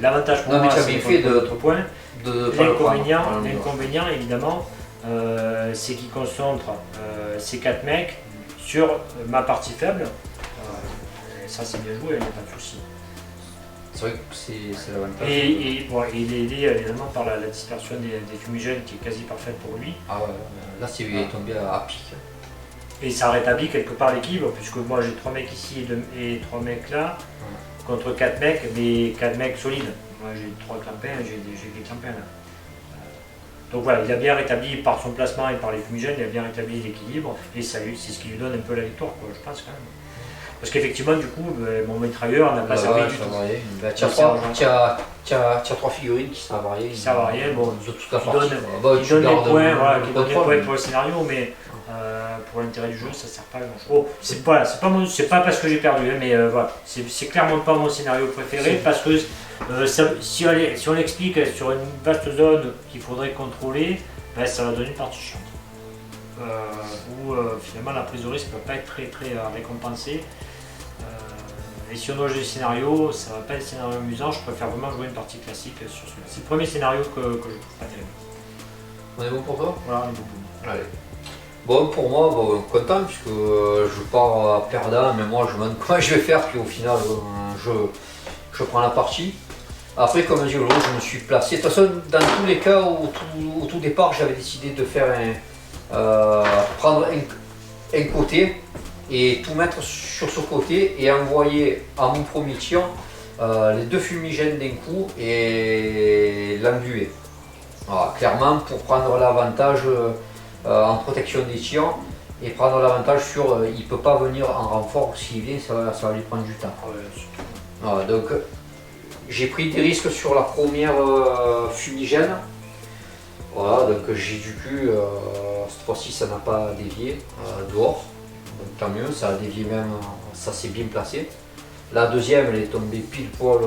l'avantage pour moi, c'est notre point. L'inconvénient, évidemment, c'est qu'il concentre ces 4 mecs sur ma partie faible. Et ça, c'est bien joué, il n'y a pas de souci. C'est vrai que c'est l'avantage. Et il est aidé évidemment par la dispersion des fumigènes qui est quasi parfaite pour lui. Ah ouais, là, c'est tombé à pic. Et ça rétablit quelque part l'équilibre, puisque moi j'ai 3 mecs ici et 3 mecs là, contre 4 mecs, mais 4 mecs solides. Moi j'ai 3 clampins, j'ai des clampins là. Donc voilà, il a bien rétabli par son placement et par les fumigènes, il a bien rétabli l'équilibre, et c'est ce qui lui donne un peu la victoire, quoi, je pense quand même. Parce qu'effectivement, du coup, mon mitrailleur n'a pas servi du tout. Tu as 3 figurines qui servent à rien. Qui servent à rien, bon, de toute la qui partie. donnent des points, voilà, qui donnent des points pour le scénario, mais pour l'intérêt du jeu, ça ne sert pas à grand chose. Bon, c'est pas parce que j'ai perdu, hein, mais voilà, c'est clairement pas mon scénario préféré, parce que si on l'explique sur une vaste zone qu'il faudrait contrôler, ça va donner une partie chiante. Où finalement la prise de risque ne peut pas être très récompensée. Et si on doit jouer le scénario, ça va pas être un scénario amusant, je préfère vraiment jouer une partie classique sur celui-là. C'est le premier scénario que je trouve pas terrible. On est bon pour toi? Voilà, on est bon pour moi. Allez. Bon, pour moi, content puisque je pars perdant, mais moi je me demande comment je vais faire, puis au final je prends la partie. Après, comme dit Lolo, je me suis placé. De toute façon, dans tous les cas, au tout départ, j'avais décidé de faire prendre un côté et tout mettre sur ce côté et envoyer à mon premier tir les 2 fumigènes d'un coup et l'enduer. Voilà, clairement pour prendre l'avantage en protection des tirs et prendre l'avantage sur il ne peut pas venir en renfort, s'il vient ça va lui prendre du temps. Voilà, donc j'ai pris des risques sur la première fumigène. Voilà, donc j'ai du cul, cette fois-ci ça n'a pas dévié dehors, donc tant mieux, ça a dévié même, ça s'est bien placé. La deuxième elle est tombée pile poil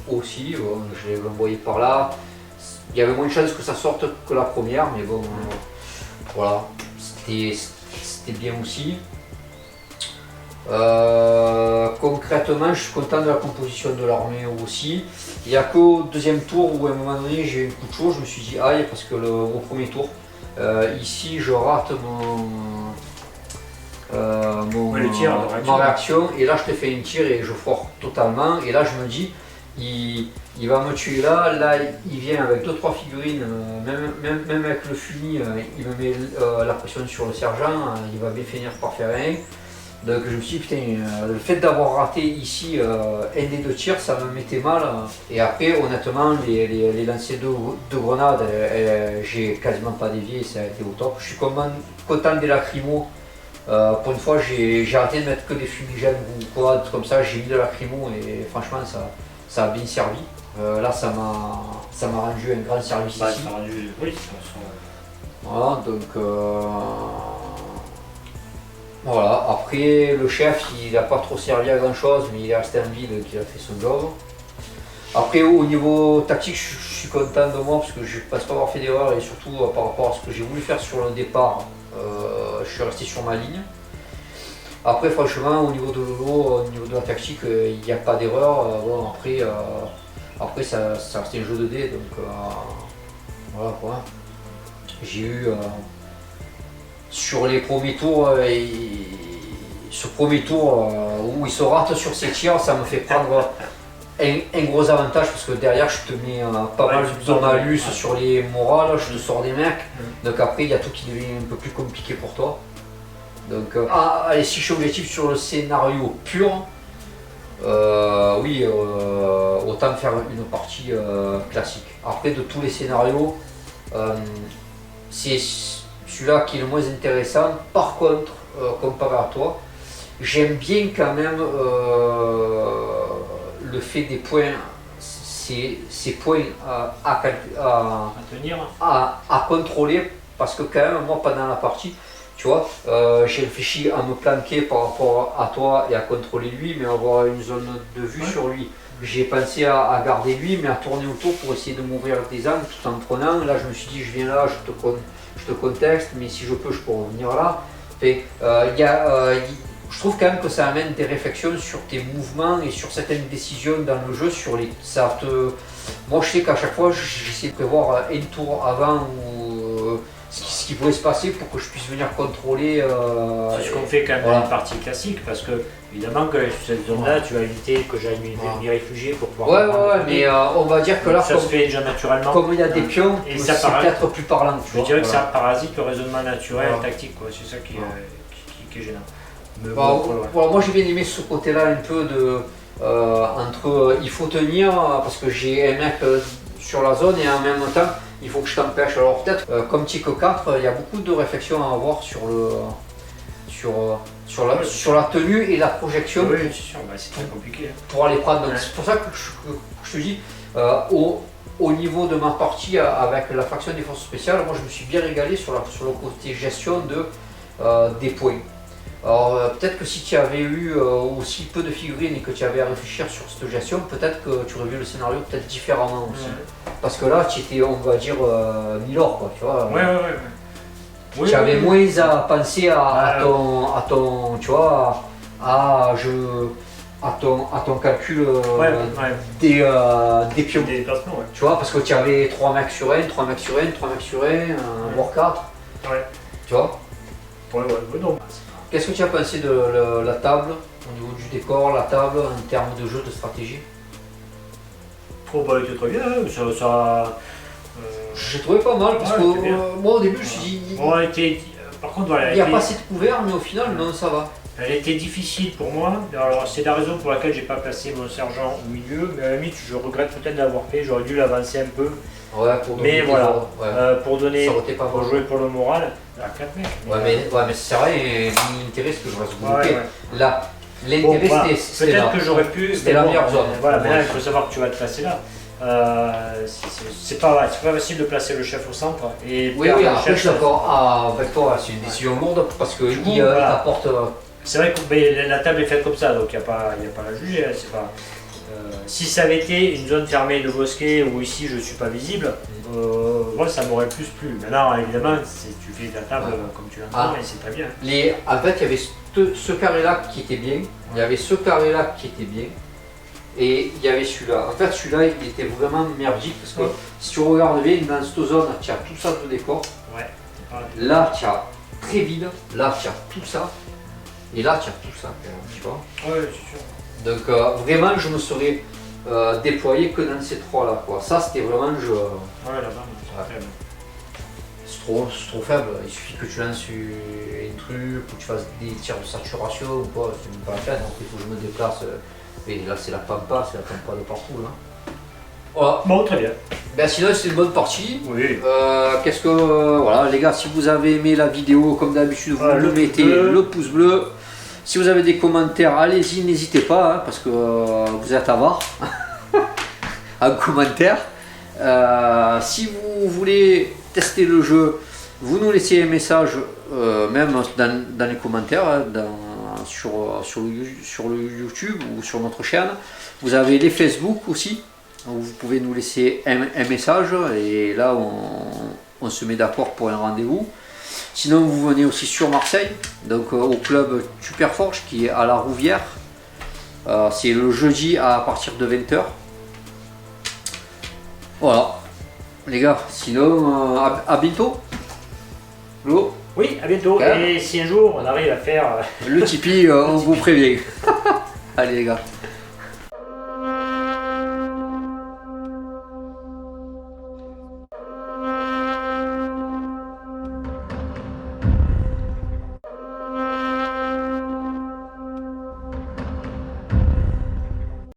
aussi, je l'ai envoyée par là. Il y avait moins de chances que ça sorte que la première, mais bon, voilà, c'était bien aussi. Concrètement, je suis content de la composition de l'armée aussi. Il n'y a qu'au deuxième tour où à un moment donné j'ai eu un coup de chaud, je me suis dit aïe parce que au premier tour, ici je rate ma réaction et là je te fais un tir et je foire totalement et là je me dis il va me tuer là il vient avec 2-3 figurines, même avec le fusil, il me met la pression sur le sergent, il va bien finir par faire un. Donc je me suis dit, putain, le fait d'avoir raté ici un des 2 tirs, ça me mettait mal. Et après, honnêtement, les lancers de grenades, j'ai quasiment pas dévié, ça a été au top. Je suis content des lacrymos. Pour une fois, j'ai arrêté de mettre que des fumigènes ou quoi, comme ça, j'ai mis de lacrymo et franchement, ça a bien servi. Là, ça m'a rendu un grand service ici. Ça m'a rendu, oui, voilà, donc... Voilà, après le chef il n'a pas trop servi à grand chose mais il est resté en ville qu'il a fait son job. Après, au niveau tactique, je suis content de moi parce que je ne pense pas avoir fait d'erreur et surtout par rapport à ce que j'ai voulu faire sur le départ, je suis resté sur ma ligne. Après, franchement, au niveau de Lolo, au niveau de la tactique, il n'y a pas d'erreur. Bon, après ça reste un jeu de dés, donc voilà quoi. J'ai eu sur les premiers tours, ce premier tour où il se rate sur ses tirs, ça me fait prendre un gros avantage parce que derrière je te mets pas mal de malus sur les morales, je te sors des mecs, donc après il y a tout qui devient un peu plus compliqué pour toi. Donc allez, si je suis objectif sur le scénario pur, oui, autant faire une partie classique. Après de tous les scénarios, c'est celui-là qui est le moins intéressant. Par contre, comparé à toi, j'aime bien quand même le fait des points, ces points tenir. À contrôler, parce que quand même moi pendant la partie, tu vois, j'ai réfléchi à me planquer par rapport à toi et à contrôler lui, mais avoir une zone de vue sur lui. J'ai pensé à garder lui, mais à tourner autour pour essayer de m'ouvrir des angles tout en prenant. Là, je me suis dit, je viens là, je te contexte, mais si je peux, je peux revenir là. Je trouve quand même que ça amène des réflexions sur tes mouvements et sur certaines décisions dans le jeu. Moi, je sais qu'à chaque fois, j'essaie de prévoir un tour avant ou ce qui pourrait se passer pour que je puisse venir contrôler. C'est ce qu'on fait quand même dans une partie classique, parce que évidemment que sur cette zone-là, tu as évité que j'aille m'y réfugier pour pouvoir. Ouais, mais on va dire que là, ça se fait déjà naturellement. Comme il y a des pions, c'est peut-être plus parlant. Je dirais que ça parasite le raisonnement naturel, tactique, quoi. C'est ça qui est gênant. Voilà, moi j'ai bien aimé ce côté-là un peu de entre il faut tenir parce que j'ai un mec sur la zone et en même temps il faut que je t'empêche. Alors peut-être comme Tico 4, il y a beaucoup de réflexions à avoir sur la tenue et la projection. Oui, c'est sûr, c'est très compliqué. Pour aller prendre. Donc, c'est pour ça que je te dis au niveau de ma partie avec la faction des forces spéciales, moi je me suis bien régalé sur le côté gestion des points. Alors peut-être que si tu avais eu aussi peu de figurines et que tu avais à réfléchir sur cette gestion, peut-être que tu aurais vu le scénario peut-être différemment aussi. Parce que là tu étais, on va dire, Milord, quoi, tu vois. Tu avais moins à penser à ton tu vois, à ton calcul des pions. Des déplacements, tu vois, parce que tu avais 3 mecs sur 1, 3 mecs sur 1, 3 mecs sur 1, voire 4. Tu vois. Donc. Qu'est-ce que tu as pensé de la table, au niveau du décor, la table, en termes de jeu, de stratégie? Elle était très bien, j'ai trouvé pas mal, parce que moi au début je me suis dit... par contre, voilà, il n'y a pas assez de couverts, mais au final, non, ça va. Elle était difficile pour moi, alors c'est la raison pour laquelle j'ai pas placé mon sergent au milieu, mais à la limite je regrette peut-être d'avoir fait, j'aurais dû l'avancer un peu. Mais voilà, pour jouer pour le moral, à 4 mecs. Mais c'est vrai, l'intérêt c'est que je reste bloqué. Là, l'intérêt c'était peut-être que j'aurais pu. C'était la meilleure zone. Voilà, mais là il faut savoir que tu vas te placer là. C'est pas facile de placer le chef au centre. Après je suis d'accord avec toi, c'est une décision lourde parce que il t'apporte. C'est vrai que la table est faite comme ça, donc il n'y a pas à juger. C'est pas. Si ça avait été une zone fermée de bosquet où ici je ne suis pas visible, moi ça m'aurait plus plu. Maintenant évidemment tu fais de la table comme tu l'entends et c'est très bien. En fait il y avait ce carré là qui était bien, il y avait ce carré là qui était bien et il y avait celui-là. En fait celui-là il était vraiment merdique parce que si tu regardes bien dans cette zone tu as tout ça de décor. Là tu as très vide, là tu as tout ça et là tu as tout ça, tu vois. Ouais, c'est sûr. Donc vraiment je me serais déployé que dans ces trois là quoi. Ça c'était vraiment le jeu. C'est trop faible. Il suffit que tu lances un truc ou tu fasses des tirs de saturation ou quoi, c'est même pas la peine. Donc il faut que je me déplace. Et là c'est la pampa de partout là. Voilà. Bon, très bien. Ben sinon c'est une bonne partie. Oui. Qu'est-ce que voilà les gars, si vous avez aimé la vidéo comme d'habitude vous le mettez le pouce bleu. Si vous avez des commentaires, allez-y, n'hésitez pas, parce que vous êtes avare en commentaire. Si vous voulez tester le jeu, vous nous laissez un message, même dans les commentaires, sur le YouTube ou sur notre chaîne. Vous avez les Facebook aussi, vous pouvez nous laisser un message et là on se met d'accord pour un rendez-vous. Sinon vous venez aussi sur Marseille, donc au club Superforge qui est à la Rouvière. C'est le jeudi à partir de 20h. Voilà les gars, sinon à bientôt. Lo. Oui, à bientôt. Okay. Et si un jour on arrive à faire le Tipeee, on vous prévient. Allez les gars.